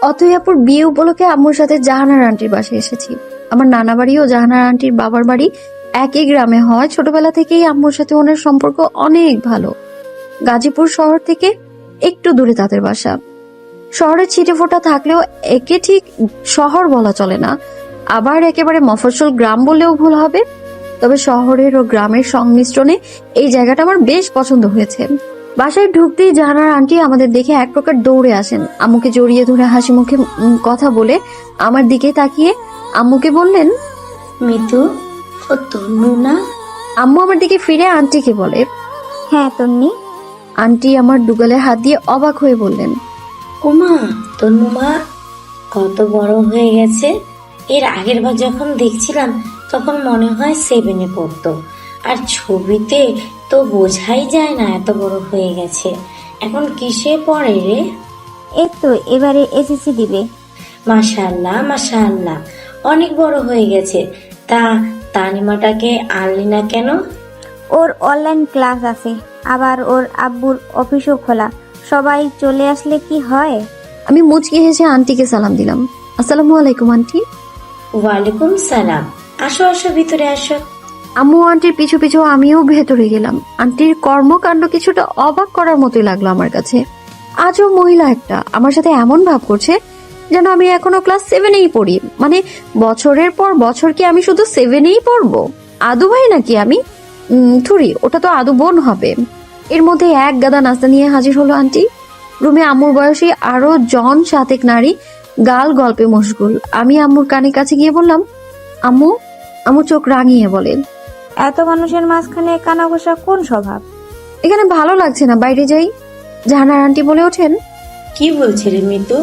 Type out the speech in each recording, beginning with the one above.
অথয়াপুর বিয়ে উপলক্ষে আম্মুর সাথে জাহানার আন্টির বাসায় এসেছি। আমার নানা বাড়ি ও জাহানার আন্টির বাবার বাড়ি একই গ্রামে হয়। ছোটবেলা থেকেই আম্মুর সাথে ওনার সম্পর্ক অনেক ভালো। গাজীপুর শহর থেকে একটু দূরে তাদের বাসা। শহরে ছিটেফোঁটা থাকলেও একে ঠিক শহর বলা চলে না, আবার একেবারে মফস্বল গ্রাম বললেও ভুল হবে। তবে শহরের ও গ্রামের সংমিশ্রণে এই জায়গাটা আমার বেশ পছন্দ হয়েছে। বাসায় ঢুকতেই জাহানার আন্টি আমাদের দেখে এক প্রকার দৌড়ে আসেন। আম্মুকে জড়িয়ে ধরে হাসি মুখে কথা বলে আমার দিকে তাকিয়ে আম্মুকে বললেন, মিতু, ও তন্নু না? আম্মু আমার দিকে ফিরে আন্টিকে বলে, হ্যাঁ তন্নি। আন্টি আমার দুগালে হাত দিয়ে অবাক হয়ে বললেন, ওমা, তন্নু মা কত বড় হয়ে গেছে। এর আগের বার যখন দেখছিলাম তখন মনে হয় 7-এ পড়তো, আর ছবিতে তো বোঝাই যায় না এত বড় হয়ে গেছে। এখন কিসে পড়ে রে? এই তো এবারে এসএসসি দিবে। মাশাআল্লাহ মাশাআল্লাহ, অনেক বড় হয়ে গেছে। তা তানিমাটাকে আনলি না কেন? ওর অনলাইন ক্লাস আছে, আবার ওর আব্বুর অফিসও খোলা, সবাই চলে আসলে কি হয়। আমি মুচকি হেসে আন্টিকে সালাম দিলাম। আসসালামু আলাইকুম আন্টি। ওয়ালাইকুম সালাম। আসো আসো, ভিতরে আসো। আম্মু আন্টির পিছু পিছু আমিও ভেতরে গেলাম। আন্টির কর্মকাণ্ড কিছুটা অবাক করার মতোই লাগলো আমার কাছে। আজও মহিলা একটা আমার সাথে এমন ভাব করছে যেন আমি এখনো ক্লাস 7-এই পড়ি। মানে বছরের পর বছর কি আমি শুধু 7-এই পড়বো? আদু ভাই নাকি আমি? থুরি, ওটা তো আদু বোন হবে। এর মধ্যে এক গাদা নাস্তা নিয়ে হাজির হলো আন্টি। রুমে আম্মুর বয়সী আরো জন 7 নারী গাল গল্পে মশগুল। আমি আম্মুর কানে কাছে গিয়ে বললাম, আম্মু। আম্মু চোখ রাঙিয়ে বলে, এত মানুষের মাঝখানে কানাঘোষা কোন স্বভাব? এখানে ভালো লাগছে না, বাইরে যাই। জাহানার আন্টি বলে ওঠেন। কি বলছে রে মিতু?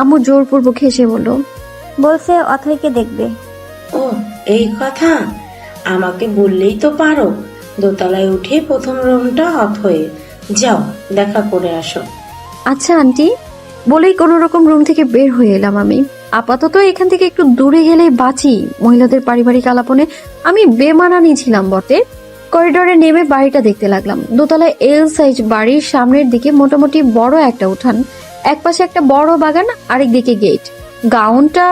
আম্মু জোরপূর্বক হেসে বলল, বলছে অথইকে দেখবে। ও, এই কথা আমাকে বললেই তো পারো। দোতলায় উঠে প্রথম রুমটা অফ হয়ে যাও, দেখা করে আসো। আচ্ছা আন্টি বলেই কোন রকম রুম থেকে বের হয়ে এলাম আমি। আপাতত এখান থেকে একটু দূরে গেলে বাঁচি। মহিলাদের পারিবারিক আলাপনে আমি বেমানানি ছিলাম বটে। করিডোরে নেমে বাড়িটা দেখতে লাগলাম। দোতলায় এল সাইজ বাড়ির সামনের দিকে মোটামুটি বড় একটা উঠান, একপাশে একটা বড় বাগান, আরেক দিকে গেট। গাউনটা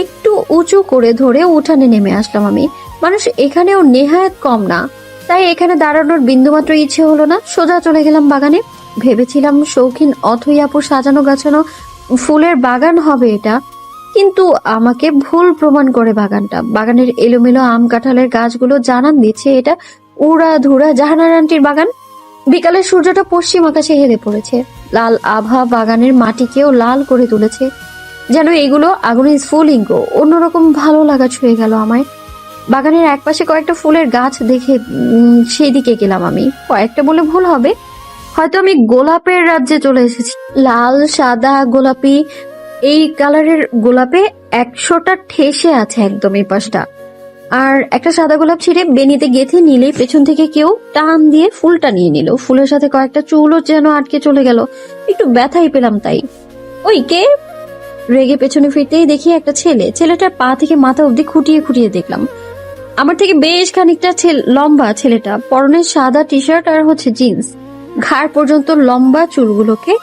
একটু উঁচু করে ধরে উঠানে নেমে আসলাম আমি। মানুষ এখানেও নেহায়েত কম না, তাই এখানে দাঁড়ানোর বিন্দুমাত্র ইচ্ছে হলো না। সোজা চলে গেলাম বাগানে। ভেবেছিলাম শৌখিন অথইয়াপুর সাজানো গাছানো ফুলের বাগান হবে এটা, কিন্তু আমাকে ভুল প্রমাণ করে বাগানটা। বাগানের এলোমেলো আম কাঁঠালের গাছগুলো জানান দিচ্ছে এটা উড়া ধুরা জাহানার আন্টির বাগান। বিকালের সূর্যটা পশ্চিম আকাশে হেলে পড়েছে। লাল আভা বাগানের মাটিকেও লাল করে তুলেছে, যেন এগুলো আগুনের স্ফুলিঙ্গ। অন্যরকম ভালো লাগা ছুঁয়ে গেল আমায়। বাগানের একপাশে কয়েকটা ফুলের গাছ দেখে সেই দিকে গেলাম আমি। কয়েকটা বলে ভুল হবে, হয়তো আমি গোলাপের রাজ্যে চলে এসেছি। লাল, সাদা, গোলাপি, এই কালারের গোলাপে 100টা ঠেসে আছে একদম এই পাশটা। আর একটা সাদা গোলাপ ছিঁড়ে বেনিতে গেঁথে নিলেই পেছন থেকে কেউ টান দিয়ে ফুলটা নিয়ে নিল। ফুলের সাথে কয়েকটা চুলও যেন আটকে চলে গেল। একটু ব্যথাই পেলাম তাই। ওই কে? রেগে পেছনে ফিরতেই দেখি একটা ছেলে। ছেলেটার পা থেকে মাথা অব্দি খুঁটিয়ে খুঁটিয়ে দেখলাম। আমার থেকে বেশ খানিকটা লম্বা ছেলেটা। পরনে সাদা টি শার্ট আর জিন্স। ঘাড় পর্যন্ত লম্বা চুলগুলোকে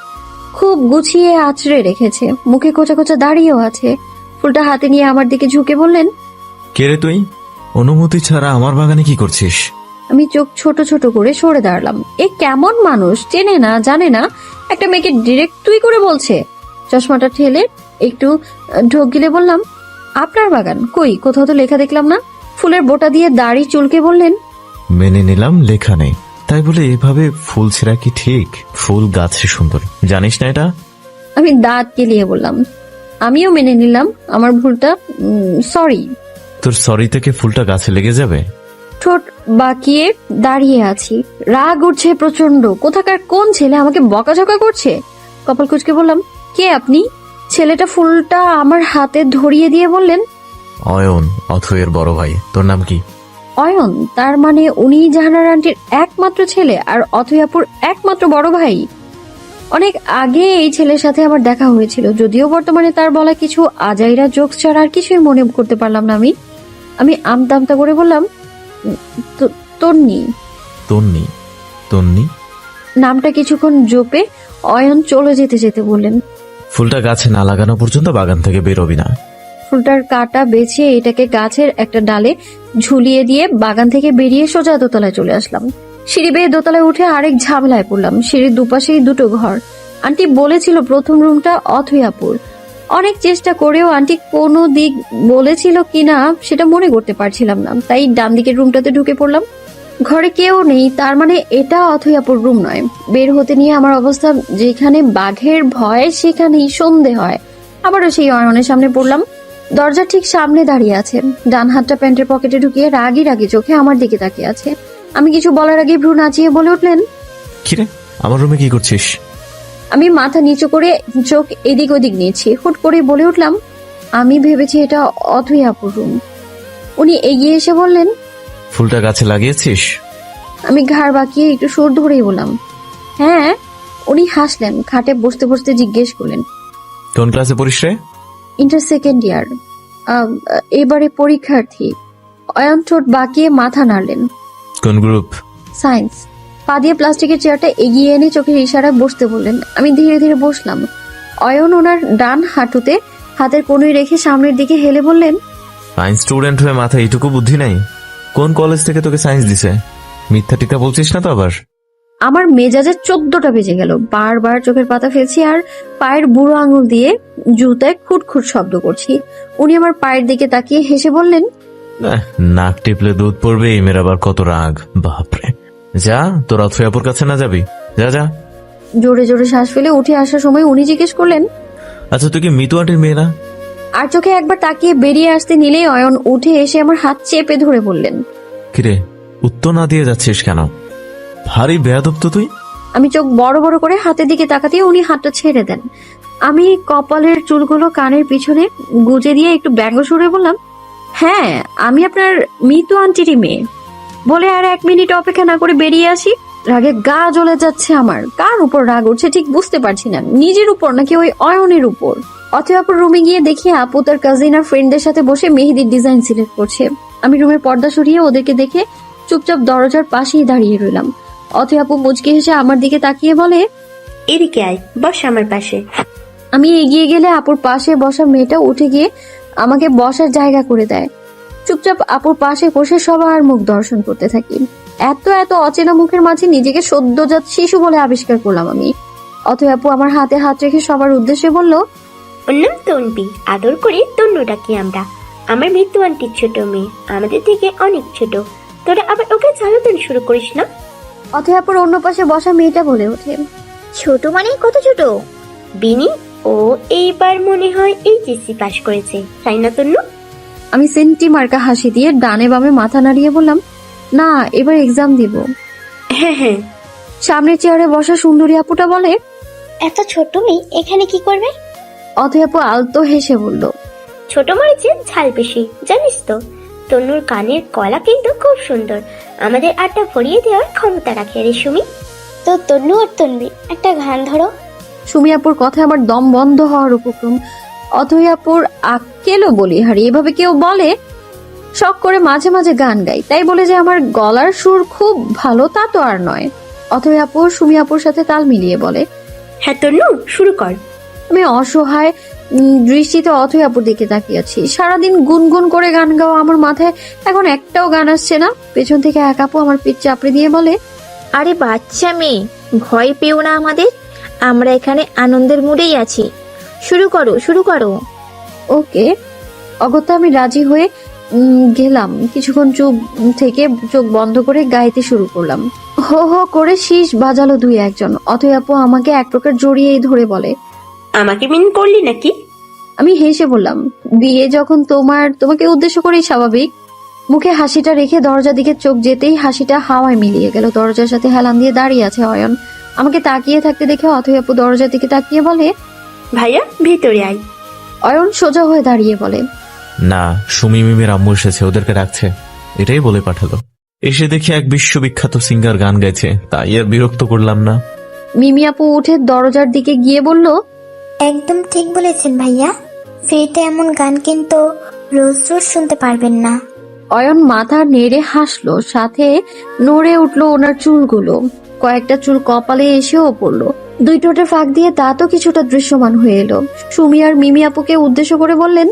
খুব গুছিয়ে আঁচড়ে রেখেছে। মুখে কোচা কোচা দাঁড়িয়েও আছে। ফুলটা হাতে নিয়ে আমার দিকে ঝুঁকে বললেন, কে রে তুই? অনুমতি ছাড়া আমার বাগানে কি করছিস? আমি চোখ ছোট ছোট করে সরে দাঁড়ালাম। এ কেমন মানুষ, চেনে না জানে না, একটা মেয়েকে ডিরেক্ট তুই করে বলছে। চশমাটা ঠেলে একটু ঢোক গিলে বললাম, আপনার বাগান? কই, কোথাও তো লেখা দেখলাম না। ফুলের বোটা দিয়ে দাড়ি চুলকে বললেন, মেনে নিলাম লেখা নেই, তাই বলে এভাবে ফুল ছেঁড়া কি ঠিক? ফুল গাছে সুন্দর, জানিস না এটা? আমি দাঁত কেলিয়ে বললাম, আমিও মেনে নিলাম আমার ভুলটা, সরি। তোর সরি থেকে ফুলটা গাছে লেগে যাবে? ঠোঁট বাঁকিয়ে দাঁড়িয়ে আছি। রাগ উঠছে প্রচন্ড। কোথাকার কোন ছেলে আমাকে বকাঝকা করছে। কপাল কুঁচকে বললাম, কে আপনি? ছেলেটা ফুলটা আমার হাতে ধরিয়ে দিয়ে বললেন, অয়ন, অথয়ের বড় ভাই। তোর নাম কি? অয়ন? তার মানে উনি জাহানার আন্টির একমাত্র ছেলে আর অথয়াপুর একমাত্র বড় ভাই। অনেক আগে এই ছেলের সাথে আমার দেখা হয়েছিল, যদিও বর্তমানে তার বলা কিছু আজাইরা জোকস ছাড়া আর কিছুই মনে করতে পারলাম না আমি আমতা আমতা করে বললাম, তন্নি। তন্নি? তন্নি নামটা কিছুক্ষণ জপে অয়ন চলে যেতে যেতে বললেন, ফুলটা গাছে না লাগানো পর্যন্ত বাগান থেকে বেরোবি না। ফুলটার কাটা বেছে এটাকে গাছের একটা ডালে ঝুলিয়ে দিয়ে বাগান থেকে বেরিয়ে সোজা দোতলায় চলে আসলাম। সিঁড়ি বেয়ে দোতলায় উঠে আরেক ঝামেলায় পড়লাম। সিঁড়ির দুপাশেই দুটো ঘর। আন্টি বলেছিল প্রথম রুমটা অথয়াপুর। অনেক চেষ্টা করেও আন্টি কোনো দিক বলেছিল কিনা সেটা মনে করতে পারছিলাম না, তাই ডান দিকের রুমটাতে ঢুকে পড়লাম। ঘরে কেউ নেই, তার মানে এটা অথয়াপুর রুম নয়। বের হতে নিয়ে আমার অবস্থা যেখানে বাঘের ভয় সেখানেই সন্ধে হয়। আবারও সেই অয়নের সামনে পড়লাম। দরজার ঠিক সামনে দাঁড়িয়ে আছে, ডান হাতটা প্যান্টের পকেটে ঢুকিয়ে রাগি রাগি চোখে আমার দিকে তাকিয়ে আছে। আমি কিছু বলার আগে ভ্রু নাচিয়ে বলে উঠলেন, কিরে, আমার রুমে কি করছিস? আমি মাথা নিচু করে চোখ এদিক ওদিক নিয়েছি। হুট করে বলে উঠলাম, আমি ভেবেছি এটা অথয়াপুর রুম। উনি এগিয়ে এসে বললেন, ফুলটা গাছে লাগিয়েছিস? আমি ঘাড় বাঁকিয়ে একটু সুর ধরেই বললাম, হ্যাঁ। উনি হাসলেন। খাটে বসতে বসতে জিজ্ঞেস করলেন, কোন ক্লাসে পড়িস রে? ইন্টার সেকেন্ড ইয়ার, এবারে পরীক্ষার্থী। অয়ন ঠোঁট বাঁকিয়ে মাথা নাড়লেন। কোন গ্রুপ? সায়েন্স। পা দিয়ে প্লাস্টিকের চেয়ারটা এগিয়ে এনে চোখের ইশারায় বসতে বললেন। আমি ধীরে ধীরে বসলাম। অয়ন ওনার ডান হাঁটুতে হাতের কনুই রেখে সামনের দিকে হেলে বললেন, সায়েন্স স্টুডেন্ট হয়ে মাথায় এইটুকু বুদ্ধি নাই? কোন কলেজ থেকে তোকে সায়েন্স দিছে? মিথ্যা টিকা বলছিস না তো আবার? আমার মেজাজে 14টা বেজে গেল। বারবার চোখের পাতা ফেলছি আর পায়ের বুড়ো আঙুল দিয়ে জুতায় খুটখুট শব্দ করছি। উনি আমার পায়ের দিকে তাকিয়ে হেসে বললেন, নাক টিপলে দুধ পড়বে, এই মেয়ের আবার কত রাগ! বাপরে! যা, তোর অথয়াপুর কাছে না যাবি? যা যা। জোরে জোরে শ্বাস ফেলে উঠে আসার সময় উনি জিজ্ঞেস করলেন, আচ্ছা তুই কি মিতু আন্টির মেয়ে না? আর চোখে একবার তাকিয়ে বেরিয়ে আসতে নিলেই অয়ন উঠে এসে আমার হাত চেপে ধরে বললেন, কিরে, উত্তর না দিয়ে যাচ্ছিস কেন? ভারী বেয়াদব তো তুই। আমি চোখ বড় বড় করে হাতের দিকে তাকাতে উনি হাতটা ছেড়ে দেন। আমি কপালের চুলগুলো কানের পিছনে গুজে দিয়ে একটু ব্যঙ্গ সুরে বললাম, হ্যাঁ, আমি আপনার মিতু আন্টিরই মেয়ে। বলে আর 1 মিনিট অপেক্ষা না করে বেরিয়ে আসি। রাগে গা জ্বলে যাচ্ছে আমার। কার উপর রাগ উঠছে ঠিক বুঝতে পারছি না, নিজের উপর নাকি ওই অয়নের উপর। অথয়াপুর রুমে গিয়ে দেখি আপু তার কাজিন আর ফ্রেন্ডদের সাথে বসে মেহেদির ডিজাইন সিলেক্ট করছে। আমি রুমের পর্দা সরিয়ে ওদেরকে দেখে চুপচাপ দরজার পাশেই দাঁড়িয়ে রইলাম। অথয়াপু মুচকি হেসে আমার দিকে তাকিয়ে বলে, এদিকে আয়, বস আমার পাশে। আমি এগিয়ে গেলে আপুর পাশে বসা মেয়েটা উঠে গিয়ে আমাকে বসার জায়গা করে দেয়। চুপচাপ আপুর পাশে বসে সবার মুখ দর্শন করতে থাকি। এত এত অচেনা মুখের মাঝে নিজেকে সদ্যজাত শিশু বলে আবিষ্কার করলাম আমি। অথবা আপু আমার হাতে হাত রেখে সবার উদ্দেশ্যে বলল, ওর নাম তন্বী, আদর করে তন্নু ডাকি আমরা। আমার মৃত্যু আন্টির ছোট মেয়ে, আমাদের থেকে অনেক ছোট। তোরা আবার ওকে জ্বালাতন শুরু করিস না। অথয়াপুর অন্য পাশে বসা মেয়েটা বলে ওঠে, ছোট মানে কত ছোট? বিনি, ও এইবার মনে হয় এইচএসসি পাশ করেছে, তাই না তন্নু? আমি সেন্টি মার্কা হাসি দিয়ে ডানে বামে মাথা নাড়িয়ে বললাম, না, এবার এক্সাম দিব। হ্যাঁ হ্যাঁ। সামনের চেয়ারে বসা সুন্দরী আপুটা বলে, এত ছোট মেয়ে এখানে কি করবে? অথয়াপু আলতো হেসে বলল, ছোট মরিচে ঝাল বেশি, জানিস তো? তন্নুর কানের কলা কিন্তু খুব সুন্দর, আমাদের আড্ডা ভরিয়ে দেওয়ার ক্ষমতা রাখে রে সুমি। তো তন্নু আর তন্বী একটা গান ধরো। সুমি আপুর কথা আমার দম বন্ধ হওয়ার উপক্রম। অথয়াপুর আক্কেলও বলি হারি, এভাবে কেউ বলে? শখ করে মাঝে মাঝে গান গাই, তাই বলে যে আমার গলার সুর খুব ভালো তা তো আর নয়। অথয়াপুর সুমি আপুর সাথে তাল মিলিয়ে বলে, হ্যাঁ তন্নু, শুরু কর। আমি অসহায় দৃষ্টিতে অথয়াপুর দিকে তাকিয়ে আছি। সারাদিন গুনগুন করে গান গাওয়া আমার মাথায় এখন একটাও গান আসছে না। পেছন থেকে এক আপু আমার পিঠ চাপড়ে দিয়ে বলে, আরে বাচ্চা মেয়ে, ভয় পেও না আমাদের, আমরা এখানে আনন্দের মুডেই আছি। শুরু করো শুরু করো। ওকে। অগত্যা আমি রাজি হয়ে গেলাম। কিছুক্ষণ চুপ থেকে চোখ বন্ধ করে গাইতে শুরু করলাম। হো হো করে শীষ বাজালো 2-1 অথয়াপু আমাকে এক প্রকার জড়িয়েই ধরে বলে, আমাকে মিন করলি নাকি? আমি হেসে বললাম, বিয়ে যখন তোমাকে উদ্দেশ্য করেই স্বাভাবিক। মুখে হাসিটা রেখে দরজার দিকে চোখ যেতেই হাসিটা হাওয়ায় মিলিয়ে গেল। দরজার সাথে হেলান দিয়ে দাঁড়িয়ে আছে অয়ন। আমাকে তাকিয়ে থাকতে দেখে অথয়াপু দরজার দিকে তাকিয়ে বলে, ভাইয়া ভেতরে আয়। অয়ন সোজা হয়ে দাঁড়িয়ে বলে, না, সুমি মিমের আম্মু এসেছে, ওদেরকে ডাকছে, এটাই বলে পাঠালো। এসে দেখি এক বিশ্ববিখ্যাত সিঙ্গার গান গাইছে, তাই আর বিরক্ত করলাম না। মিমি আপু উঠে দরজার দিকে গিয়ে বলল, একদম ঠিক বলেছেন ভাইয়া, ফ্রিতে এমন গান কিন্তু রোজ রোজ শুনতে পারবেন না। অয়ন মাথা নেড়ে হাসলো, সাথে নড়ে উঠলো ওনার চুলগুলো। কয়েকটা চুল কপালে এসেও পড়লো। দুই ঠোঁটের ফাঁক দিয়ে দাঁতও কিছুটা দৃশ্যমান হয়ে এলো। সুমি আর মিমি আপুকে উদ্দেশ্য করে বললেন,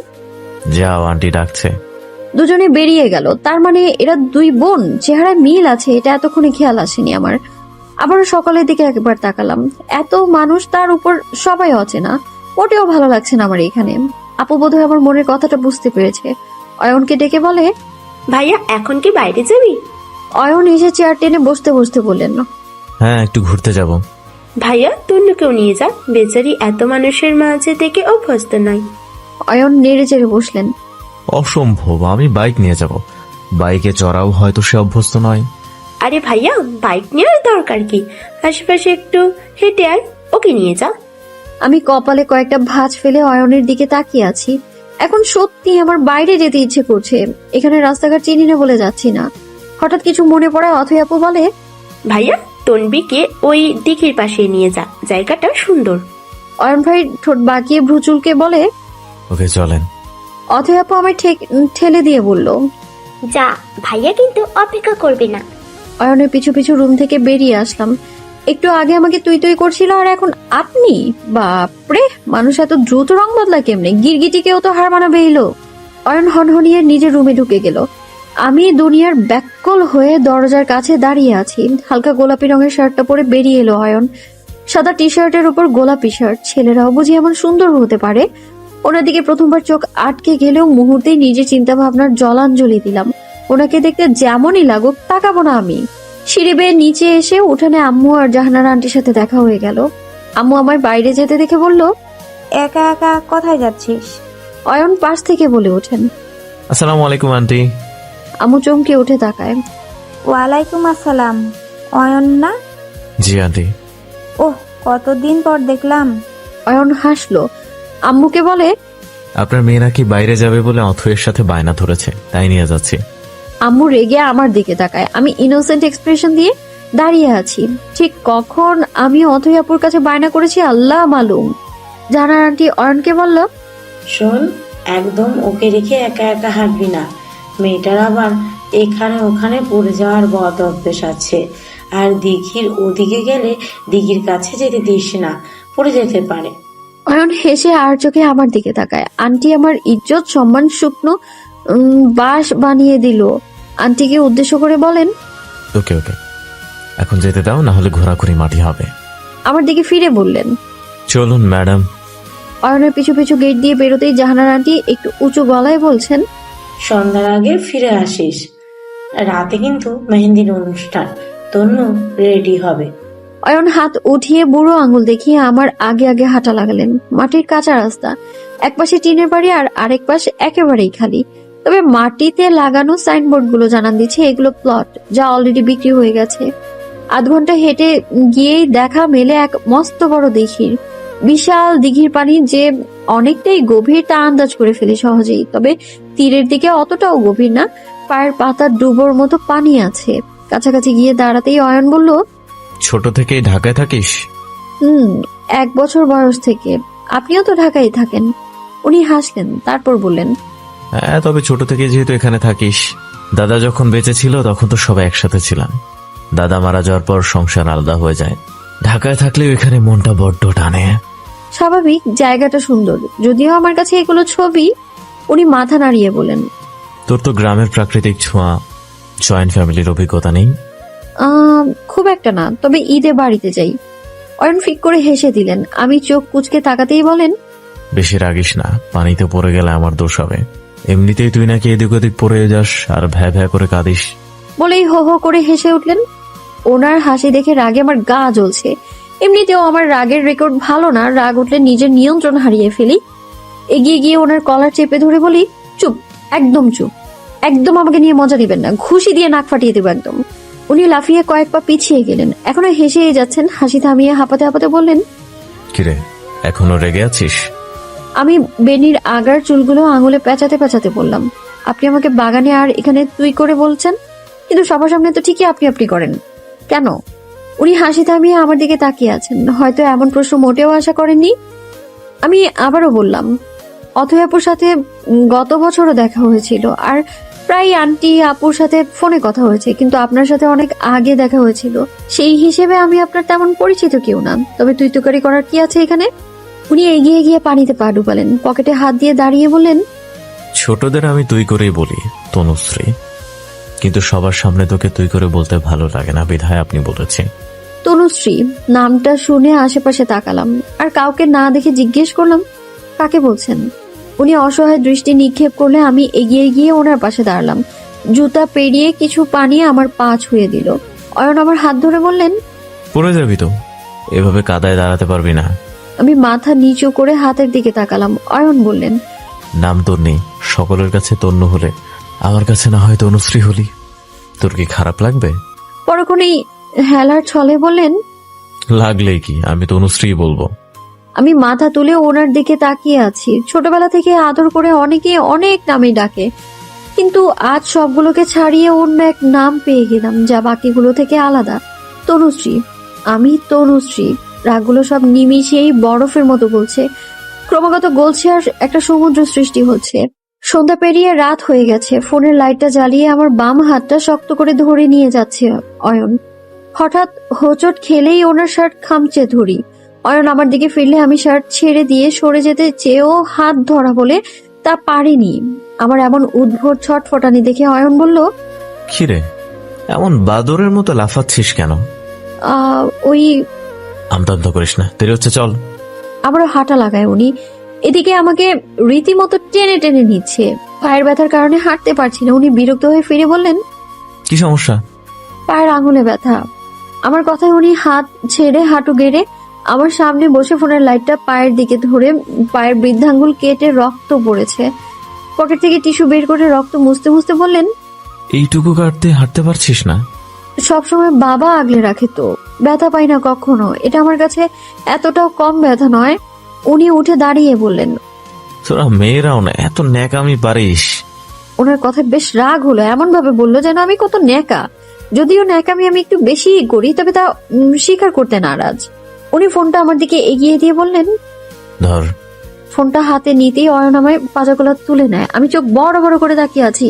যাও, আন্টি ডাকছে। দুজনে বেরিয়ে গেল। তার মানে এরা দুই বোন, চেহারায় মিল আছে, এটা এতক্ষণে খেয়াল আসেনি আমার। আবারও সকলের দিকে একবার তাকালাম। এত মানুষ, তার উপর সবাই অচেনা। মোটেও ভালো লাগছে না আমার এখানে। আপু বোধহয় আমার মনের কথাটা বুঝতে পেরেছে। অয়নকে ডেকে বলে, ভাইয়া এখন কি বাইরে যাবি? অয়ন এসে চেয়ার টেনে বসতে বসতে বললেন, হ্যাঁ, একটু ঘুরতে যাব। ভাইয়া তন্নুকেও নিয়ে যা, বেচারি এত মানুষের মাঝে থেকে অভ্যস্ত নয়। অয়ন নেড়ে চেড়ে বসলেন। অসম্ভব, আমি বাইক নিয়ে যাব। বাইকে চড়াও হয়তো সে অভ্যস্ত নয়। আরে ভাইয়া, বাইক নেওয়ার দরকার কি? আশেপাশে একটু হেঁটে আয়, ওকে নিয়ে যা। আমি কপালে কয়েকটা ভাঁজ ফেলে অয়নের দিকে তাকিয়ে আছি। এখন সত্যি আমার বাইরে যেতে ইচ্ছে করছে। এখানে রাস্তাঘাট চিনি না বলে যাচ্ছি না। হঠাৎ কিছু মনে পড়ায় অথই আপু বলে, ভাইয়া তনবিকে ওই দিঘির পাশে নিয়ে যা, জায়গাটা সুন্দর। অয়ন ভাই ঠোঁট বাঁকিয়ে ভ্রুচুলকে বলে, ওকে চলেন। অথই আপু আমায় ঠেলে দিয়ে বলল। যা, ভাইয়া কিন্তু অপেক্ষা করবে না। অয়নের পিছু পিছু রুম থেকে বেরিয়ে আসলাম। একটু আগে আমাকে তুই তুই করছিল, আর এখন আপনি? বাপরে, মানুষ এত দ্রুত রং বদলা কেমনে? গিরগিটিকেও তো হার মানাবে এলো। অয়ন হনহনিয়ে নিজের রুমে ঢুকে গেল। আমি দুনিয়ার ব্যাককল হয়ে দরজার কাছে দাঁড়িয়ে আছি। হালকা গোলাপি রঙের শার্টটা পরে বেরিয়ে এলো অয়ন। সাদা টি শার্টের উপর গোলাপি শার্ট। ছেলেরাও বুঝি এমন সুন্দর হতে পারে। ওনার দিকে প্রথমবার চোখ আটকে গেলেও মুহূর্তেই নিজের চিন্তা ভাবনার জলাঞ্জলি দিলাম। ওনাকে দেখতে যেমনই লাগুক, তাকাবো না আমি। সিঁড়ি বেয়ে নিচে এসে উঠানে আম্মু আর জাহানার আন্টির সাথে দেখা হয়ে গেল। আম্মু আমায় বাইরে যেতে দেখে বলল, একা একা কোথায় যাচ্ছিস? অয়ন পাশ থেকে বলে ওঠেন। আসসালামু আলাইকুম আন্টি। আম্মু চমকে উঠে তাকায়। ওয়ালাইকুম আসসালাম। অয়ন না? জি আন্টি। ওহ, কতদিন পর দেখলাম। অয়ন হাসলো। আম্মুকে বলে, আপনার মেয়েরা কি বাইরে যাবে বলে অথয়ের সাথে বায়না ধরেছে, তাই নিয়ে যাচ্ছি। আম্মু রেগে আমার দিকে তাকায়। আমি ইনোসেন্ট এক্সপ্রেশন দিয়ে দাঁড়িয়ে আছি। ঠিক কখন আমি অথই আপুর কাছে বায়না করেছি আল্লাহ মালুম। জাহানার আন্টি অয়নকে বলল, শোন, একদম ওকে রেখে একা একা হাঁটবি না। মেয়েটার আবার এখানে ওখানে পড়ে যাওয়ার বদ অভ্যেস আছে। আর দিঘির ওদিকে গেলে দিঘির কাছে যেতে দিস না, পড়ে যেতে পারে। অয়ন হেসে আর চোখে আমার দিকে তাকায়। আন্টি আমার ইজ্জত সম্মান শুকনো বাঁশ বানিয়ে দিল। আন্টিকে উদ্দেশ্য করে বলেন, ওকে ওকে, এখন যেতে দাও, না হলে ঘোরাঘুরি মাটি হবে। আমার দিকে ফিরে বললেন। চলুন ম্যাডাম। অয়নের পিছু পিছু গেট দিয়ে বেরোতেই জাহানার আন্টি একটু উঁচু গলায় বলছেন, সন্ধ্যার আগে ফিরে আসিস। রাতে কিন্তু মেহেন্দির অনুষ্ঠান, তনু রেডি হবে। অয়ন হাত উঠিয়ে বুড়ো আঙুল দেখিয়ে আমার আগে আগে হাঁটা লাগালেন। মাটির কাঁচা রাস্তা, একপাশে টিনের বাড়ি আর আরেক পাশে একেবারেই খালি। তবে মাটিতে লাগানো সাইনবোর্ড গুলো জানান দিচ্ছে এগুলো প্লট, যা অলরেডি বিক্রি হয়ে গেছে। আধ ঘন্টা হেঁটে গিয়েই দেখা মেলে এক মস্ত বড় দিঘির। বিশাল দিঘির পানি যে অনেকটাই গভীর তা আন্দাজ করে ফেলি সহজেই। তবে তীরের দিকে অতটাও গভীর না, পায়ের পাতা ডুবোর মতো পানি আছে। কাছাকাছি গিয়ে দাঁড়াতেই অয়ন বলল, ছোট থেকেই ঢাকায় থাকিস? 1 বছর বয়স থেকে। আপনিও তো ঢাকায় থাকেন। উনি হাসলেন, তারপর বললেন, হ্যাঁ, তবে ছোট থেকে যেহেতু এখানে থাকিস। দাদা যখন বেঁচে ছিল তখন তো সবাই একসাথে ছিলাম। দাদা মারা যাওয়ার পর সংসার আলাদা হয়ে যায়। ঢাকায় থাকলেও এখানে মনটা বড্ড টানে। স্বাভাবিক, জায়গাটা সুন্দর, যদিও আমার কাছে এগুলো ছবি। উনি মাথা নাড়িয়ে বলেন, তোর তো গ্রামের প্রাকৃতিক ছোঁয়া, জয়েন্ট ফ্যামিলির অভিজ্ঞতা নেই? খুব একটা না, তবে ঈদে বাড়িতে যাই। অয়ন ফিক করে হেসে দিলেন। আমি চোখ কুচকে তাকাতেই বলেন, বেশি রাগিস না, পানিতে পড়ে গেলে আমার দোষ হবে। এমনিতেই তুই নাকি এদিক ওদিক পড়ে যাস আর ভ্যা ভ্যা করে কাঁদিস। বলেই হো হো করে হেসে উঠলেন। ওনার হাসি দেখে রাগে আমার গা জ্বলছে। এমনিতেও আমার রাগের রেকর্ড ভালো না, রাগ উঠলে নিজের নিয়ন্ত্রণ হারিয়ে ফেলি। এগিয়ে গিয়ে ওনার কলার চেপে ধরে বলি, চুপ, একদম চুপ, একদম আমাকে নিয়ে মজা দিবেন না, ঘুষি দিয়ে নাক ফাটিয়ে দেবো একদম। উনি লাফিয়ে কয়েক পা পিছিয়ে গেলেন, এখনো হেসেই যাচ্ছেন। হাসি থামিয়ে হাঁপাতে হাঁপাতে বললেন, কিরে, এখনো রেগে আছিস? আমি বেনির আগার চুলগুলো আঙুলে পেঁচাতে পেঁচাতে বললাম, আপনি আমাকে বাগানে আর এখানে তুই করে বলছেন, কিন্তু সবার সামনে তো ঠিকই আপনি আপনি করেন কেন? উনি হাসি থামিয়ে আমার দিকে তাকিয়ে আছেন, হয়তো এমন প্রশ্ন মোটেও আশা করেননি। আমি আবারও বললাম, অথয়াপুর সাথে গত বছরও দেখা হয়েছিল, আর প্রায় আন্টি আপুর সাথে ফোনে কথা হয়েছে, কিন্তু আপনার সাথে অনেক আগে দেখা হয়েছিল। সেই হিসেবে আমি আপনার তেমন পরিচিত কেউ না। তবে তুই তুকারি করার কি আছে এখানে? উনি এগিয়ে গিয়ে পানিতে পা ডুবালেন, পকেটে হাত দিয়ে দাঁড়িয়ে বললেন, ছোটদের আমি তুই করেই বলি তনুশ্রী, কিন্তু সবার সামনে তোকে তুই করে বলতে ভালো লাগে না, বিধায় আপনি বলেছি। তনুশ্রী নামটা শুনে আশেপাশে তাকালাম, আর কাউকে না দেখে জিজ্ঞেস করলাম, কাকে বলছেন? উনি অসহায় দৃষ্টি নিক্ষেপ করলে আমি এগিয়ে গিয়ে ওনার পাশে দাঁড়ালাম। জুতা পেরিয়ে কিছু পানি আমার পা ছুঁয়ে দিল। অয়ন আমার হাত ধরে বললেন, পড়ে যাবি তো, এভাবে কাদায় দাঁড়াতে পারবি না। আমি মাথা নিচু করে হাতের দিকে তাকালাম। অয়ন বললেন, নাম তোর নেই, সকলের কাছে তন্য হলে আমার কাছে না হয় তনুশ্রী হলি, তোর কি খারাপ লাগবে? পরক্ষণেই হেলার ছলে বললেন, লাগলেই কি, আমি তনুশ্রী বলবো। আমি মাথা তুলে ওনার দিকে তাকিয়ে আছি। ছোটবেলা থেকে আদর করে অনেকে অনেক নামে ডাকে, কিন্তু আজ সবগুলোকে ছাড়িয়ে অন্য এক নাম পেয়ে গেলাম যা বাকিগুলো থেকে আলাদা। তনুশ্রী। আমি তনুশ্রী। রাগগুলো সব নিমিশেই বরফের মতো গলছে, ক্রমাগত গলছে, আর একটা সমুদ্র সৃষ্টি হচ্ছে। সন্ধ্যা পেরিয়ে রাত হয়ে গেছে। ফোনের লাইটটা জ্বালিয়ে আমার বাম হাতটা শক্ত করে ধরে নিয়ে যাচ্ছে অয়ন। হঠাৎ হোঁচট খেলেই ওনার শার্ট খামচে ধরি। অয়ন আমার দিকে ফিরলে আমি শার্ট ছেড়ে দিয়ে সরে যেতে চেয়েও হাত ধরা বলে তা পারিনি। আমার এমন উদ্ভট ছটফটানি দেখে অয়ন বলল, কিরে এমন বাদরের মতো লাফাচ্ছিস কেন? ওই আমতামতা করিস না, দেরি হচ্ছে, চল। আবারও হাঁটা লাগায় উনি। এদিকে আমাকে রীতিমতো টেনে টেনে নিচ্ছে। পায়ের ব্যথার কারণে হাঁটতে পারছি না। উনি বিরক্ত হয়ে ফিরে বললেন, কি সমস্যা? পায়ের আঙুলে ব্যথা। আমার কথায় উনি হাত ছেড়ে হাঁটু গেড়ে আমার সামনে বসে ফোনের লাইটটা পায়ের দিকে ধরে পায়ের বৃদ্ধাঙ্গুল কেটে রক্ত পড়েছে। পকেট থেকে টিস্যু বের করে রক্ত মুছতে মুছতে বললেন, এইটুকু কাটতে হাঁটতে পারছিস না? সবসময় বাবা আগলে রাখে তো, ব্যথা পাই না কখনো। এটা আমার কাছে এতটাও কম ব্যথা নয়। উনি উঠে দাঁড়িয়ে বললেন, তোরা মেয়েরাও না এত ন্যাকামি পারিস? ওনার কথায় বেশ রাগ হলো, এমন ভাবে বললো যেন আমি কত ন্যাকা। যদিও ন্যাকামি আমি একটু বেশি করি, তবে তা স্বীকার করতে নারাজ। উনি ফোনটা আমার দিকে এগিয়ে দিয়ে বললেন, ধর। ফোনটা হাতে নিতেই অয়ন আমায় পাজাগুলো তুলে নেয়। আমি চোখ বড় বড় করে তাকিয়ে আছি।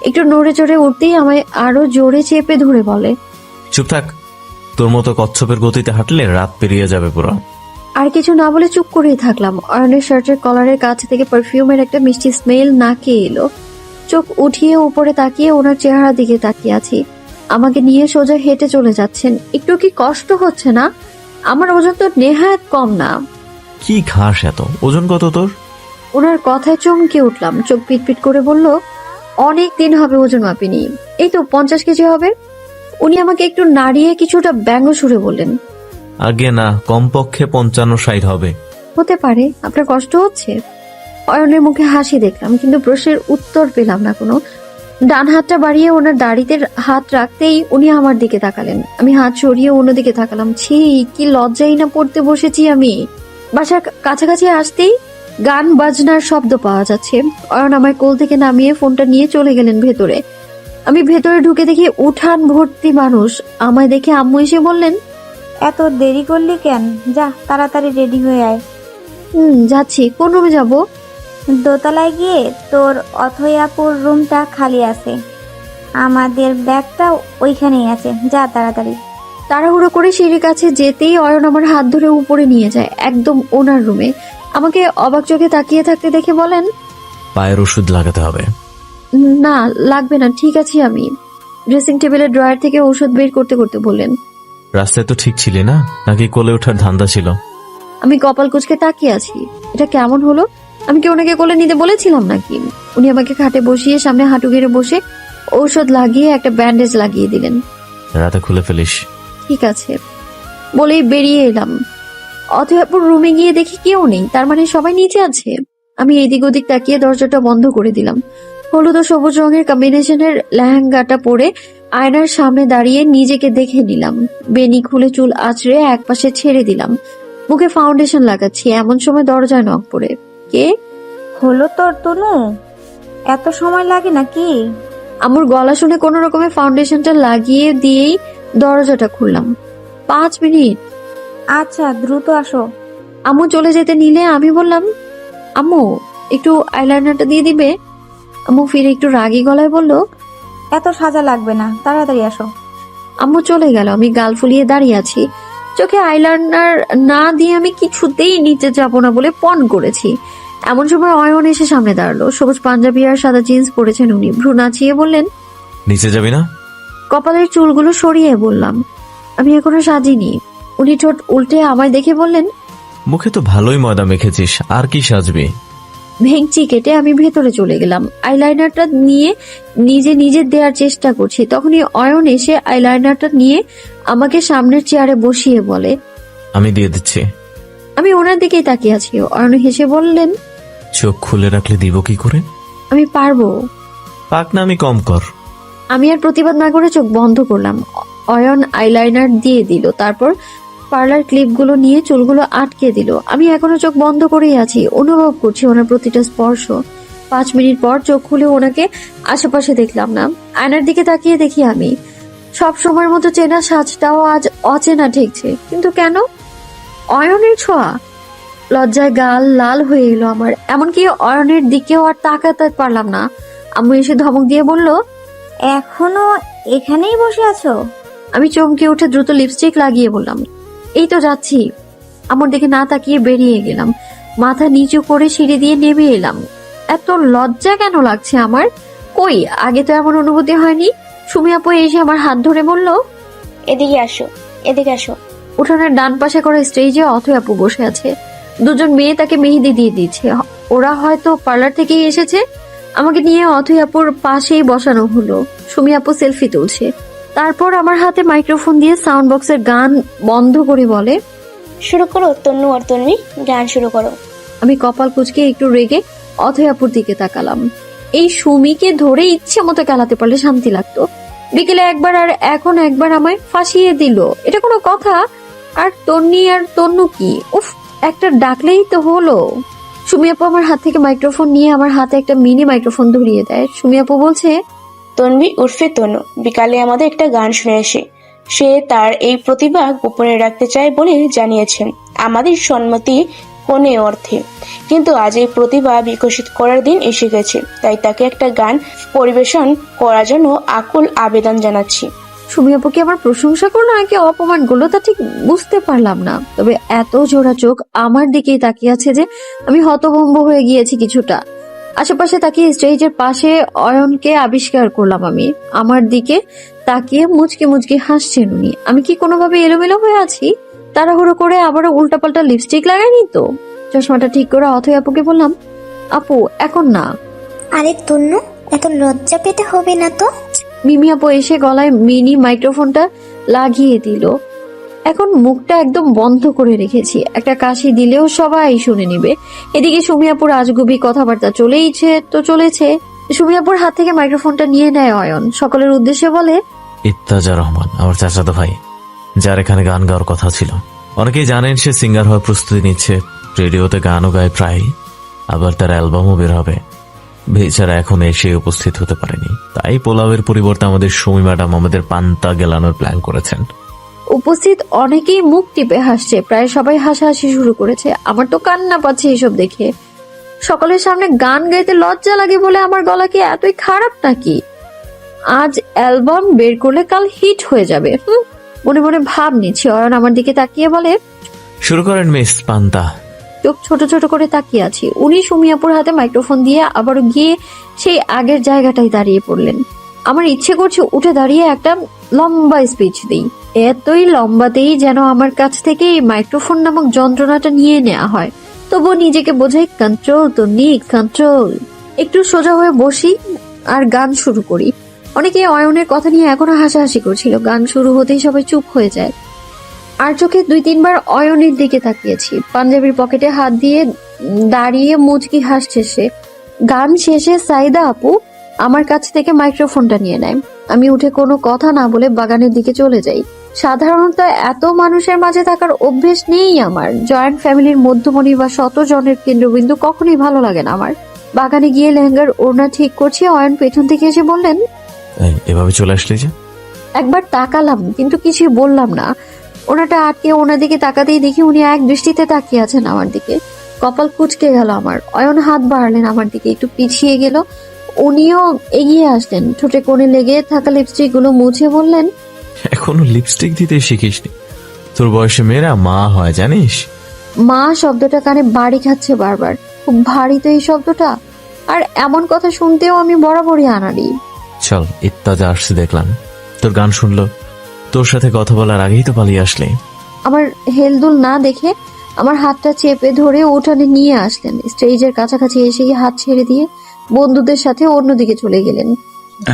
একটু নড়ে চড়ে উঠতেই আমায় আরো জোরে চেপে ধরে বলে, চুপ থাক, তোর মতো কচ্ছপের গতিতে হাঁটলে রাত পেরিয়ে যাবে পুরো। আর কিছু না বলে চুপ করেই থাকলাম। অয়নের শার্টের কলারের কাছ থেকে পারফিউমের একটা মিষ্টি স্মেল নাকে এলো। চোখ উঠিয়ে উপরে তাকিয়ে ওনার চেহারা দিকে তাকিয়ে আছি। আমাকে নিয়ে সোজা হেঁটে চলে যাচ্ছেন। একটু কি কষ্ট হচ্ছে না? আমার ওজন তো নেহাত কম না। কি ঘাস এত? ওজন কত তোর? ওনার কথায় চমকে উঠলাম। চোখ পিটপিট করে বলল, অনেক দিন হবে ওজন মাপিনি, এই তো 50 কেজি হবে। উনি আমাকে একটু নাড়িয়ে কিছুটা ব্যঙ্গ সুরে বললেন, আগে না, কমপক্ষে 55-60 হবে। হতে পারে। আপনার কষ্ট হচ্ছে? অয়নের মুখে হাসি দেখলাম, কিন্তু প্রশ্নের উত্তর পেলাম না কোনো। ডান হাতটা বাড়িয়ে ওনার দাড়িতে হাত রাখতেই উনি আমার দিকে তাকালেন। আমি হাত সরিয়ে অন্যদিকে তাকালাম। ছি, কি লজ্জাই না পড়তে বসেছি আমি। বাসার কাছাকাছি আসতেই গান বাজনার শব্দ পাওয়া যাচ্ছে। অয়ন আমায় কোল থেকে নামিয়ে ফোনটা নিয়ে চলে গেলেন ভেতরে। আমি ভেতরে ঢুকে দেখি উঠান ভর্তি মানুষ। আমায় দেখে আম্মু এসে বললেন, এত দেরি করলি কেন? যা তাড়াতাড়ি রেডি হয়ে আয়। যাচ্ছি। কোন রুমে যাব? দোতলায় গিয়ে তোর অথয়াপুর রুমটা খালি আছে, আমাদের ব্যাগটা ওইখানেই আছে, যা তাড়াতাড়ি। তাড়াহুড়ো করে সিঁড়ির কাছে যেতেই অয়ন আমার হাত ধরে উপরে নিয়ে যায়, একদম ওনার রুমে। আমাকে অবাক চোখে তাকিয়ে থাকতে দেখে বলেন, পায়ের ওষুধ লাগাতে হবে। না লাগবে না, ঠিক আছে আমি। ড্রেসিং টেবিলের ড্রয়ার থেকে ঔষধ বের করতে করতে বললেন, রাস্তায় তো ঠিক ছিলি না, নাকি কোলে ওঠার ধান্দা ছিল? আমি কপাল কুঁচকে তাকিয়ে আছি। এটা কেমন হলো? আমি কি ওনাকে কোলে নিতে বলেছিলাম নাকি? উনি আমাকে খাটে বসিয়ে সামনে হাঁটু গেড়ে বসে ঔষধ লাগিয়ে একটা ব্যান্ডেজ লাগিয়ে দিলেন। রাতে খুলে ফেলিস। ঠিক আছে বলেই বেরিয়ে এলাম। অথয়াপুর রুমে গিয়ে দেখি কেউ নেই, তার মানে সবাই নিচে আছে। আমি এদিক ওদিক তাকিয়ে দরজাটা বন্ধ করে দিলাম। হলুদ ও সবুজ রঙের কম্বিনেশনের লেহেঙ্গাটা পরে আয়নার সামনে দাঁড়িয়ে নিজেকে দেখে নিলাম। বেনি খুলে চুল আঁচড়ে একপাশে ছেড়ে দিলাম। মুখে ফাউন্ডেশন লাগাচ্ছি, এমন সময় দরজায় নক পড়ে। কে? হলো তোর তনু? এত সময় লাগে নাকি? আমার গলা শুনে কোনো রকমে ফাউন্ডেশনটা লাগিয়ে দিয়েই দরজাটা খুললাম। 5 মিনিট। আচ্ছা দ্রুত আসো। আম্মু চলে যেতে নিলে আমি বললাম, আম্মু একটু আইলাইনারটা দিয়ে দিবে? আম্মু ফিরে একটু রাগী গলায় বলল, এত সাজা লাগবে না, তাড়াতাড়ি আসো। আম্মু চলে গেল। আমি গাল ফুলিয়ে দাঁড়িয়ে আছি। চোখে আইলাইনার না দিয়ে আমি কিছুতেই নিচে যাব না বলে পণ করেছি। এমন সময় অয়ন এসে সামনে দাঁড়ালো। সবুজ পাঞ্জাবি আর সাদা জিন্স পরেছেন উনি। ভ্রু নাচিয়ে বললেন, নিচে যাবি না? কপালের চুলগুলো সরিয়ে বললাম, আমি এখনো সাজিনি। উনি ঠোঁট উল্টে আমায় দেখে বললেন, মুখে তো ভালোই ময়দা মেখেছিস, আর কি সাজবি? ভেঙচি কেটে আমি ভেতরে চলে গেলাম। আইলাইনারটা নিয়ে নিজে নিজে দেওয়ার চেষ্টা করছি। তখনই অয়ন এসে আইলাইনারটা নিয়ে আমাকে সামনের চেয়ারে বসিয়ে বলে, আমি দিয়ে দিচ্ছি। আমি ওনার দিকেই তাকিয়ে আছি। অয়ন হেসে বললেন, চোখ খুলে রাখলে দিব কি করে? আমি পারবো। পাক না আমি কম কর। আমি আর প্রতিবাদ না করে চোখ বন্ধ করলাম। অয়ন আইলাইনার দিয়ে দিল, তারপর পার্লার ক্লিপগুলো নিয়ে চুলগুলো আটকে দিল। আমি এখনো চোখ বন্ধ করেই আছি, অনুভব করছি ওনার প্রতিটা স্পর্শ। 5 মিনিট পর চোখ খুলে ওনাকে আশেপাশে দেখলাম না। আয়নার দিকে তাকিয়ে দেখি আমি সব সময়ের মতো চেনা সাজটাও আজ অচেনা ঠেকছে। কিন্তু কেন? অয়নের ছোঁয়া। লজ্জায় গাল লাল হয়ে এলো আমার। এমনকি অয়নের দিকেও আর তাকাতে পারলাম না। আম্মু এসে ধমক দিয়ে বলল, এখনো এখানেই বসে আছো? আমি চমকে উঠে দ্রুত লিপস্টিক লাগিয়ে বললাম, এই তো যাচ্ছি। আমার দিকে না তাকিয়ে বেরিয়ে গেলাম। মাথা নিচু করে সিঁড়ি দিয়ে নেমে এলাম। এত লজ্জা কেন লাগছে আমার? কই, আগে তো এমন অনুভূতি হয়নি। সুমি আপু এসে আমার হাত ধরে বলল, এদিকে আসো, এদিকে আসো। উঠোনের ডান পাশে করা স্টেজে অথৈ আপু বসে আছে। দুজন মেয়ে তাকে মেহেদি দিয়ে দিচ্ছে। ওরা হয়তো পার্লার থেকেই এসেছে। আমাকে নিয়ে অথৈ আপুর পাশেই বসানো হলো। সুমি আপু সেলফি তুলছে। তারপর আমার হাতে মাইক্রোফোন দিয়ে সাউন্ড বক্সের গান বন্ধ করে বলে, শুরু করো তন্নু আর তন্বী, গান শুরু করো। আমি কপাল কুঁচকে একটু রেগে অথৈ আপুর দিকে তাকালাম। এই সুমিকে ধরে ইচ্ছে মতো খেলাতে পারলে শান্তি লাগতো। বিকেলে একবার আর এখন একবার আমায় ফাঁসিয়ে দিল। এটা কোনো কথা? আর তন্নি আর তন্নু কি? উফ, একটা ডাকলেই তো হলো। সুমি আপু আমার হাত থেকে মাইক্রোফোন নিয়ে আমার হাতে একটা মিনি মাইক্রোফোন ধরিয়ে দেয়। সুমি আপু বলছে, তন্বী উর্ফে তনু বিকালে আমাদের একটা গান শুনে আসে। সে তার এই প্রতিভা গোপনে রাখতে চায় বলে জানিয়েছেন, আমাদের সম্মতি কোনে অর্থে। কিন্তু আজ এই প্রতিভা বিকশিত করার দিন এসে গেছে, তাই তাকে একটা গান পরিবেশন করার জন্য আকুল আবেদন জানাচ্ছি। সুমি আপু কি আমার প্রশংসা করলো নাকি অপমান করলো তা ঠিক বুঝতে পারলাম না। তবে এত জোড়া চোখ আমার দিকেই তাকিয়ে আছে যে আমি হতভম্ব হয়ে গিয়েছি কিছুটা। আশেপাশে তাকিয়ে স্টেজের পাশে অয়নকে আবিষ্কার করলাম আমি। আমার দিকে তাকিয়ে মুচকি মুচকি হাসছেন উনি। আমি কি কোনোভাবে এলোমেলো হয়ে আছি? তাড়াহুড়ো করে আবারও উল্টাপাল্টা লিপস্টিক লাগাইনি তো? চশমাটা ঠিক করে অথৈ আপুকে বললাম, আপু এখন না। আরে তন্নু, এত লজ্জা পেতে হবে না তো। মিমি আপু এসে গলায় মিনি মাইক্রোফোনটা লাগিয়ে দিল। এখন মুখটা একদম বন্ধ করে রেখেছি। একটা কাশি দিলেও সবাই শুনে নিবে। এদিকে সুমি আপুর আজগুবি কথাবার্তা চলেছে। সুমি আপুর হাত থেকে মাইক্রোফোনটা নিয়ে নেয় অয়ন। সকলের উদ্দেশ্যে বলে, ইত্তাজা রহমান আমার চাচাতো ভাই, যার এখানে গান গাওয়ার কথা ছিল। অনেকেই জানেন সে সিঙ্গার হওয়ার প্রস্তুতি নিচ্ছে। রেডিওতে গানও গায় প্রায়, আবার তার অ্যালবামও বের হবে। বেচারা এখন এসে উপস্থিত হতে পারেনি, তাই পোলাওয়ের পরিবর্তে আমাদের সুমি ম্যাডাম আমাদের পান্তা গেলানোর প্ল্যান করেছেন। উপস্থিত অনেকেই মুখ টিপে হাসছে। প্রায় সবাই হাসাহাসি শুরু করেছে। আমার তো কান্না পাচ্ছে এসব দেখে। সকলের সামনে গান গাইতে লজ্জা লাগে বলে আমার গলা কি এতই খারাপ নাকি? আজ অ্যালবাম বের করলে কাল হিট হয়ে যাবে। মনে মনে ভাব নিচ্ছি। অয়ন আমার দিকে তাকিয়ে বলে, শুরু করেন মিস পান্তা। চোখ ছোট ছোট করে তাকিয়ে আছি। উনি সুমি আপুর হাতে মাইক্রোফোন দিয়ে আবারও গিয়ে সেই আগের জায়গাটায় দাঁড়িয়ে পড়লেন। আমার ইচ্ছে করছে উঠে দাঁড়িয়ে একটা লম্বা স্পিচ দিই। এতই লম্বাতেই যেন আমার কাছ থেকে এই মাইক্রোফোন নামক যন্ত্রণাটা নিয়ে নেওয়া হয়। তবুও নিজেকে বোঝাই, কন্ট্রোল তো কন্ট্রোল। একটু সোজা হয়ে বসি আর গান শুরু করি। অনেকে অয়নের কথা নিয়ে এখনো হাসাহাসি করছিল। গান শুরু হতেই সবাই চুপ হয়ে যায়। আর চোখে 2-3 বার অয়নের দিকে তাকিয়েছি। পাঞ্জাবির পকেটে হাত দিয়ে দাঁড়িয়ে মুচকি হাসছে সে। গান শেষে সাইদা আপু আমার কাছ থেকে মাইক্রোফোনটা নিয়ে নেয়। আমি উঠে কোনো কথা না বলে বাগানের দিকে চলে যাই। সাধারণত এত মানুষের মাঝে থাকার অভ্যেস নেই আমার। জয়েন্ট ফ্যামিলির মধ্যমণি বা শত জনের কেন্দ্রবিন্দু কখনোই ভালো লাগে না আমার। বাগানে গিয়ে লেহেঙ্গার ওড়না ঠিক করছি। অয়ন পেছন থেকে এসে বললেন, এভাবে চলে আসলে যে? একবার তাকালাম কিন্তু কিছুই বললাম না। ওনাটা আটকে ওনার দিকে তাকাতেই দেখি উনি এক দৃষ্টিতে তাকিয়ে আছেন আমার দিকে। কপাল কুঁচকে গেল আমার। অয়ন হাত বাড়ালেন আমার দিকে, একটু পিছিয়ে গেল। উনিও এগিয়ে আসলেন, ঠোঁটে কোণে লেগে থাকা লিপস্টিক গুলো মুছে বললেন, এখনো লিপস্টিক দিতে শিখিসনি? তোর বয়সে মেয়েরা মা হয় জানিস? মা শব্দটা কানে বাড়ি খাচ্ছে বারবার। খুব ভারী তো এই শব্দটা। আর এমন কথা শুনতেও আমি বরাবরই আনাড়ি। চল, ইত্তাজা আসছে দেখলাম, তোর গান শুনলো, তোর সাথে কথা বলার আগেই তো পালিয়ে আসলে। আমার হেলদুল না দেখে আমার হাতটা চেপে ধরে উঠানে নিয়ে আসলেন। স্টেজের কাছাকাছি এসেই হাত ছেড়ে দিয়ে বন্ধুদের সাথে অন্যদিকে চলে গেলেন।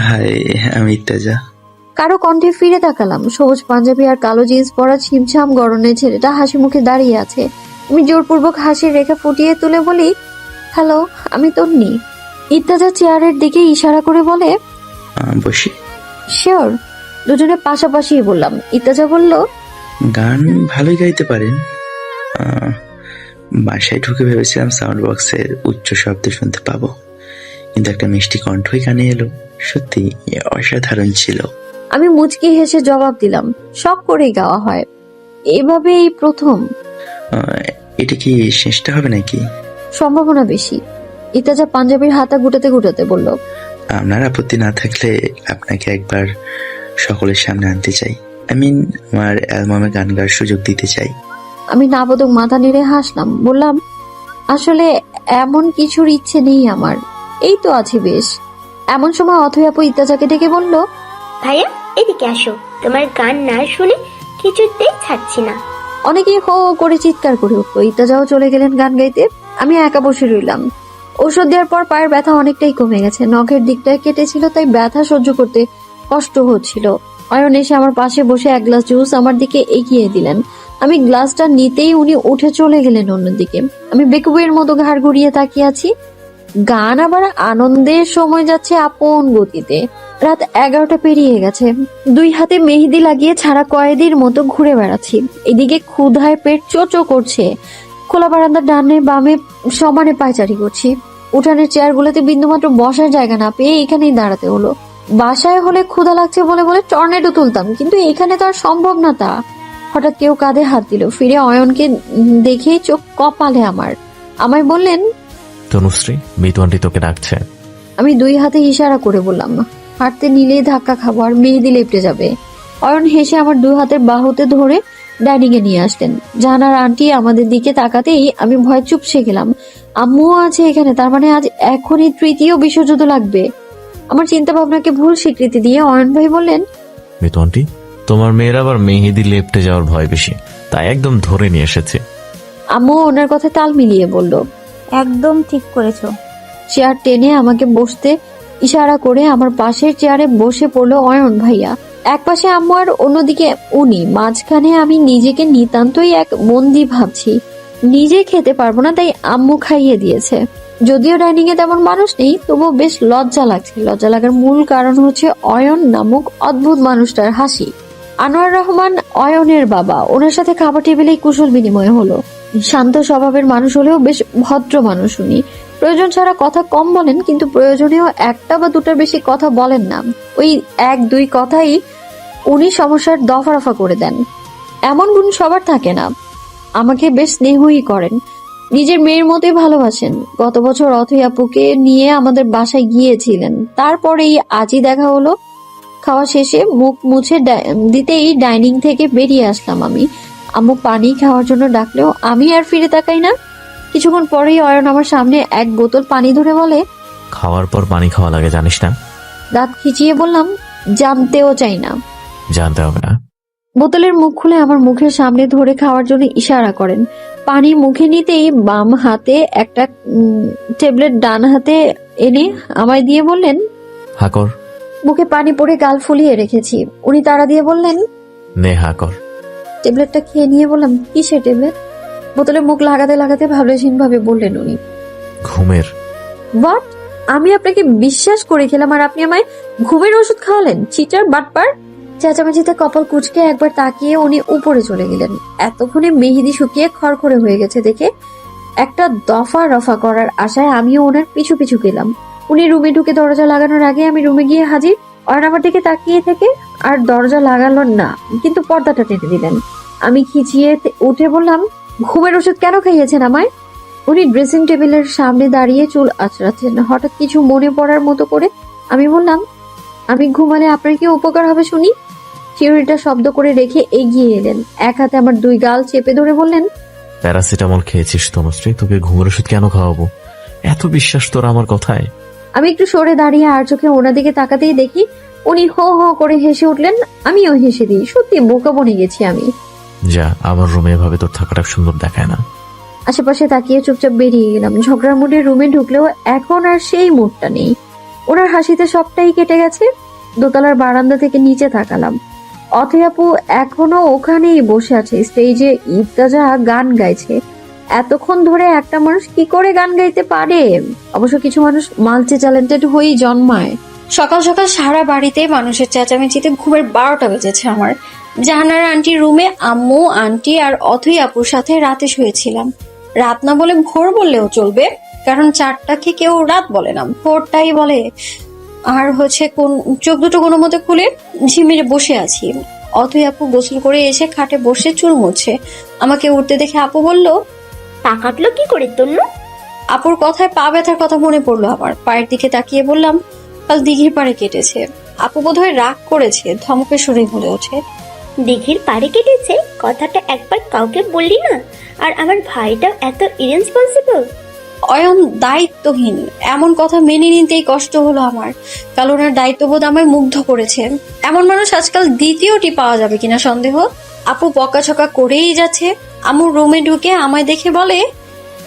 হাই, আমি ইত্তেজা। কারো কণ্ঠে ফিরে তাকালাম। সবুজ পাঞ্জাবি আর কালো জিন্স পরা ছিমছাম গরনের ছেলেটা হাসি মুখে দাঁড়িয়ে আছে। আমি জোরপূর্বক হাসির রেখা ফুটিয়ে তুলে বলি, হ্যালো, আমি তন্নি। ইত্তেজা চেয়ারের দিকে ইশারা করে বলে, বসি। শিওর। দুজনে পাশাপাশি বললাম। ইত্তেজা বলল, গান ভালোই গাইতে পারেন। বাসায় ঢুকে ভেবেছিলাম সাউন্ড বক্সের উচ্চ শব্দ শুনতে পাবো, কিন্তু একটা মিষ্টি কণ্ঠই কানে এলো। সত্যি অসাধারণ ছিল। আমি মুচকি হেসে জবাব দিলাম, শখ করেই গাওয়া হয়, এভাবে এই প্রথম। এটা কি শেষটা হবে নাকি? সম্ভাবনা বেশি। ইত্তেজা পাঞ্জাবির হাতা গুটাতে গুটাতে বলল, আপনার আপত্তি না থাকলে আপনাকে একবার সকলের সামনে আনতে চাই। আমার অ্যালবামে গান গাওয়ার সুযোগ দিতে চাই। আমি নাবোধক মাথা নেড়ে হাসলাম। বললাম, আসলে এমন কিছুর ইচ্ছে নেই আমার, এই তো আছে বেশ। এমন সময় অথৈ আপু ইত্তেজাকে ডেকে বলল, ভাইয়া এদিকে আসো, তোমার গান না শুনে কিছুতেই ছাড়ছি না। অনেকেই হো হো করে চিৎকার করে উঠলো। ইত্তেজাও চলে গেলেন গান গাইতে। আমি একা বসে রইলাম। ঔষধ দেওয়ার পর পায়ের ব্যথা অনেকটাই কমে গেছে। নখের দিকটায় কেটেছিল, তাই ব্যথা সহ্য করতে কষ্ট হচ্ছিল। অয়ন এসে আমার পাশে বসে এক গ্লাস জুস আমার দিকে এগিয়ে দিলেন। আমি গ্লাসটা নিতেই উনি উঠে চলে গেলেন অন্যদিকে। আমি বেকুবের মতো ঘাড় ঘুরিয়ে তাকিয়ে আছি। গান আবার আনন্দের সময় যাচ্ছে আপন গতিতে। রাত 11টা পেরিয়ে গেছে। দুই হাতে মেহেদি লাগিয়ে ছাড়া কয়েদির মতো ঘুরে বেড়াচ্ছি। এদিকে ক্ষুধায় পেট চোচো করছে। খোলা বারান্দার ডানে বামে সমানে পায়চারি করছি। উঠানের চেয়ারগুলোতে বিন্দুমাত্র বসার জায়গা না পেয়ে এখানেই দাঁড়াতে হলো। বাসায় হলে ক্ষুধা লাগছে বলে বলে টর্নেডো তুলতাম, কিন্তু এখানে তো আর সম্ভব না তা। হঠাৎ কেউ কাঁধে হাত দিল। ফিরে অয়নকে দেখেই চোখ কপালে আমার। আমায় বললেন, তনুশ্রী, মিতু আন্টি তোকে ডাকছে। আমি দুই হাতে ইশারা করে বললাম, হাঁটতে নিলেই ধাক্কা খাবো আর মেহেদি লেপটে যাবে। অয়ন হেসে আমার দুই হাতের বাহুতে ধরে ডাইনিং এ নিয়ে আসলেন। জাহানার আন্টি আমাদের দিকে তাকাতেই আমি ভয় চুপসে গেলাম। আম্মুও আছে এখানে, তার মানে আজ এখনই তৃতীয় বিশ্বযুদ্ধ লাগবে। আমার চিন্তা ভাবনাকে ভুল স্বীকৃতি দিয়ে অয়ন ভাই বললেন, মিতু আন্টি, তোমার মেয়ের আবার মেহেদি লেপটে যাওয়ার ভয় বেশি, তাই একদম ধরে নিয়ে এসেছে। আম্মু ওনার কথা তাল মিলিয়ে বলল, একদম ঠিক করেছো। চেয়ার টেনে আমাকে বসতে ইশারা করে আমার পাশের চেয়ারে বসে পড়লো অয়ন ভাইয়া। এক পাশে আম্মু আর অন্যদিকে উনি। মাঝখানে আমি নিজেকে নিতান্তই এক বন্দি ভাবছি। নিজে খেতে পারবো না, তাই আম্মু খাইয়ে দিয়েছে। যদিও ডাইনিং এ তেমন মানুষ নেই, তবুও বেশ লজ্জা লাগছে। লজ্জা লাগার মূল কারণ হচ্ছে অয়ন নামক অদ্ভুত মানুষটার হাসি। আনোয়ার রহমান অয়নের বাবা, ওনার সাথে খাবার টেবিলেই কুশল বিনিময় হলো। শান্ত স্বভাবের মানুষ হলেও বেশ ভদ্র মানুষ উনি। প্রয়োজন ছাড়া কথা কম বলেন, কিন্তু প্রয়োজনেও একটা বা দুটার বেশি কথা বলেন না। ওই এক দুই কথাই উনি সমস্যার দফা রফা করে দেন। এমন গুণ সবার থাকে না। আমাকে বেশ স্নেহই করেন, নিজের মেয়ের মতোই ভালোবাসেন। গত বছর অথৈ আপুকে নিয়ে আমাদের বাসায় গিয়েছিলেন, তারপরেই আজই দেখা হলো। খাওয়া শেষে মুখ মুছে দিতেই ডাইনিং থেকে বেরিয়ে আসলাম আমি। আম্মু পানি খাওয়ার জন্য ডাকলেও আমি আর ফিরে তাকাই না। কিছুক্ষণ পরেই অয়ন আমার সামনে এক বোতল পানি ধরে বলে, খাওয়ার পর পানি খাওয়া লাগে জানিস না? দাঁত খিচিয়ে বললাম, জানতেও চাই না। জানতে হবে না। বোতলের মুখ খুলে আমার মুখের সামনে ধরে খাওয়ার জন্য ইশারা করেন। পানি মুখে নিতেই বাম হাতে একটা ট্যাবলেট ডান হাতে এনে আমায় দিয়ে বললেন, হাকর। মুখে পানি পড়ে গাল ফুলিয়ে রেখেছি। উনি তাড়া দিয়ে বললেন, নে হাকর। ট্যাবলেটটা খেয়ে নিয়ে বললাম, কিসের ট্যাবলেট? বোতলে মুখ লাগাতে লাগাতে ভাবলেশীন ভাবে বললেন উনি, ঘুমের। হোয়াট? আমি আপনাকে বিশ্বাস করে খেলাম আর আপনি আমায় ঘুমের ওষুধ খাওয়ালেন? চিটার, বাটপার। চেঁচামেচিতে কপাল কুচকে একবার তাকিয়ে উনি উপরে চলে গেলেন। এতক্ষণে মেহেদি শুকিয়ে খড়খড়ে হয়ে গেছে দেখে একটা দফা রফা করার আশায় আমিও ওনার পিছু পিছু গেলাম। উনি রুমে ঢুকে দরজা লাগানোর আগে আমি রুমে গিয়ে হাজির। অয়ন আমার দিকে তাকিয়ে থেকে আর দরজা লাগালো না, কিন্তু পর্দাটা টেনে দিলেন। আমি খিচিয়ে উঠে বললাম, ঘুমের ওষুধ কেন খাইয়েছেন আমায়? উনি ড্রেসিং টেবিলের সামনে দাঁড়িয়ে চুল আঁচড়াচ্ছেন। হঠাৎ কিছু মনে পড়ার মতো করে আমি বললাম, আমি ঘুমালে আপনার কি উপকার হবে শুনি? শিউরিটা শব্দ করে রেখে এগিয়ে এলেন, এক হাতে আমার 2 গাল চেপে ধরে বললেন, প্যারাসিটামল খেয়েছিস তনুশ্রী, তোকে ঘুমের ওষুধ কেন খাওয়াবো? এত বিশ্বাস তোর আমার কথায়? আমি একটু সরে দাঁড়িয়ে আর চোখে ওনার দিকে তাকাতেই দেখি উনি হো হো করে হেসে উঠলেন। আমিও হেসে দিই। সত্যি বোকা বনে গেছি আমি। যা, আমার রুমে এভাবে তোর থাকাটা সুন্দর দেখায় না। আশেপাশে তাকিয়ে চুপচাপ বেরিয়ে গেলাম। ঝগড়ার মুডে রুমে ঢুকলেও এখন আর সেই মুডটা নেই। ওনার হাসিতে সবটাই কেটে গেছে। দোতলার বারান্দা থেকে নিচে তাকালাম। অথৈ আপু এখনো ওখানেই বসে আছে। স্টেজে ইফতাজা গান গাইছে। এতক্ষণ ধরে একটা মানুষ কি করে গান গাইতে পারে? অবশ্য কিছু মানুষ মাল্টি ট্যালেন্টেড হয়েই জন্মায়। সকাল সকাল সারা বাড়িতে মানুষের চেঁচামেচিতে ঘুমের 12টা বেজেছে আমার। জাহানার আন্টির রুমে আম্মু, আন্টি আর অথৈ আপুর সাথে রাতে শুয়েছিলাম। রাত না বলে ভোর বললেও চলবে, কারণ 4টাকে কেউ রাত বলে না, ভোরটাই বলে। আর কোন চোখ দুটো কোনো মতে খুলে ঝিমিরে বসে আছি। অথৈ আপু গোসল করে এসে খাটে বসে চুল মুছছে। আমাকে উঠতে দেখে আপু বলল, পা কাটলো কি করে তন্নু? আপুর কথায় পা ব্যথার কথা মনে পড়লো আমার। পায়ের দিকে তাকিয়ে বললাম, কাল দিঘির পাড়ে কেটেছে। আপু বোধহয় রাগ করেছে, ধমকে সুরে বলে ওঠে, দিঘির পাড়ে কেটেছে? কথাটা একবার কাউকে বললি না? আর আমার ভাইটাও এত ইরেসপন্সিবল। অয়ন দায়িত্বহীন, এমন কথা মেনে নিতেই কষ্ট হলো আমার। কাল ওনার দায়িত্ববোধ আমায় মুগ্ধ করেছে। এমন মানুষ আজকাল দ্বিতীয়টি পাওয়া যাবে কিনা সন্দেহ। আপু বকাঝকা করেই যাচ্ছে। আমুর রুমে ঢুকে আমায় দেখে বলে,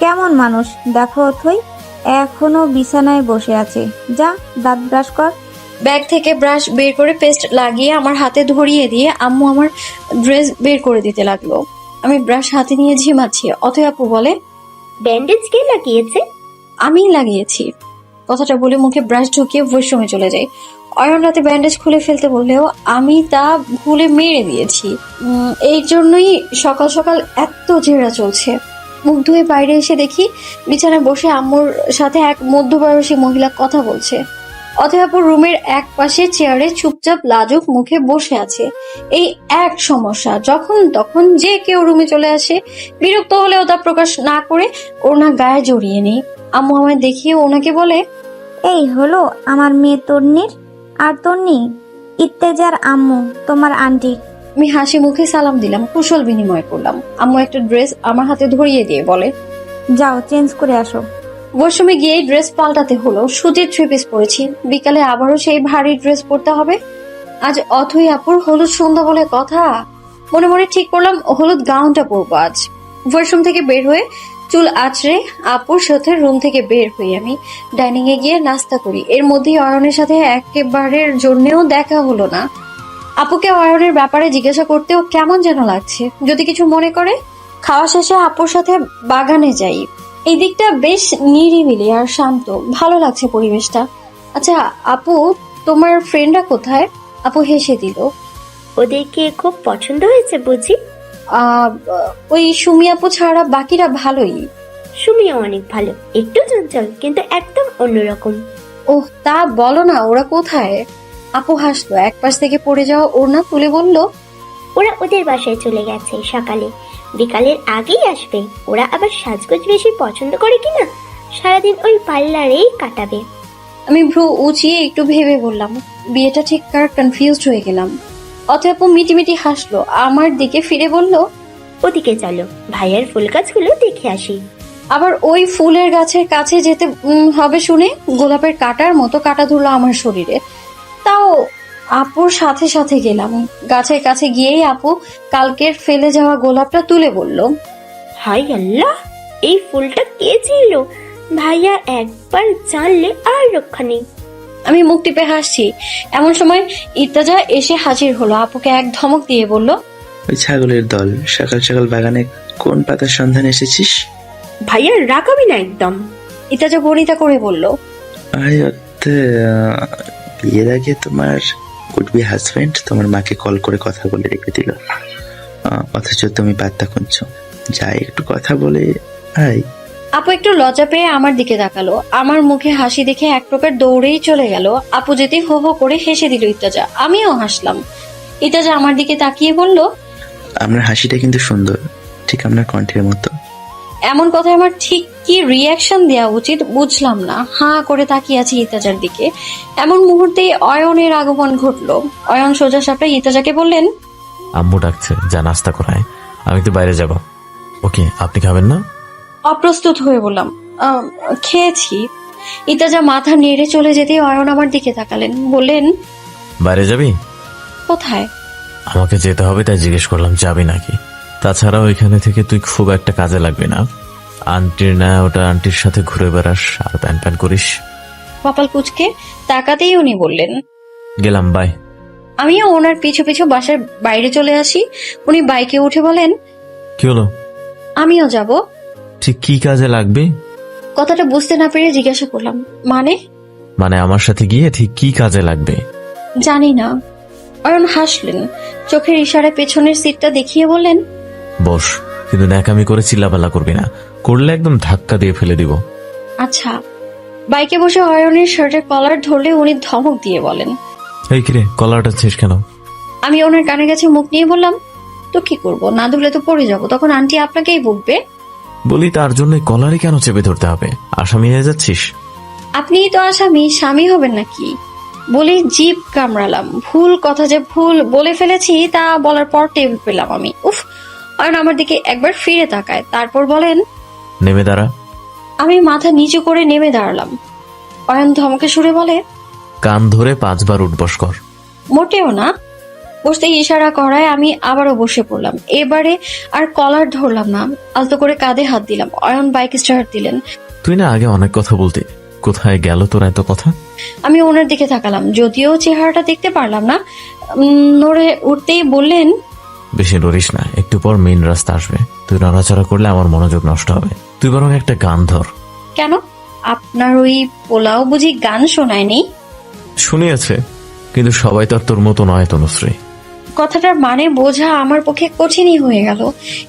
কেমন মানুষ দেখো অথৈ, এখনো বিছানায় বসে আছে। যা দাঁত ব্রাশ কর। ব্যাগ থেকে ব্রাশ বের করে পেস্ট লাগিয়ে আমার হাতে ধরিয়ে দিয়ে আম্মু আমার ড্রেস বের করে দিতে লাগলো। আমি ব্রাশ হাতে নিয়ে ঝিমাচ্ছি। অথৈ আপু বলে, ব্যান্ডেজ কে লাগিয়েছে? আমিই লাগিয়েছি। কথাটা বলে মুখে ব্রাশ ঢুকিয়ে ওয়াশরুমে চলে যাই। অয়ন রাতে ব্যান্ডেজ খুলে ফেলতে বললেও আমি তা ভুলে মেরে দিয়েছি। এই জন্যই সকাল সকাল এত জেরা চলছে। মুখ ধুয়ে বাইরে এসে দেখি বিছানায় বসে আম্মুর সাথে এক মধ্যবয়সী মহিলা কথা বলছে। অথৈ আপুর রুমের এক পাশে চেয়ারে চুপচাপ লাজুক মুখে বসে আছে। এই এক সমস্যা, যখন তখন যে কেউ রুমে চলে আসে। বিরক্ত হলেও তা প্রকাশ না করে ওনা গায়ে জড়িয়ে নেই। আম্মু আমায় দেখিয়ে ওনাকে বলে, এই হলো আমার মেয়ে তন্নির। আর তন্নি ইত্তেজার আম্মু, তোমার আন্টি। আমি হাসি মুখে সালাম দিলাম, কুশল বিনিময় করলাম। আম্মু একটা ড্রেস আমার হাতে ধরিয়ে দিয়ে বলে, যাও চেঞ্জ করে আসো। ওয়াশরুমে গিয়ে ড্রেস পাল্টাতে হলো। সুতির 3 পিস পরেছি। বিকালে আবারও সেই ভারী ড্রেস পরতে হবে। আজ অথৈ আপুর হলুদ সন্ধ্যা বলে কথা। মনে মনে ঠিক করলাম হলুদ গাউনটা পরবো আজ। ওয়াশরুম থেকে বের হয়ে চুল আঁচড়ে আপুর সাথে রুম থেকে বের হই আমি। ডাইনিং এ গিয়ে নাস্তা করি। এর মধ্যেই অয়নের সাথে একেবারের জন্যেও দেখা হলো না। আপুকে অয়নের ব্যাপারে জিজ্ঞাসা করতেও কেমন যেন লাগছে। যদি কিছু মনে করে, খাওয়া শেষে আপুর সাথে বাগানে যাই। এই দিকটা বেশ নিরিবিলি আর শান্ত, ভালো লাগছে পরিবেশটা। আচ্ছা আপু, তোমার ফ্রেন্ডরা কোথায়? আপু হেসে দিল। ওদেরকে খুব পছন্দ হয়েছে বুঝি? ওই সুমি আপু ছাড়া বাকিরা ভালোই। সুমিও অনেক ভালো, একটু চঞ্চল কিন্তু একদম অন্যরকম। ওহ, তা বলো না, ওরা কোথায়? আপু হাসলো। এক পাশ থেকে পড়ে যাওয়া ওড়না তুলে বলল, ওরা ওদের বাসায় চলে গেছে সকালে, বিকালের আগেই আসবে। ওরা আবার সাজগোজ বেশি পছন্দ করে কিনা সারাদিন ওই পার্লারেই কাটাবে। আমি ভ্রু উঁচিয়ে একটু ভেবে বললাম, বিয়েটা ঠিক কার, কনফিউজড হয়ে গেলাম। অথৈ আপু মিটিমিটি হাসলো, আমার দিকে ফিরে বলল, ওদিকে চলো, ভাইয়ার ফুল গাছগুলো দেখে আসি। আবার ওই ফুলের গাছের কাছে যেতে হবে শুনে গোলাপের কাটার মতো কাটা ধরলো আমার শরীরে। তাও আপুর সাথে সাথে গেলাম। গাছের কাছে গিয়েই আপু কালকের ফেলে যাওয়া গোলাপটা তুলে বলল, হাই আল্লাহ, এই ফুলটা কে ছিল? ভাইয়া একবার জানলে আর রক্ষা নেই। আমি মুখ টিপে হাসছি। এমন সময় ইত্তেজা এসে হাজির হলো। আপুকে এক ধমক দিয়ে বলল, ওই ছাগলের দল, সকাল সকাল বাগানে কোন পাতার সন্ধানে এসেছিস? ভাইয়া রাগাবি না একদম। ইত্তেজা বনিতা করে বলল, বিয়ের আগে তোমার উঠবি হাজবেন্ড তোমার মাকে কল করে কথা বলে রেখে দিল, অথচ তুমি পাত্তা খুঁজছো। যাই একটু কথা বলে আয়। আপু একটু লজ্জা পেয়ে আমার দিকে তাকালো। আমার মুখে হাসি দেখে এক প্রকার দৌড়েই চলে গেল। আপু যেতে হো হো করে হেসে দিল ইত্তেজা। আমিও হাসলাম। ইত্তেজা আমার দিকে তাকিয়ে বলল, আপনার হাসিটা কিন্তু সুন্দর, ঠিক আপনার কণ্ঠের মতো। এমন কথায় আমার ঠিক কি রিয়াকশন দেওয়া উচিত বুঝলাম না। হাঁ করে তাকিয়ে আছি ইতাজার দিকে। এমন মুহূর্তে অয়নের আগমন ঘটলো। অয়ন সোজা সাপটা ইতাজাকে বললেন, আম্মু ডাকছে, যা নাস্তা করায়, আমি একটু বাইরে যাব। ওকে, আপনি খাবেন না? অপ্রস্তুত হয়ে বললাম, খেয়েছি। ইতাজা মাথা নেড়ে চলে যেতে অয়ন আমার দিকে তাকালেন, বললেন, বাইরে যাবি? কোথায়? আমাকে যেতে হবে তাই জিজ্ঞেস করলাম, যাবি নাকি? তাছাড়াও এখানে থেকে তুই খুব একটা কাজে লাগবে না। আন্টির না ওটা আন্টির সাথে ঘুরে বেড়াস আর প্যান প্যান করিস। কপাল কুচকে তাকাতেই উনি বললেন, গেলাম, বাই। আমিও ওনার পিছু পিছু বাসার বাইরে চলে আসি। উনি বাইকে উঠে বলেন, কি হলো? আমিও যাব। ঠিক কি কাজে লাগবে? কথাটা বুঝতে না পেরে জিজ্ঞাসা করলাম, মানে আমার সাথে গিয়ে ঠিক কি কাজে লাগবে? জানি না। অয়ন হাসলেন, চোখের ইশারায় পেছনের সিটটা দেখিয়ে বললেন, বস, কিন্তু ন্যাকামি করে চিল্লাপাল্লা করবি না, করলে একদম ধাক্কা দিয়ে ফেলে দিব। আচ্ছা। বাইকে বসে অয়নের শার্টের কলার ধরলে উনি ধমক দিয়ে বলেন, এই কিরে, কলারটা ছিস কেন? আমি ওনার কানের কাছে মুখ নিয়ে বললাম, তো কি করব, না ধুলে তো পড়ে যাব, তখন আন্টি আপনাকেই বকবে। বলি, তার জন্য কলারই কেন চেপে ধরতে হবে? আসামি হয়ে যাচ্ছিস? আপনিই তো আসামি, স্বামী হবেন নাকি? বলে জিভ কামড়ালাম। ভুল কথা যে ভুল বলে ফেলেছি তা বলার পর টেবিল পেলাম আমি। উফ! অয়ন আমার দিকে একবার ফিরে তাকায়, তারপর বলেন, নেমে দাঁড়া। আমি মাথা নিচু করে নেমে দাঁড়ালাম। অয়ন ধমকে সুরে বলে, কান ধরে 5 বার উঠবস কর। মোটেও না। বসতে ইশারা করায় আমি আবারও বসে পড়লাম। এবারে আর কলার ধরলাম না, আলতো করে কাঁধে হাত দিলাম। অয়ন বাইক স্টার্ট দিলেন। তুই না আগে অনেক কথা বলতি, কোথায় গেল তোর এত কথা? আমি ওনার দিকে তাকালাম, যদিও চেহারাটা দেখতে পারলাম না। নড়ে উঠতেই বললেন, বেশি লড়িস না, একটু পর মেইন রাস্তা আসবে, তুই নড়াচড়া করলে আমার মনোযোগ নষ্ট হবে। তুই বরং একটা গান ধর। কেন? আপনার ওই পোলাও বুঝি গান শোনায়নি? শুনিয়েছে, কিন্তু সবাই তো আর তোর মতো নয় তনুশ্রী। কথাটার মানে বোঝা আমার পক্ষে কঠিনই হয়ে গেল।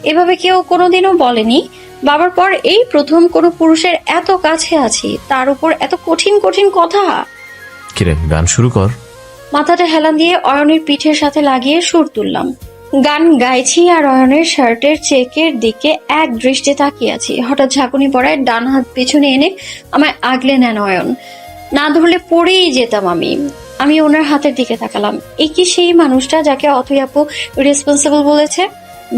এভাবে কেউ কোনোদিনও বলেনি। বাবার পর এই প্রথম কোনো পুরুষের এত কাছে আছি, তার উপর এত কঠিন কঠিন কথা। কিরে, গান শুরু কর। মাথাটা হেলান দিয়ে অয়নের পিঠের সাথে লাগিয়ে সুর তুললাম। গান গাইছি আর অয়নের শার্টের চেকের দিকে এক দৃষ্টি তাকিয়ে আছি। হঠাৎ ঝাঁকুনি পড়ায় ডান হাত পেছনে এনে আমায় আগলে নেন অয়ন। না ধরলে পড়েই যেতাম আমি। আমি ওনার হাতের দিকে তাকালাম। এই কি সেই মানুষটা যাকে অথই আপু রেসপন্সিবল বলেছে?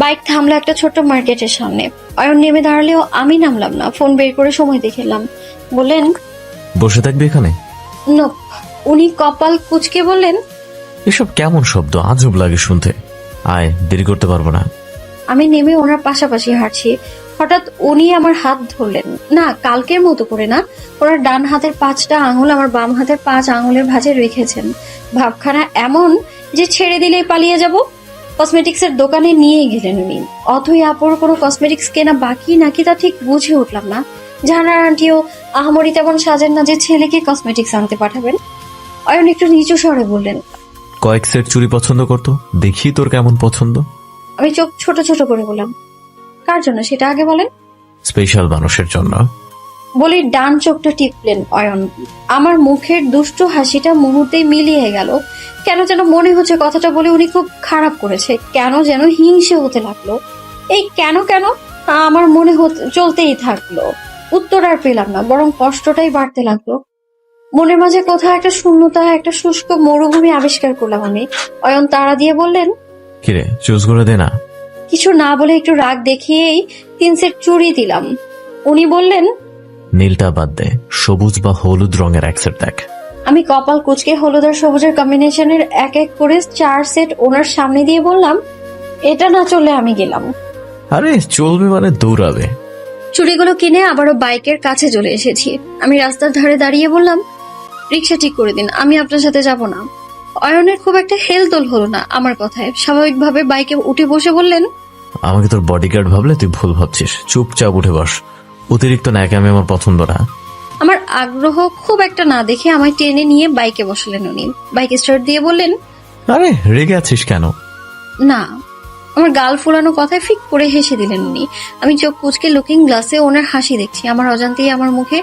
বাইক থামলো একটা ছোট্ট মার্কেটের সামনে। অয়ন নেমে দাঁড়ালেও আমি নামলাম না। ফোন বের করে সময় দেখলাম। বললেন, বসে থাকবি এখানে? নোপ। উনি কপাল কুঁচকে বললেন, এসব কেমন শব্দ, আজব লাগে শুনতে। আয়, দেরি করতে পারবো না। আমি নেমে ওনার পাশাপাশি হাঁটছি। হঠাৎ উনি আমার হাত ধরলেন। না, কালকের মতো করে না। ওনার ডান হাতের 5টা আঙুল আমার বাম হাতের 5 আঙুলের ভাঁজে রেখেছেন। ভাবখানা এমন যে ছেড়ে দিলেই পালিয়ে যাব। কসমেটিক্সের দোকানে নিয়ে গেলেন উনি। অথই আপুর কোনো কসমেটিক্স কেনা বাকি নাকি তা ঠিক বুঝে উঠলাম না। জাহানার আন্টিও আহামরি তেমন সাজেন না যে ছেলেকে কসমেটিক্স আনতে পাঠাবেন। অয়ন একটু নিচু স্বরে বললেন, কয়েক সেট চুড়ি পছন্দ করতো, দেখি তোর কেমন পছন্দ। আমি চোখ ছোট ছোট করে বললাম, কার জন্য সেটা আগে বলেন। স্পেশাল মানুষের জন্য। বলি ডান চোখটা টিপলেন অয়ন। আমার মুখের দুষ্ট হাসিটা মুহূর্তেই মিলিয়ে গেল। কেন যেন মনে হচ্ছে কথাটা বলে উনি খুব খারাপ করেছে। কেন যেন হিংসে হতে লাগলো। এই কেন কেন আমার মনে চলতেই থাকলো। উত্তর আর পেলাম না, বরং কষ্টটাই বাড়তে লাগলো। মনের মাঝে কোথাও একটা শূন্যতা, একটা শুষ্ক মরুভূমি আবিষ্কার করলাম আমি। অয়ন তাড়া দিয়ে বললেন, কিরে, চুজ করে দে না। কিছু না বলে একটু রাগ দেখিয়েই 3 সেট চুড়ি দিলাম। উনি বললেন, নীলটা বাদ দে, সবুজ বা হলুদ রঙের এক সেট দেখ। আমি কপাল কুচকে হলুদ আর সবুজের কম্বিনেশনের এক এক করে 4 সেট ওনার সামনে দিয়ে বললাম, এটা না চললে আমি গেলাম। আরে চলবে মানে দৌড়াবে। চুড়িগুলো কিনে আবারও বাইকের কাছে চলে এসেছি। আমি রাস্তার ধারে দাঁড়িয়ে বললাম, রিক্সা ঠিক করে দিন, আমি আপনার সাথে যাব না। অয়নের খুব একটা হেলদোল হলো না আমার কথায়। স্বাভাবিকভাবে বাইকে উঠে বসে বললেন, আমাকে তোর বডিগার্ড ভাবলে তুই ভুল ভাবছিস, চুপচাপ উঠে বস। অতিরিক্ত ন্যাকামি আমার পছন্দ না। আমার আগ্রহ খুব একটা না দেখে আমায় টেনে নিয়ে বাইকে বসলেন উনি। বাইক স্টার্ট দিয়ে বললেন, আরে রেগে আছিস কেন? না। আমার গাল ফুলানো কথায় ফিক করে হেসে দিলেন উনি। আমি চোখ কুচকে লুকিং গ্লাসে ওনার হাসি দেখছি। আমার অজান্তেই আমার মুখে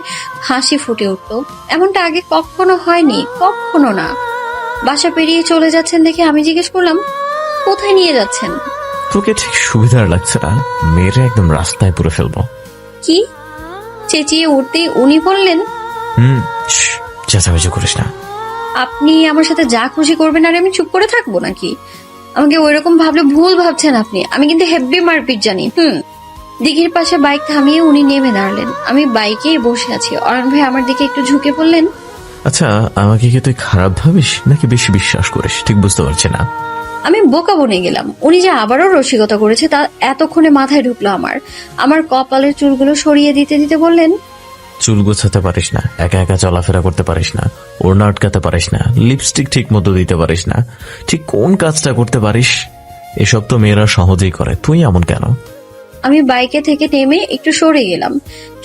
হাসি ফুটে উঠলো। এমনটা আগে কখনো হয়নি, কখনো না। বাসা পেরিয়ে চলে যাচ্ছেন দেখে আমি জিজ্ঞেস করলাম, কোথায় নিয়ে যাচ্ছেন? তোকে ঠিক সুবিধার লাগছে না, মেয়েরা একদম রাস্তায় পুরে ফেলবো। কি? চেঁচিয়ে উঠতেই উনি বললেন, চেঁচামেচি করিস না। আপনি আমার সাথে যা খুশি করবেন আর আমি চুপ করে থাকবো নাকি? আমাকে ওইরকম ভাবলে ভুল ভাবছেন আপনি। আমি কিন্তু হেব্বি মারপিট জানি। দিঘির পাশে বাইক থামিয়ে উনি নেমে দাঁড়ালেন। আমি বাইকেই বসে আছি। অয়ন ভাই আমার দিকে একটু ঝুঁকে বললেন, আচ্ছা, আমাকে কি তুই খারাপ ভাবিস নাকি বেশি বিশ্বাস করিস? ঠিক বুঝতে পারছি না। আমি বোকা বনে গেলাম। উনি যে আবারও রসিকতা করেছে তা এতক্ষণে মাথায় ঢুকলো আমার কপালের চুলগুলো সরিয়ে দিতে দিতে বললেন, চুল গোছাতে পারিস না, একা একা চলাফেরা করতে পারিস না, ওড়না আটকাতে পারিস না, লিপস্টিক ঠিক মতো দিতে পারিস না, ঠিক কোন কাজটা করতে পারিস? এসব তো মেয়েরা সহজেই করে, তুই এমন কেন? আমি বাইকে থেকে নেমে একটু সরে গেলাম।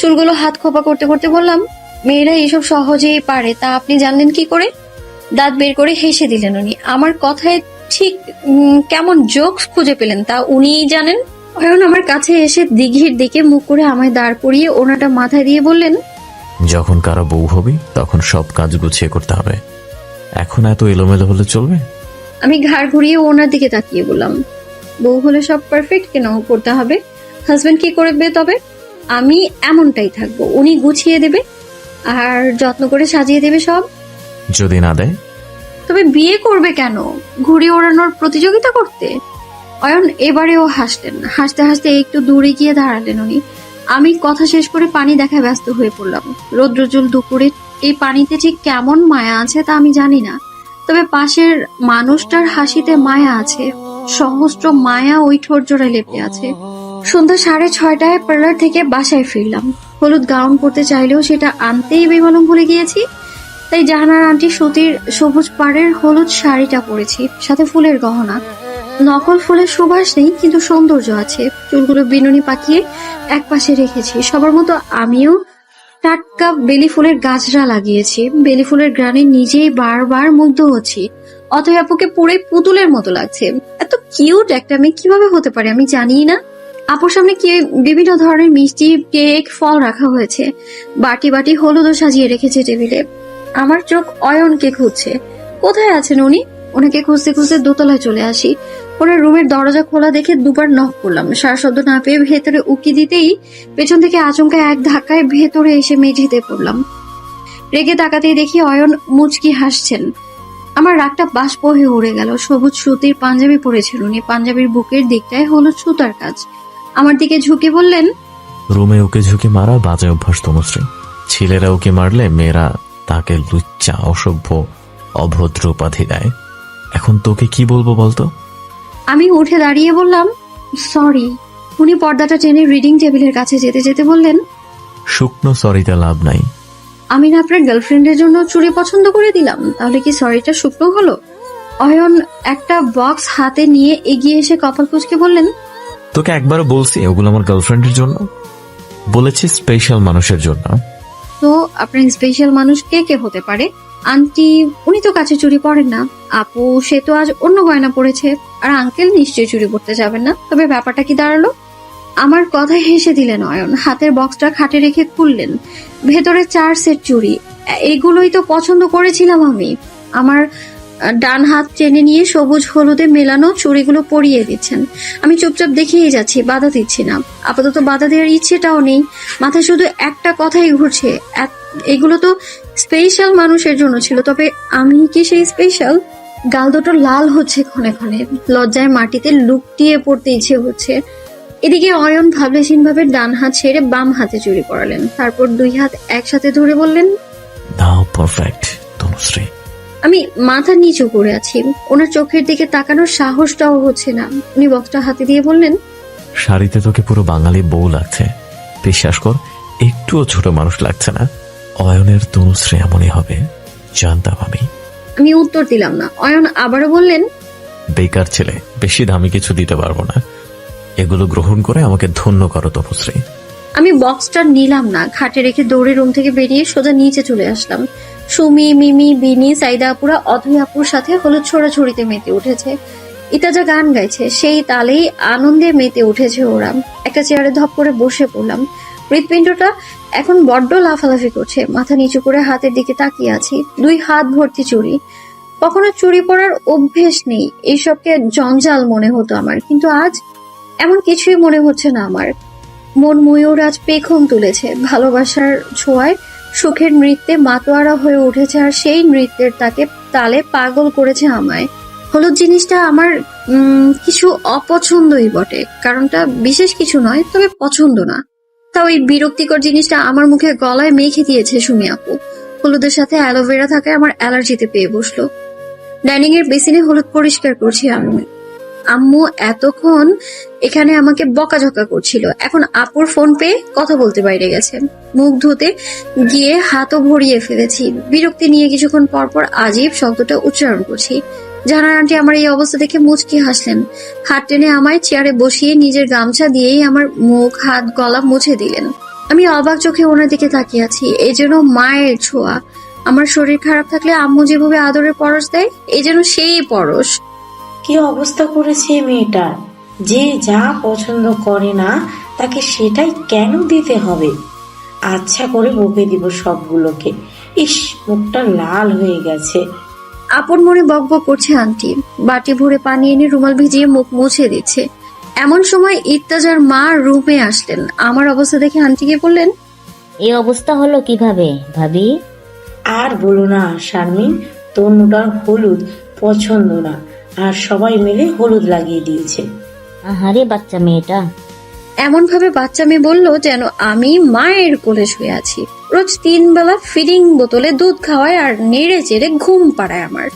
চুলগুলো হাত খোপা করতে করতে বললাম, মেয়েরা এসব সহজেই পারে তা আপনি জানলেন কি করে? দাঁত বের করে হেসে দিলেন উনি। আমার কথায় ঠিক কেমন জোকস খুঁজে পেলেন তা উনিই জানেন। অয়ন আমার কাছে এসে দিঘির দিকে মুখ করে আমায় দাঁড় করিয়ে ওনাটা মাথায় দিয়ে বললেন, যখন কারো বউ হবি তখন সব কাজ গুছিয়ে করতে হবে, এখন এত এলোমেলো হলে চলবে? আমি ঘাড় ঘুরিয়ে ওনার দিকে তাকিয়ে বললাম, বউ হলে সব পারফেক্ট কেন করতে হবে? হাজবেন্ড কি করবে তবে? আমি এমনটাই থাকবো, উনি গুছিয়ে দেবে আর যত্ন করে সাজিয়ে দেবে সব। যদি না দেয়? তবে বিয়ে করবে কেন? ঘুড়ি ওড়ানোর প্রতিযোগিতা করতে? অয়ন এবারেও হাসলেন। হাসতে হাসতে একটু দূরে গিয়ে দাঁড়ালেন উনি। আমি কথা শেষ করে পানি দেখায় ব্যস্ত হয়ে পড়লাম। রৌদ্রোজ্জ্বল দুপুরে এই পানিতে ঠিক কেমন মায়া আছে তা আমি জানি না, তবে পাশের মানুষটার হাসিতে মায়া আছে, সহস্র মায়া ওই ঠোঁট জোড়ায় লেপে আছে। সন্ধ্যা 6:30টায় পার্লার থেকে বাসায় ফিরলাম। হলুদ গাউন পরতে চাইলেও সেটা আনতেই বেমালুম ভুলে গিয়েছি। তাই জাহানার আন্টি সুতির সবুজ পাড়ের হলুদ শাড়িটা পরেছি, সাথে ফুলের গহনা। নকল ফুলের সুবাস নেই, কিন্তু সৌন্দর্য আছে। চুলগুলো বিনুনি পাকিয়ে এক পাশে রেখেছি। সবার মতো আমিও টাটকা বেলি ফুলের গাছরা লাগিয়েছি। বেলি ফুলের গ্রানে নিজেই বারবার মুগ্ধ হচ্ছি। অতএব আপুকে পুরো পুতুলের মতো লাগছে। এত কিউট একটা মেয়ে কিভাবে হতে পারে আমি জানি না। আপুর সামনে কি বিভিন্ন ধরনের মিষ্টি, কেক, ফল রাখা হয়েছে। বাটি বাটি হলুদও সাজিয়ে রেখেছে টেবিলে। আমার চোখ অয়নকে খুঁজছে। কোথায় আছেন উনি? ওনাকে খুঁজতে খুঁজতে দোতলায় চলে আসি। ওনার রুমের দরজা খোলা দেখে দুবার নক করলাম। সারা শব্দ না পেয়ে ভেতরে উকি দিতেই পেছন থেকে আচমকা এক ধাক্কায় ভেতরে এসে মেঝেতে পড়লাম। রেগে তাকাতেই দেখি অয়ন মুচকি হাসছেন। আমার রাগটা বাষ্প হয়ে উড়ে গেল। সবুজ সুতির পাঞ্জাবি পরেছেন উনি। পাঞ্জাবির বুকের দিকটায় হলুদ সুতার কাজ। আমার দিকে ঝুঁকে বললেন, রুমে ওকে ঝুঁকে মারা বাজে অভ্যাস তনুশ্রী। ছেলেরা ওকে মারলে মেয়েরা তাকে লুচ্চা, অসভ্য, অভদ্র উপাধি দেয়। এখন তোকে কি বলবো বলতো? আমি উঠে দাঁড়িয়ে বললাম, সরি। উনি পর্দাটা টেনে রিডিং টেবিলের কাছে যেতে যেতে বললেন, শুকনো সরিতে লাভ নাই। আমি না আপনার গার্লফ্রেন্ডের জন্য চুড়ি পছন্দ করে দিলাম, তাহলে কি সরিটা শুকনো হলো? অয়ন একটা বক্স হাতে নিয়ে এগিয়ে এসে কপাল কুঁচকে বললেন, তোকে একবারও বলছি ওগুলো আমার গার্লফ্রেন্ডের জন্য? বলেছি স্পেশাল মানুষের জন্য। তো আপনার স্পেশাল মানুষ কে কে হতে পারে? আন্টি, উনি তো কাছে চুড়ি পরেন না। আপু, সে তো আজ অন্য গয়না পরেছে। আর আঙ্কেল নিশ্চয়ই চুড়ি পরতে যাবেন না। তবে ব্যাপারটা কি দাঁড়ালো? আমার কথায় হেসে দিলেন অয়ন। হাতের বক্সটা খাটে রেখে খুললেন। ভেতরে 4 সেট চুড়ি। এগুলোই তো পছন্দ করেছিলাম আমি। আমার ডান হাত টেনে নিয়ে সবুজ হলুদে মেলানো চুড়িগুলো পরিয়ে দিচ্ছেন। আমি চুপচাপ দেখেই যাচ্ছি, বাধা দিচ্ছি না। আপাতত বাধা দেওয়ার ইচ্ছেটাও নেই। মাথায় শুধু একটা কথাই ঘুরছে, এগুলো তো স্পেশাল মানুষের জন্য ছিল। তবে আমি কি সেই স্পেশাল? গাল দুটো লাল হচ্ছে ক্ষণে ক্ষণে। লজ্জায় মাটিতে লুটিয়ে পড়তে ইচ্ছে হচ্ছে। এদিকে অয়ন ভাবলেশীন ভাবে ডান হাত ছেড়ে বাম হাতে চুড়ি পরালেন। তারপর 2 হাত একসাথে ধরে বললেন, নাও পারফেক্ট তনুশ্রী। আমি মাথা নিচু করে আছি। ওনার চোখের দিকে তাকানোর সাহসটাও হচ্ছে না। উনি বক্সটা হাতে দিয়ে বললেন, শাড়িতে তোকে পুরো বাঙালি বউ লাগছে। বিশ্বাস কর, একটুও ছোট মানুষ লাগছে না। অয়নের তনুশ্রী এমনই হবে, জানতাম আমি। আমি উত্তর দিলাম না। অয়ন আবারও বললেন, বেকার ছেলে, বেশি দামি কিছু দিতে পারবো না। এগুলো গ্রহণ করে আমাকে ধন্য করো তনুশ্রী। আমি বক্সটা নিলাম না। খাটে রেখে দৌড়ে রুম থেকে বেরিয়ে সোজা নিচে চলে আসলাম। সুমি, মিমি, বিনি, সাইদা আপুরা অথই আপুর সাথে হলুদ ছোড়াছড়িতে মেতে উঠেছে। ইতাজা গান গাইছে, সেই তালেই আনন্দে মেতে উঠেছে ওরা। একটা চেয়ারে ধপ করে বসে পড়লাম। হৃৎপিণ্ডটা এখন বড্ড লাফালাফি করছে। মাথা নিচু করে হাতের দিকে তাকিয়ে আছি। 2 হাত ভর্তি চুড়ি। কখনো চুড়ি পরার অভ্যেস নেই। এইসবকে জঞ্জাল মনে হতো আমার, কিন্তু আজ এমন কিছুই মনে হচ্ছে না আমার। মন ময়ূর আজ পেখম তুলেছে, ভালোবাসার ছোঁয়ায় সুখের নৃত্যে মাতোয়ারা হয়ে উঠেছে, আর সেই নৃত্যের তালে পাগল করেছে আমায়। হলুদ জিনিসটা আমার কিছু অপছন্দই বটে, কারণটা বিশেষ কিছু নয়, তবে পছন্দ না। তা ওই বিরক্তিকর জিনিসটা আমার মুখে গলায় মেখে দিয়েছে সুমি আপু। হলুদের সাথে অ্যালোভেরা থাকায় আমার অ্যালার্জিতে পেয়ে বসলো। ডাইনিং এর বেসিনে হলুদ পরিষ্কার করছি আমি। আম্মু এতক্ষণ এখানে আমাকে বকাঝকা করছিল, এখন আপুর ফোন পেয়ে কথা বলতে বাইরে গেছে। মুখ ধুতে গিয়ে হাতও ভরিয়ে ফেলেছি। বিরক্তি নিয়ে কিছুক্ষণ পরপর আজীব শব্দটা উচ্চারণ করছি। জানার আন্টি আমার এই অবস্থা দেখে মুচকি হাসলেন। হাত টেনে আমায় চেয়ারে বসিয়ে নিজের গামছা দিয়েই আমার মুখ হাত গলা মুছে দিলেন। আমি অবাক চোখে ওনার দিকে তাকিয়ে আছি। এই যেন মায়ের ছোঁয়া। আমার শরীর খারাপ থাকলে আম্মু যেভাবে আদরের পরশ দেয়, এই যেন সেই পরশ। কি অবস্থা করেছে এই মেয়েটার! যে যা পছন্দ করে না তাকে সেটাই কেন দিতে হবে? আচ্ছা করে বকে দিব সবগুলোকে। ইস, মুখটা লাল হয়ে গেছে। আপন মনে বকবক করছে আন্টি। বাটি ভরে পানি এনে রুমাল ভিজিয়ে মুখ মুছে দিচ্ছে। এমন সময় ইত্তাজার মা রুমে আসলেন। আমার অবস্থা দেখে আন্টিকে বললেন, এই অবস্থা হলো কিভাবে ভাবি? আর বলো না শারমিন, তনুটার হলুদ পছন্দ না, আর সবাই মিলে হলুদ লাগিয়ে দিয়েছে। আহারে বাচ্চা মেয়েটা। এমন ভাবে বাচ্চা মেয়ে বলল যেন আমি মায়ের কোলে শুয়ে আছি। রোজ 3 বেলা ফিডিং বোতলে দুধ খাওয়ায় আর নেড়ে চেড়ে ঘুম পাড়ায় আমার।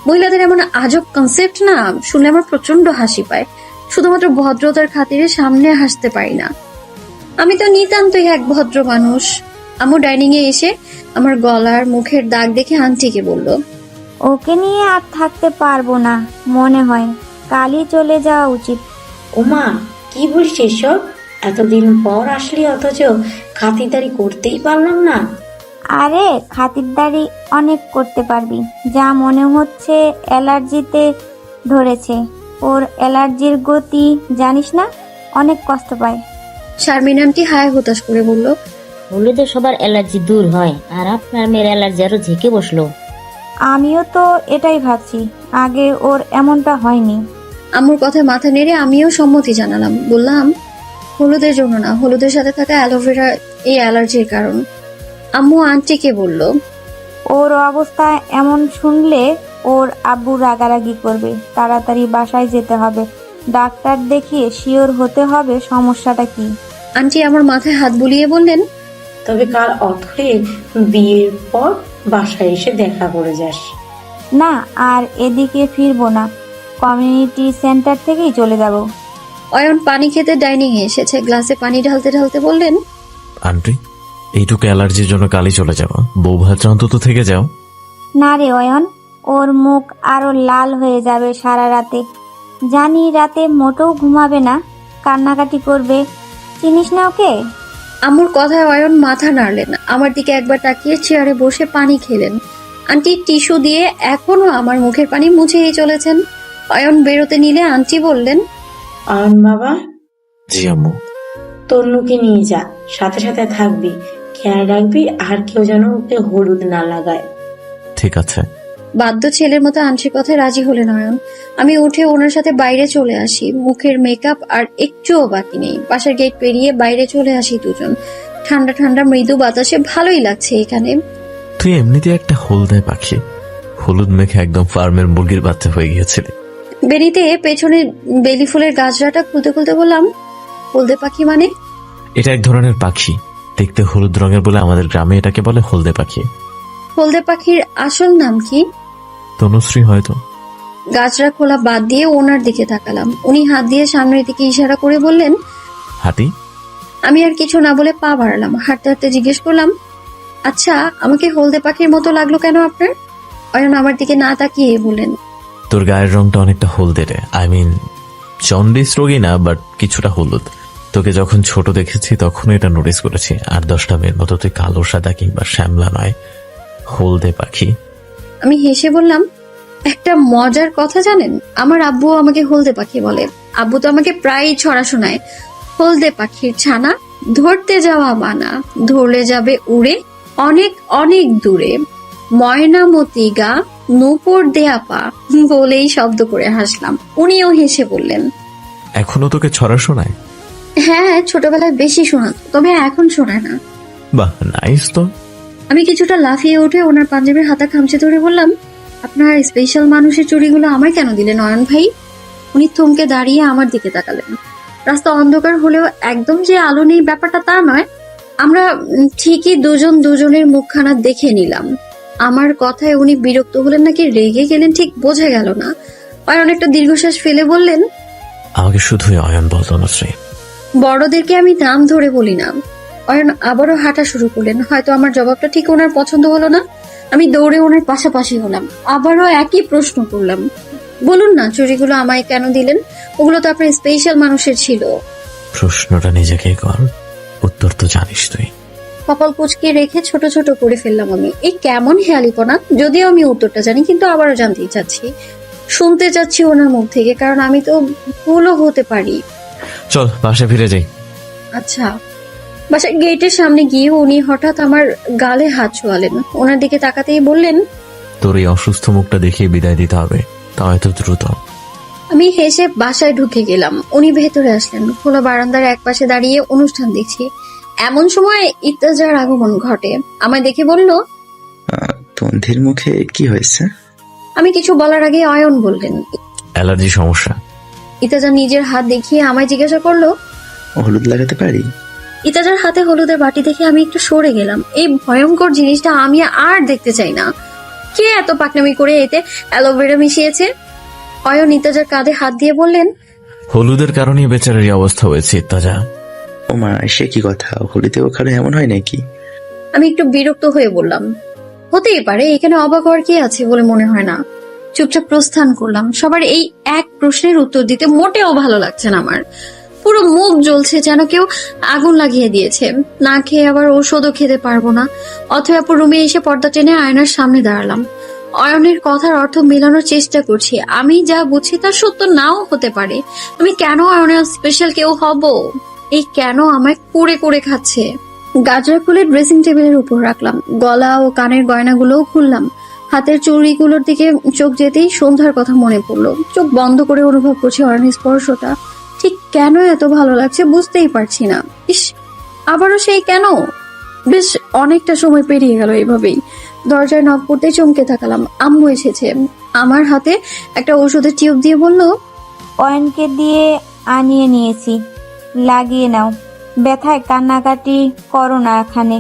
মহিলাদের এমন আজব কনসেপ্ট না, শুনে আমার প্রচন্ড হাসি পায়। শুধুমাত্র ভদ্রতার খাতিরে সামনে হাসতে পারি না। আমি তো নিতান্তই এক ভদ্র মানুষ। আম্মু ডাইনিং এ এসে আমার গলার মুখের দাগ দেখে আন্টিকে বলল, ওকে নিয়ে আর থাকতে পারবো না মনে হয়, কালই চলে যাওয়া উচিত। ওমা, কি বলিস এসব? এতদিন পর আসলি অথচ খাতিরদারি করতেই পারলাম না। আরে খাতিরদারি অনেক করতে পারবি, যা মনে হচ্ছে অ্যালার্জিতে ধরেছে। ওর অ্যালার্জির গতি জানিস না, অনেক কষ্ট পায়। শারমিন আন্টি হায় হতাশ করে বলল, হলুদে সবার অ্যালার্জি দূর হয়, আর আপনার মেয়ের অ্যালার্জি আরো ঝেঁকে বসলো। আমিও তো এটাই ভাবছি, আগে ওর এমনটা হয়নি। আম্মুর কথায় মাথা নেড়ে আমিও সম্মতি জানালাম। বললাম, হলুদের জন্য না, হলুদের সাথে থাকা অ্যালোভেরা এই অ্যালার্জির কারণ। আম্মু আন্টিকে বলল, ওর অবস্থা এমন শুনলে ওর আব্বু রাগারাগি করবে। তাড়াতাড়ি বাসায় যেতে হবে, ডাক্তার দেখিয়ে শিওর হতে হবে সমস্যাটা কি। আন্টি আমার মাথায় হাত বুলিয়ে বললেন, তবে কাল অথয়ের বিয়ের পর বাসায় এসে দেখা করে যাস। না, আর এদিকে ফিরবো না, কমিউনিটি সেন্টার থেকেই চলে যাব। অয়ন পানি খেতে ডাইনিং এ এসেছে। গ্লাসে পানি ঢালতে ঢালতে বললেন, আন্টি, এইটুকু অ্যালার্জির জন্য কালই চলে যাও। বউ ভাত্র অন্তত থেকে যাও। না রে অয়ন, ওর মুখ আরো লাল হয়ে যাবে সারা রাতে। জানি রাতে মোটেও ঘুমাবে না, কান্নাকাটি করবে। চিনিস না ওকে? আম্মুর কথায় অয়ন মাথা নাড়লেন। আমার দিকে একবার তাকিয়ে চেয়ারে বসে পানি খেলেন। আন্টি টিস্যু দিয়ে এখনো আমার মুখের পানি মুছেই চলেছেন। অয়ন বেরোতে নিলে আন্টি বললেন, অয়ন বাবা, জি আম্মু। তন্নুকে নিয়ে যা, সাথে সাথে থাকবি, খেয়াল রাখবি, আর কেউ যেন ওকে হলুদ না লাগায়। ঠিক আছে। বাধ্য ছেলের মতো আন্টির কথায় রাজি হলেন অয়ন। আমি উঠে ওনার সাথে বাইরে চলে আসি। মুখের মেকআপ আর একটুও বাকি নেই। বাসার গেট পেরিয়ে বাইরে চলে আসি দুজন। ঠান্ডা ঠান্ডা মৃদু বাতাসে ভালোই লাগছে এখানে। তুই এমনিতে একটা হলদে পাখি, হলুদ মেখে একদম ফার্মের মুরগির বাচ্চা হয়ে গিয়েছিলি। বেরিতে পেছনে বেলি ফুলের গাছড়াটা খুলতে খুলতে বললাম, হলদে পাখি মানে? এটা এক ধরনের পাখি, দেখতে হলুদ রঙের বলে আমাদের গ্রামে এটাকে বলে হলদে পাখি। হলদে পাখির আসল নাম কি? তনুশ্রী হয়তো। গাছড়া খোলা বাদ দিয়ে ওনার দিকে তাকালাম। উনি হাত দিয়ে সামনের দিকে ইশারা করে বললেন, হাতি। আমি আর কিছু না বলে পা বাড়ালাম। হাঁটতে হাঁটতে জিজ্ঞেস করলাম, আচ্ছা আমাকে হলদে পাখির মতো লাগলো কেন আপনার? অয়ন আমার দিকে না তাকিয়ে বললেন, তোর গায়ের রংটা অনেকটা হলদে রে। আই মিন জন্ডিস রোগী না, বাট কিছুটা হলুদ। তোকে যখন ছোট দেখেছি তখন এটা নোটিস করেছি। আর 10টা মেয়ের মতো তুই কালো সাদা কিংবা শ্যামলা নয়, হলদে পাখি। আমি হেসে বললাম, একটা মজার কথা জানেন, আমার আব্বু আমাকে হলদে পাখি বলে। আব্বু তো আমাকে প্রায়ই ছড়া শোনায়, হলদে পাখির ছানা, ধরতে যাওয়া মানা, ধরলে যাবে উড়ে অনেক অনেক দূরে, ময়নামতি গা নূপুর দেয়া পা বলেই শব্দ করে হাসলাম। উনিও হেসে বললেন, এখনো তোকে ছড়া শোনায়? হ্যাঁ, ছোটবেলায় বেশি শোনাতো, তবে এখন শোনায় না। বাহ, নাইস তো। আমি কিছুটা লাফিয়ে উঠে ওনার পাঞ্জাবির হাতা খামচে ধরে বললাম, আপনার স্পেশাল মানুষের চুড়িগুলো আমায় কেন দিলেন অয়ন ভাই? উনি থমকে দাঁড়িয়ে আমার দিকে তাকালেন। রাস্তা অন্ধকার হলেও একদম যে আলো নেই ব্যাপারটা তা নয়। আমরা ঠিকই দুজন দুজনের মুখখানা দেখে নিলাম। আমার কথায় উনি বিরক্ত হলেন নাকি রেগে গেলেন ঠিক বোঝা গেল না। অয়ন একটা দীর্ঘশ্বাস ফেলে বললেন, আমাকে শুধুই অয়ন বলতো না শ্রী। বড়দেরকে আমি নাম ধরে বলি না। অয়ন আবারও হাঁটা শুরু করলেন। হয়তো আমার জবাবটা ঠিক ওনার পছন্দ হলো না। আমি দৌড়ে ওনার পাশাপাশি হলাম। আবারও একই প্রশ্ন করলাম, বলুন না চুড়িগুলো আমায় কেন দিলেন? ওগুলো তো আপনার স্পেশাল মানুষের ছিল। প্রশ্নটা নিজেকেই কর, উত্তর তো জানিস তুই। কপাল কুঁচকে রেখে ছোট ছোট করে ফেললাম আমি। এই কেমন হেয়ালিপনা! যদিও আমি উত্তরটা জানি, কিন্তু আবারও জানতেই চাচ্ছি, শুনতে চাচ্ছি ওনার মুখ থেকে, কারণ আমি তো ভুলও হতে পারি। চল বাসায় ফিরে যাই। আচ্ছা। বাসার গেটের সামনে গিয়ে উনি হঠাৎ আমার গালে হাত ছোঁয়ালেন। ওনার দিকে তাকাতেই বললেন, তোর এই অসুস্থ মুখটা দেখিয়ে বিদায় দিতে হবে, তাও এত দ্রুত? আমি হেসে বাসায় ঢুকে গেলাম। উনি ভেতরে আসলেন। খোলা বারান্দার একপাশে দাঁড়িয়ে অনুষ্ঠান দেখছি। এমন সময় ইত্তেজার আগমন ঘটে। আমায় দেখে বলল, তন্ধির মুখে কি হয়েছে? আমি কিছু বলার আগে অয়ন বললেন, অ্যালার্জি সমস্যা। ইত্তেজা নিজের হাত দেখিয়ে আমায় জিজ্ঞাসা করলো, হলুদ লাগাতে পারি? ইত্তেজার হাতে হলুদের বাটি দেখে আমি একটু সরে গেলাম। এই ভয়ঙ্কর জিনিসটা আমি আর দেখতে চাই না। কে এত পাকনামি করে এতে অ্যালোভেরা মিশিয়েছে? অয়ন ইত্তেজার কাঁধে হাত দিয়ে বললেন, হলুদের কারণেই বেচারার এই অবস্থা হয়েছে ইত্তাজা। ও মা, সে কি কথা? হোলিতে ওখানে এমন হয় নাকি? আমি একটু বিরক্ত হয়ে বললাম, হতেই পারে, এখানে অবাক হওয়ার কি আছে বলে মনে হয় না। চুপচাপ প্রস্থান করলাম। সবার এই এক প্রশ্নের উত্তর দিতে মোটেও ভালো লাগছে না আমার। পুরো মুখ জ্বলছে, যেন কেউ আগুন লাগিয়ে দিয়েছে। না খেয়ে আবার ঔষধও খেতে পারবো না। অথবা রুমে এসে পর্দা টেনে আয়নার সামনে দাঁড়ালাম। অয়নের কথার অর্থ মেলানোর চেষ্টা করছি। আমি যা বুঝি তা সত্য নাও হতে পারে। আমি কেন অয়নের স্পেশাল কেউ হব? এই কেন আমায় কুড়ে কুড়ে খাচ্ছে? গাজরা খুলে ড্রেসিং টেবিলের উপর রাখলাম। গলা ও কানের গয়নাগুলোও খুললাম। হাতের চুড়িগুলোর দিকে চোখ যেতেই সন্ধ্যার কথা মনে পড়লো। চোখ বন্ধ করে অনুভব করছি অয়নের স্পর্শটা। ঠিক কেন এত ভালো লাগছে বুঝতেই পারছি না। ইস, আবারও সেই কেন? বেশ অনেকটা সময় পেরিয়ে গেল এভাবেই। দরজায় নক করতে চমকে থাকলাম। আম্মু এসেছে। আমার হাতে একটা ওষুধের টিউব দিয়ে বলল, অয়নকে দিয়ে আনিয়ে নিয়েছি, লাগিয়ে নাও। ব্যথায় কান্নাকাটি করো না এখানে,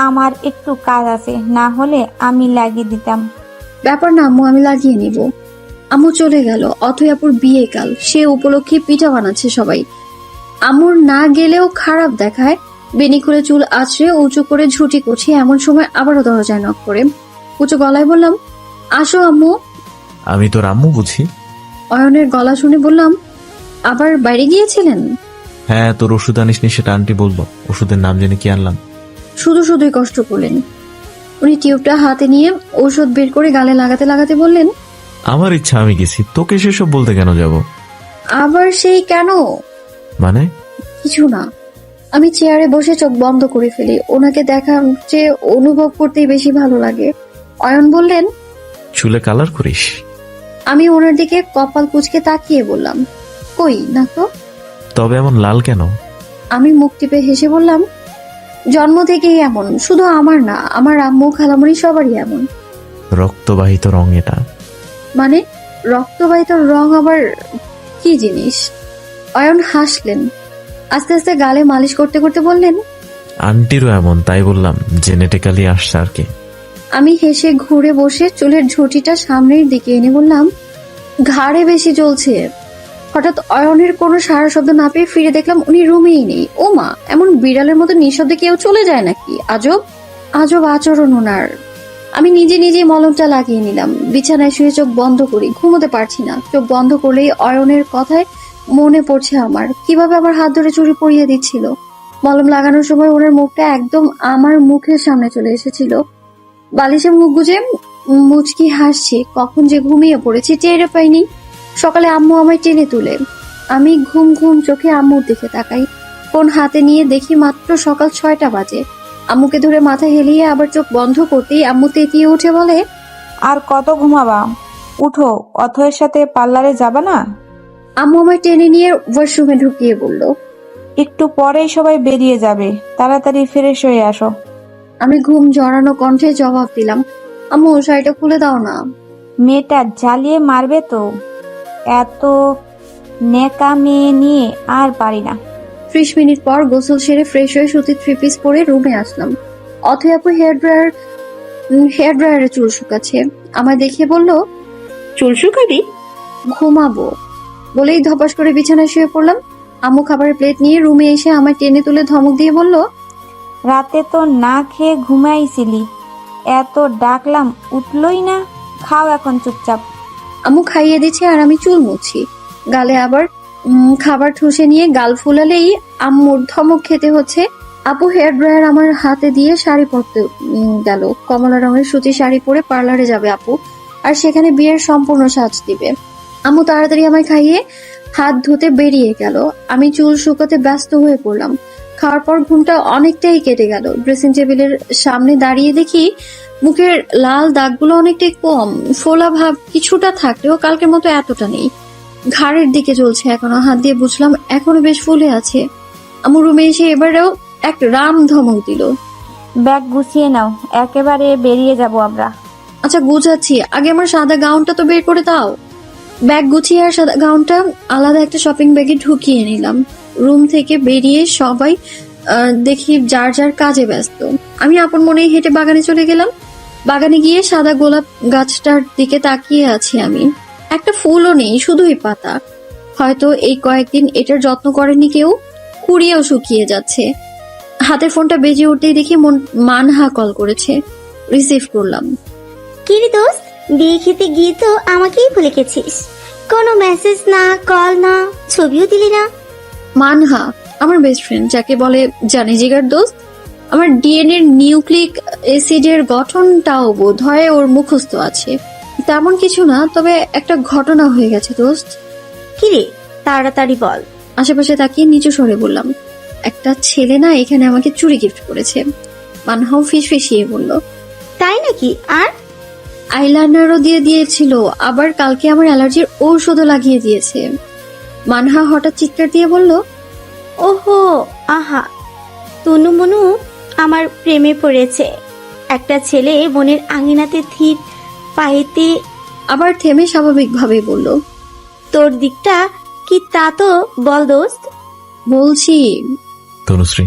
আমার একটু কাজ আছে, না হলে আমি লাগিয়ে দিতাম। ব্যাপার না আম্মু, আমি লাগিয়ে নিব। আম্মু চলে গেল। অথয়াপুর বিয়ে কাল, সে উপলক্ষে পিঠা বানাচ্ছে সবাই। আম্মুর না গেলেও খারাপ দেখায়। বেনি খুলে চুল আছড়ে উঁচু করে ঝুঁটি করছি। এমন সময় আবারও দরজায় নক করে উঁচু গলায় বললাম, আসো আম্মু। আমি তোর আম্মু বুঝি? অয়নের গলা শুনে বললাম, আবার বাইরে গিয়েছিলেন? হ্যাঁ, তোর ওষুধ আনিসনি সেটা আন্টি বলবো। ওষুধের নাম জেনে কি আনলাম? শুধুই কষ্ট করলেন। উনি টিউবটা হাতে নিয়ে ওষুধ বের করে গালে লাগাতে লাগাতে বললেন, আমার ইচ্ছা আমি গেছি, তোকে সেসব বলতে কেন যাব? আবার সেই কেন? মানে? কিছু না। আমি চেয়ারে বসে চোখ বন্ধ করে ফেলি। ওনাকে দেখা যে অনুভব করতেই বেশি ভালো লাগে। অয়ন বললেন, চুলে কালার করিস? আমি ওনার দিকে কপাল কুঁচকে তাকিয়ে বললাম, কই না তো। তবে এমন লাল কেন? আমি মুখ টিপে হেসে বললাম, জন্ম থেকেই এমন, শুধু আমার না, আমার আম্মু খালামণি সবারই এমন। রক্তবাহিত রং এটা। মানে রক্তবাহিত রং আবার কি জিনিস? অয়ন হাসলেন। আস্তে আস্তে গালে মালিশ করতে করতে বললেন, আন্টিরও এমন, তাই বললাম জেনেটিক্যালি আসছে আর কি। আমি হেসে ঘুরে বসে চুলের ঝুঁটিটা সামনের দিকে এনে বললাম, ঘাড়ে বেশি জ্বলছে। হঠাৎ অয়নের কোনো সারা শব্দ না পেয়ে ফিরে দেখলাম উনি রুমেই নেই। ও মা, এমন বিড়ালের মতো নিঃশব্দে কেউ চলে যায় নাকি? আজব আজব আচরণ ওনার। আমি নিজে মলমটা লাগিয়ে নিলাম। বিছানায় শুয়ে চোখ বন্ধ করি। ঘুমোতে পারছি না। চোখ বন্ধ করলেই অয়নের কথায় মনে পড়ছে আমার, কিভাবে আমার হাত ধরে চুড়ি পরিয়ে দিচ্ছিল। মলম লাগানোর সময় ওনার মুখটা একদম আমার মুখের সামনে চলে এসেছিল। বালিশে মুখ গুজে মুচকি হাসছি। কখন যে ঘুমিয়ে পড়েছি টের পাইনি। সকালে আম্মু আমায় টেনে তুলে। আমি ঘুম চোখে আম্মুর দিকে তাকাই। ফোন হাতে নিয়ে দেখি মাত্র সকাল 6টা বাজে। আম্মুকে ধরে মাথা হেলিয়ে আবার চোখ বন্ধ করতেই আম্মু তেতিয়ে উঠে বলে, আর কত ঘুমাবা? উঠো, অথয়ের সাথে পার্লারে যাবা না? আম্মু আমায় টেনে নিয়ে ওয়াশরুমে ঢুকিয়ে বলল, একটু পরেই সবাই বেরিয়ে যাবে, তাড়াতাড়ি ফ্রেশ হয়ে আসো। আমি ঘুম জড়ানো কণ্ঠে জবাব দিলাম, আম্মু শাড়িটা খুলে দাও না। মেয়েটা জ্বালিয়ে মারবে তো। এত নেকা মেয়ে নিয়ে আর পারি না। 30 মিনিট পর গোসল সেরে ফ্রেশ হয়ে সুতির 3 পিস পরে রুমে আসলাম। অথই আপু হেয়ার ড্রায়ারে চুল শুকাচ্ছে। আমায় দেখে বলল, চুল শুকাবি? ঘুমাবো বলেই ধপাস করে বিছানায় শুয়ে পড়লাম। আম্মু খাবারের প্লেট নিয়ে রুমে এসে আমায় টেনে তুলে ধমক দিয়ে বলল, রাতে তো না খেয়ে ঘুমাইছিলি, এত ডাকলাম উঠলই না। খাও এখন চুপচাপ। আম্মু খাইয়ে দিচ্ছে আর আমি চুল মুছছি। গালে আবার খাবার ঠুসে নিয়ে গাল ফুলালেই আম্মুর ধমক খেতে হচ্ছে। আপু হেয়ার ড্রায়ার আমার হাতে দিয়ে শাড়ি পরতে গেল। কমলা রঙের সুতি শাড়ি পরে পার্লারে যাবে আপু, আর সেখানে বিয়ের সম্পূর্ণ সাজ দিবে। আম্মু তাড়াতাড়ি আমায় খাইয়ে হাত ধুতে বেরিয়ে গেল। আমি চুল শুকাতে ব্যস্ত হয়ে পড়লাম। খাওয়ার পর ঘুমটা অনেকটাই কেটে গেল। ড্রেসিং টেবিলের সামনে দাঁড়িয়ে দেখি মুখের লাল দাগগুলো অনেকটাই কম, ফোলা ভাব কিছুটা থাকলেও কালকের মতো এতটা নেই। ঘাড়ের দিকে চলছে এখনো, হাত দিয়ে বুঝলাম এখনো বেশ ফুলে আছে। আমার রুমে এসে এবারেও এক রাম ধমক দিল। ব্যাগ গুছিয়ে নাও, একেবারে বেরিয়ে যাব আমরা। আচ্ছা গুছাচ্ছি, আগে আমার সাদা গাউনটা তো বের করে দাও। ব্যাগ গুছিয়ে আর সাদা গাউনটা আলাদা একটা শপিং ব্যাগে ঢুকিয়ে নিলাম। রুম থেকে বেরিয়ে সবাই দেখি যার যার কাজে ব্যস্ত। আমি আপন মনেই হেঁটে বাগানে চলে গেলাম। বাগানে গিয়ে সাদা গোলাপ গাছটার দিকে তাকিয়ে আছি আমি। একটা ফুলও নেই, শুধুই পাতা। হয়তো এই কয়েকদিন এটার যত্ন করেনি কেউ, কুড়িয়েও শুকিয়ে যাচ্ছে। হাতের ফোনটা বেজে উঠতেই দেখি মানহা কল করেছে। রিসিভ করলাম। কি রে দোস্ত, বিয়ে খেতে গিয়ে তো আমাকেই ভুলে গেছিস। কোনো মেসেজ না, কল না, ছবিও দিলি না। মানহা আমার বেস্ট ফ্রেন্ড, যাকে বলে জানি জিগার দোস্ত। আমার ডিএনএ নিউক্লিক অ্যাসিডের গঠনটাও বোধ হয় ওর মুখস্থ আছে। তেমন কিছু না, তবে একটা ঘটনা হয়ে গেছে দোস্ত। কি রে, তাড়াতাড়ি বল। আশেপাশে তাকিয়ে নিচু স্বরে বললাম, একটা ছেলে না এখানে আমাকে চুড়ি গিফট করেছে। মানহাও ফিসফিসিয়ে বলল, তাই নাকি? আর আইলাইনারও দিয়ে দিয়েছিল, আবার কালকে আমার অ্যালার্জির ঔষধও লাগিয়ে দিয়েছে। মানহা হঠাৎ চিৎকার দিয়ে বলল, ওহো, আহা, তনু মনু আমার প্রেমে পড়েছে। একটা ছেলে বোনের আঙিনাতে থির পাইতে। আবার থেমে স্বাভাবিকভাবে বলল, তোর দিকটা কি তা তো বল দোস্ত। বলছি। তনুশ্রী,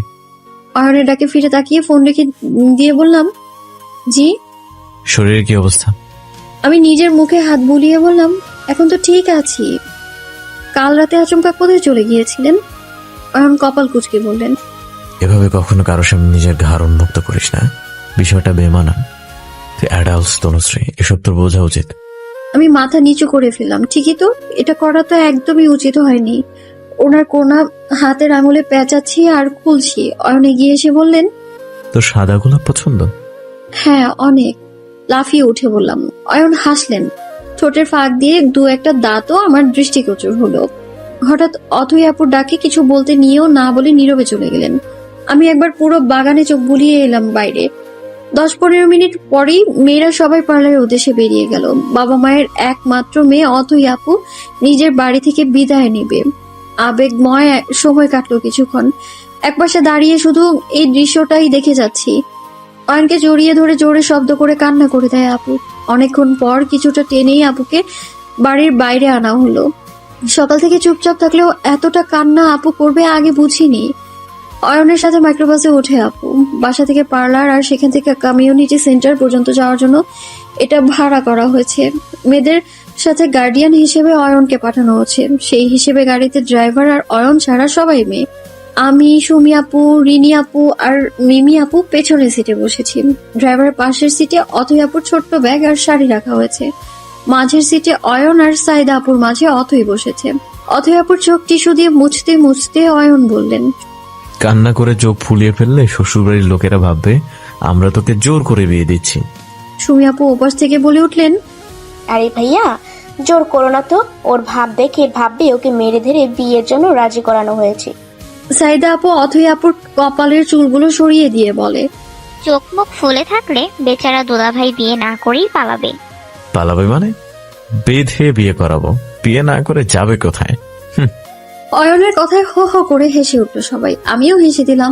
অয়নের ডাকে ফিরে তাকিয়ে ফোন রেখে দিয়ে বললাম, জি। শরীরের কি অবস্থা? আমি নিজের মুখে হাত বুলিয়ে বললাম, এখন তো ঠিক আছি। কাল রাতে আচমকা কোথায় চলে গিয়েছিলেন? অয়ন কপাল কুঁচকে বললেন, এভাবে কখনো কারোর সামনে নিজের ঘাড় উন্মুক্ত করিস না, বিষয়টা বেমানান। তুই অ্যাডাল্টস তনুশ্রী, এসব তোর বোঝা উচিত। আমি মাথা নিচু করে ফেললাম। ঠিকই তো, এটা করা তো একদমই উচিত হয়নি। ওনার কোনা হাতের আঙুলে পেঁচাচ্ছি আর খুলছি। অয়ন এগিয়ে এসে বললেন, তোর সাদা গোলাপ পছন্দ? হ্যাঁ অনেক। লাফিয়ে উঠে বললাম। অয়ন হাসলেন, ঠোঁটের ফাঁক দিয়ে দু একটা দাঁতও আমার দৃষ্টিগোচর হলো। হঠাৎ অথই আপুর ডাকে কিছু বলতে নিয়েও না বলে নীরবে চলে গেলেন। আমি একবার পুরো বাগানে চোখ বুলিয়ে এলাম বাইরে। 10-15 মিনিট পরেই মেয়েরা সবাই পার্লারের উদ্দেশ্যে বেরিয়ে গেল। বাবা মায়ের একমাত্র মেয়ে অথই আপু নিজের বাড়ি থেকে বিদায় নেবে। আবেগময় সময় কাটলো কিছুক্ষণ। একপাশে দাঁড়িয়ে শুধু এই দৃশ্যটাই দেখে যাচ্ছি। অয়নকে জড়িয়ে ধরে জোরে শব্দ করে কান্না করে দেয় আপু। অনেকক্ষণ পর কিছুটা টেনেই আপুকে বাড়ির বাইরে আনা হলো। সকাল থেকে চুপচাপ থাকলেও এতটা কান্না আপু করবে আগে বুঝিনি। অয়নের সাথে মাইক্রোবাসে ওঠে আপু। বাসা থেকে পার্লার আর সেখান থেকে কমিউনিটি সেন্টার পর্যন্ত যাওয়ার জন্য এটা ভাড়া করা হয়েছে। মেয়েদের সাথে গার্ডিয়ান হিসেবে অয়নকে পাঠানো হচ্ছে। সেই হিসেবে গাড়িতে ড্রাইভার আর অয়ন ছাড়া সবাই মেয়ে। আমি, সুমি আপু, রিনি আপু আর মিমি আপু পেছনের সিটে বসেছি। ড্রাইভারের পাশের সিটে অথই আপুর ছোট্ট ব্যাগ আর শাড়ি রাখা হয়েছে। মাঝের সিটে অয়ন আর সাইদা আপুর মাঝে অথই বসেছে। অথই আপুর চোখ টিস্যু দিয়ে মুছতে মুছতে অয়ন বললেন, কান্না করে চোখ ফুলিয়ে ফেললে শ্বশুরবাড়ির লোকেরা ভাববে আমরা তোকে জোর করে বিয়ে দিচ্ছি। সুমি আপু ওপাশ থেকে বলে উঠলেন, আরে ভাইয়া, জোর করো না তো। ওর ভাব দেখে ভাববে ওকে মেরে ধরে বিয়ের জন্য রাজি করানো হয়েছে। সাইদা আপু অথই আপুর কপালের চুলগুলো সরিয়ে দিয়ে বলে, চোখ মুখ ফুলে থাকলে বেচারা দুলাভাই বিয়ে না করেই পালাবে। পালাবে মানে? বেঁধে বিয়ে করাবো, বিয়ে না করে যাবে কোথায়? অয়নের কথায় হো হো করে হেসে উঠল সবাই, আমিও হেসে দিলাম।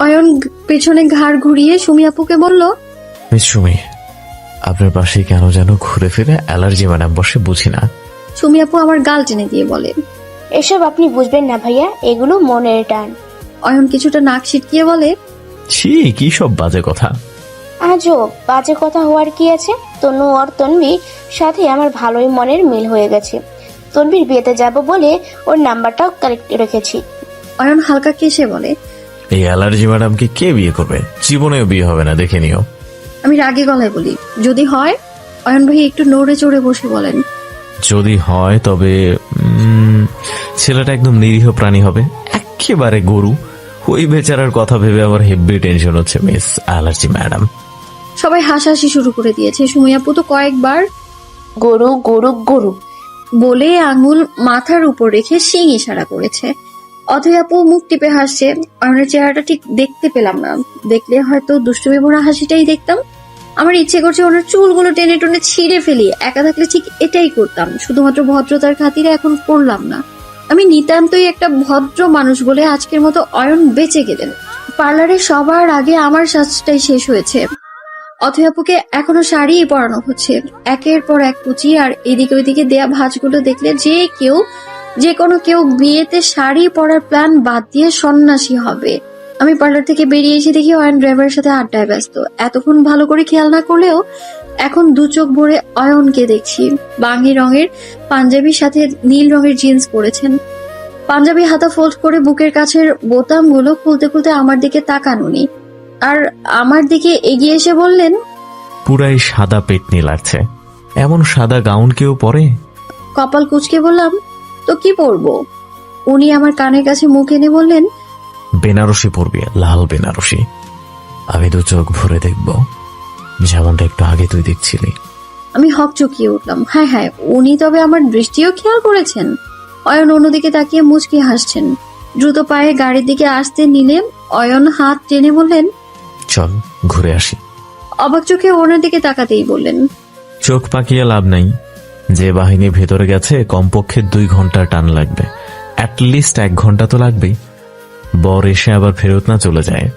অয়ন পেছনে ঘাড় ঘুরিয়ে সুমি আপুকে বলল, মিস সুমি, আপনার পাশে কেন যেন ঘুরে ফিরে অ্যালার্জি ম্যাডাম বসে, বুঝি না। সুমি আপু আমার গাল টেনে দিয়ে বলে, এসব আপনি বুঝবেন না ভাইয়া, এগুলো মনের টান। অয়ন কিছুটা নাক সিটকিয়ে বলে, ছি, কি সব বাজে কথা। আজব বাজে কথা হওয়ার কি আছে? তনু আর তন্বীর সাথে আমার ভালোই মনের মিল হয়ে গেছে। তন্বীর বিয়েতে যাব বলে ওর নাম্বারটাও কালেক্ট রেখেছি। অয়ন হালকা কেসে বলে, এই অ্যালার্জি ম্যাডামকে কে বিয়ে করবে? জীবনেও বিয়ে হবে না, দেখে নিও। আমি রাগী গলায় বলি, যদি হয়? অয়ন ভাই একটু নড়ে চড়ে বসে বলেন, যদি হয় তবে ছেলেটা একদম নিরীহ প্রাণী হবে, একেবারে গরু। ওই বেচারার কথা ভেবে আমার হেব্বি টেনশন হচ্ছে মিস অ্যালার্জি ম্যাডাম। সবাই হাসাহাসি শুরু করে দিয়েছে। সুমি আপু তো কয়েকবার গরু গরু গরু বলে আঙুল মাথার উপর রেখে শিং ইশারা করেছে। অথই আপু মুখ টিপে হাসছে। অয়নের চেহারাটা ঠিক দেখতে পেলাম না, দেখলে হয়তো দুষ্টুমি ভরা হাসিটাই দেখতাম। আমার ইচ্ছে করছে ওনার চুলগুলো টেনে টেনে ছিঁড়ে ফেলি, একা থাকলে ঠিক এটাই করতাম, শুধুমাত্র ভদ্রতার খাতিরে এখন করলাম না। আমি নিতান্তই একটা ভদ্র মানুষ বলে আজকের মতো অয়ন বেঁচে গেলেন। পার্লারে সবার আগে আমার সাজটাই শেষ হয়েছে। অথই আপুকে এখনো শাড়ি পরানো হচ্ছে, একের পর এক কুচি আর এদিকে ওইদিকে দেয়া ভাঁজগুলো দেখলে যে কোনো কেউ বিয়েতে শাড়ি পরার প্ল্যান বাদ দিয়ে সন্ন্যাসী হবে। আমি পার্লার থেকে বেরিয়ে এসে দেখি অয়ন ড্রাইভারের সাথে আড্ডায় ব্যস্ত। এতক্ষণ ভালো করে খেয়াল না করলেও এখন দু চোখ ভরে অয়নকে দেখছি। বাঙ্গি রঙের পাঞ্জাবির সাথে নীল রঙের জিন্স পরেছেন। পাঞ্জাবি হাতা ফোল্ড করে বুকের কাছের বোতামগুলো খুলতে খুলতে আমার দিকে তাকান উনি, আর আমার দিকে এগিয়ে এসে বললেন, পুরাই সাদা পেটনি লাগছে, এমন সাদা গাউন কেউ পরে? কপাল কুঁচকে বললাম, তো কি পরবো? উনি আমার কানের কাছে মুখ এনে বললেন, বেনারসি পরবি, লাল বেনারসি। আমি দু চোখ ভরে দেখব, যেমনটা একটু আগে তুই দেখছিলি। আমি হক চকিয়ে উঠলাম। হ্যাঁ হ্যাঁ, উনি তবে আমার দৃষ্টিও খেয়াল করেছেন। অয়ন অন্যদিকে তাকিয়ে মুচকি হাসছেন। দ্রুত পায়ে গাড়ির দিকে আসতে নিলে অয়ন হাত টেনে বললেন, চল ঘুরে আসি। অবাক চোখে ওনার দিকে তাকাতেই বললেন, চোখ পাকিয়ে লাভ নাই, যে বাহিনী ভেতরে গেছে কমপক্ষে 2 ঘন্টার টান লাগবে, অ্যাটলিস্ট 1 ঘন্টা তো লাগবেই। বর এসে আবার ফেরত না চলে যায়।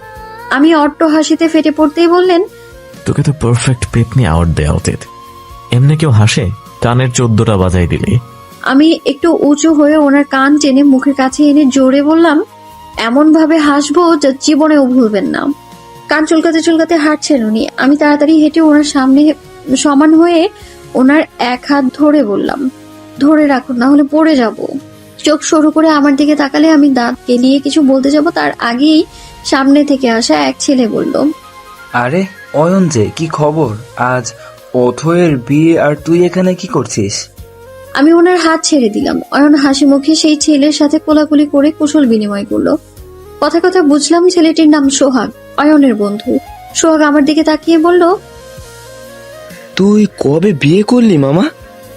আমি অট্ট হাসিতে ফেটে পড়তেই বললেন, তোকে তো পারফেক্ট পেটনি আউট দেওয়া উচিত। এমনি কেউ হাসে? কানের 14টা বাজাই দিলি। আমি একটু উঁচু হয়ে ওনার কান টেনে মুখের কাছে এনে জোরে বললাম, এমন ভাবে হাসবো যা জীবনেও ভুলবেন না। কান চুলকাতে চুলকাতে হাঁটছেন উনি। আমি তাড়াতাড়ি হেঁটে ওনার সামনে সমান হয়ে ওনার এক হাত ধরে বললাম, ধরে রাখুন, না হলে পড়ে যাব। চোখ সরু করে আমার দিকে তাকালে আমি দাঁত কেলিয়ে কিছু বলতে যাব, তার আগেই সামনে থেকে আসা এক ছেলে বলল, আরে অয়ন যে, কি খবর? আজ অথয়ের বিয়ে আর তুই এখানে কি করছিস? আমি ওনার হাত ছেড়ে দিলাম। অয়ন হাসি মুখে সেই ছেলের সাথে কোলাকুলি করে কুশল বিনিময় করলো। কথা কথা বুঝলাম ছেলেটির নাম সোহাগ, অয়নের বন্ধু। সোহাগ আমার দিকে তাকিয়ে বলল, তুই কবে বিয়ে করলি মামা?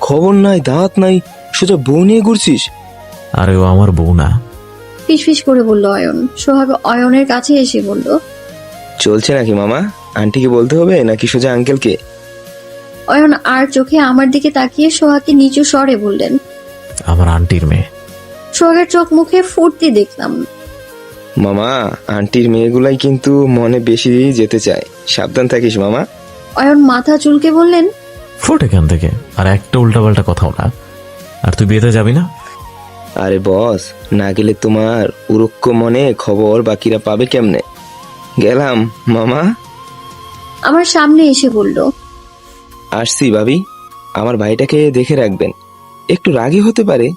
খবর নাই, দাঁত নাই, সোজা বউ নিয়ে ঘুরছিস। আরে ও আমার বউ না। ফিসফিস করে বলল অয়ন। সোহাগ অয়নের কাছে এসে বলল, চলছে নাকি মামা? আন্টিকে বলতে হবে নাকি সোজা আঙ্কেলকে? অয়ন আর চোখে আমার দিকে তাকিয়ে সোহাগকে নিচু স্বরে বললেন, আমার আন্টির মেয়ে। সোহাগের চোখ মুখে ফুর্তি দেখলাম। মামা, আন্টির মেয়েগুলাই কিন্তু মনে বেশি যেতে চায়, সাবধান থাকিস মামা। অয়ন মাথা চুলকে বললেন, ফুট এখান থেকে, আর একটা উল্টাপাল্টা কথাও না। আর তুই বিয়েতে যাবি না? আরে বস, না গেলে তোমার উরক্ষ মনে খবর বাকিরা পাবে কেমনে? গেলাম মামা। আমার সামনে এসে বলল, আসছি ভাবি, আমার ভাইটাকে দেখে রাখবেন। একটু রাগী হতে পারে,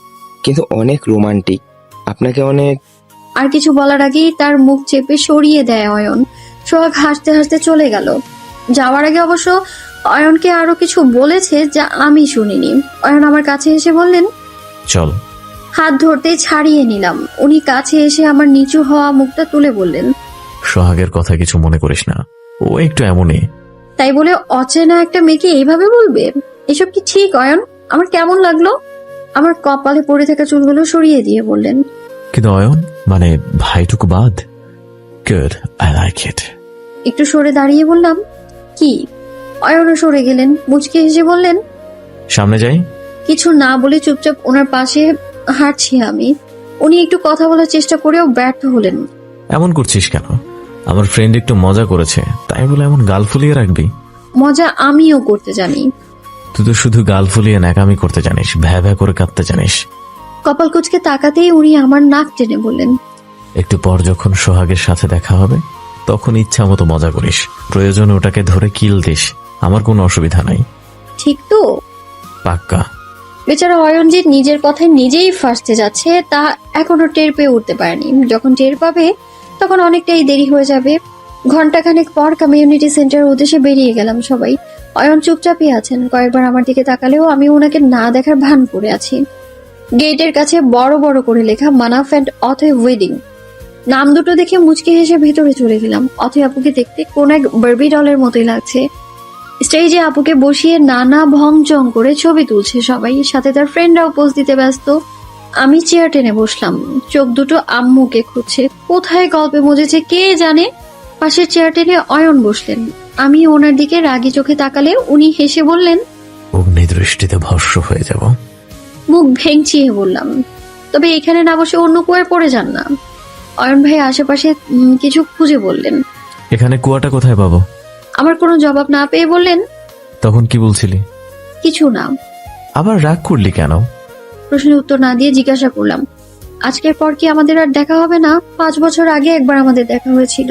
কিন্তু অনেক রোমান্টিক, আপনাকে অনেক। আর কিছু বলার আগেই তার মুখ চেপে সরিয়ে দেয় অয়ন। সোহাগ হাসতে হাসতে চলে গেল। যাওয়ার আগে অবশ্য অয়নকে আরো কিছু বলেছে যা আমি শুনিনি। অয়ন আমার কাছে এসে বললেন, চল। হাত ধরতেই ছাড়িয়ে নিলাম। উনি কাছে এসে আমার নিচু হওয়া মুখটা তুলে বললেন, সোহাগের কথা কিছু মনে করিস না, ও একটু এমনই। তাই বলে অচেনা একটা মেয়েকে এইভাবে বলবে? এসব কি ঠিক অয়ন? আমার কেমন লাগলো? আমার কপালে পড়ে থাকা চুলগুলো সরিয়ে দিয়ে বললেন, কিন্তু অয়ন মানে ভাইটুকু বাদ। Good, I like it. একটু সরে দাঁড়িয়ে বললাম, কি? অয়নও সরে গেলেন। মুচকে হেসে বললেন, সামনে যাই। কিছু না বলে চুপচাপ ওনার পাশে হাঁটছি আমি। উনি একটু কথা বলার চেষ্টা করেও ব্যর্থ হলেন। এমন করছিস কেন? আমার ফ্রেন্ড একটু মজা করেছে তাই বলে এমন গাল ফুলিয়ে রাখবি? মজা আমিও করতে জানি। তুই তো শুধু গাল ফুলিয়ে ন্যাকামি করতে জানিস, ভ্যা ভ্যা করে কাঁদতে জানিস। কপাল কুঁচকে তাকাতেই উনি আমার নাক টেনে বললেন, একটু পর যখন সোহাগের সাথে দেখা হবে তখন ইচ্ছা মতো মজা করিস, প্রয়োজনে ওটাকে ধরে কিল দিস, আমার কোনো অসুবিধা নাই। ঠিক তো? পাক্কা। বেচারা অয়নজিৎ নিজের কথায় নিজেই ফাঁসতে যাচ্ছে, তা এখনো টের পেয়ে উঠতে পারেনি। যখন টের পাবে তখন অনেকটাই দেরি হয়ে যাবে। ঘন্টাখানেক পর কমিউনিটি সেন্টারের উদ্দেশ্যে বেরিয়ে গেলাম সবাই। অয়ন চুপচাপই আছেন, কয়েকবার আমার দিকে তাকালেও আমি ওনাকে না দেখার ভান করে আছি। গেটের কাছে বড় বড় করে লেখা মানাফ অ্যান্ড অথয় ওয়েডিং নাম দুটো দেখে মুচকি হেসে ভেতরে চলে গেলাম। অথয় আপুকে দেখতে কোন এক বারবি ডলের মতোই লাগছে। স্টেজে আপুকে বসিয়ে নানা ভংচং করে ছবি তুলছে সবাই, সাথে তার ফ্রেন্ডরাও পোজ দিতে ব্যস্ত। আমি চেয়ার টেনে বসলাম, চোখ দুটো আম্মুকে খুঁজছে, কোথায় গল্পে মজেছে কে জানে। পাশের চেয়ার টেনে অয়ন বসলেন, আমি ওনার দিকে রাগী চোখে তাকালে উনি হেসে বললেন, অগ্নি দৃষ্টিতে ভস্ম হয়ে যাব। মুখ ভেঙচিয়ে বললাম, তবে এখানে না বসে অন্য কুয়ায় পড়ে যান না। অয়ন ভাই আশেপাশে কিছু খুঁজে বললেন। এখানে কুয়াটা কোথায় পাবো? আমার কোনো জবাব না পেয়ে বললেন, তখন কি বলছিলি? কিছু না। আবার রাগ করলি কেন? প্রশ্নের উত্তর না দিয়ে জিজ্ঞাসা করলাম, আজকের পর কি আমাদের আর দেখা হবে না? 5 বছর আগে একবার আমাদের দেখা হয়েছিল,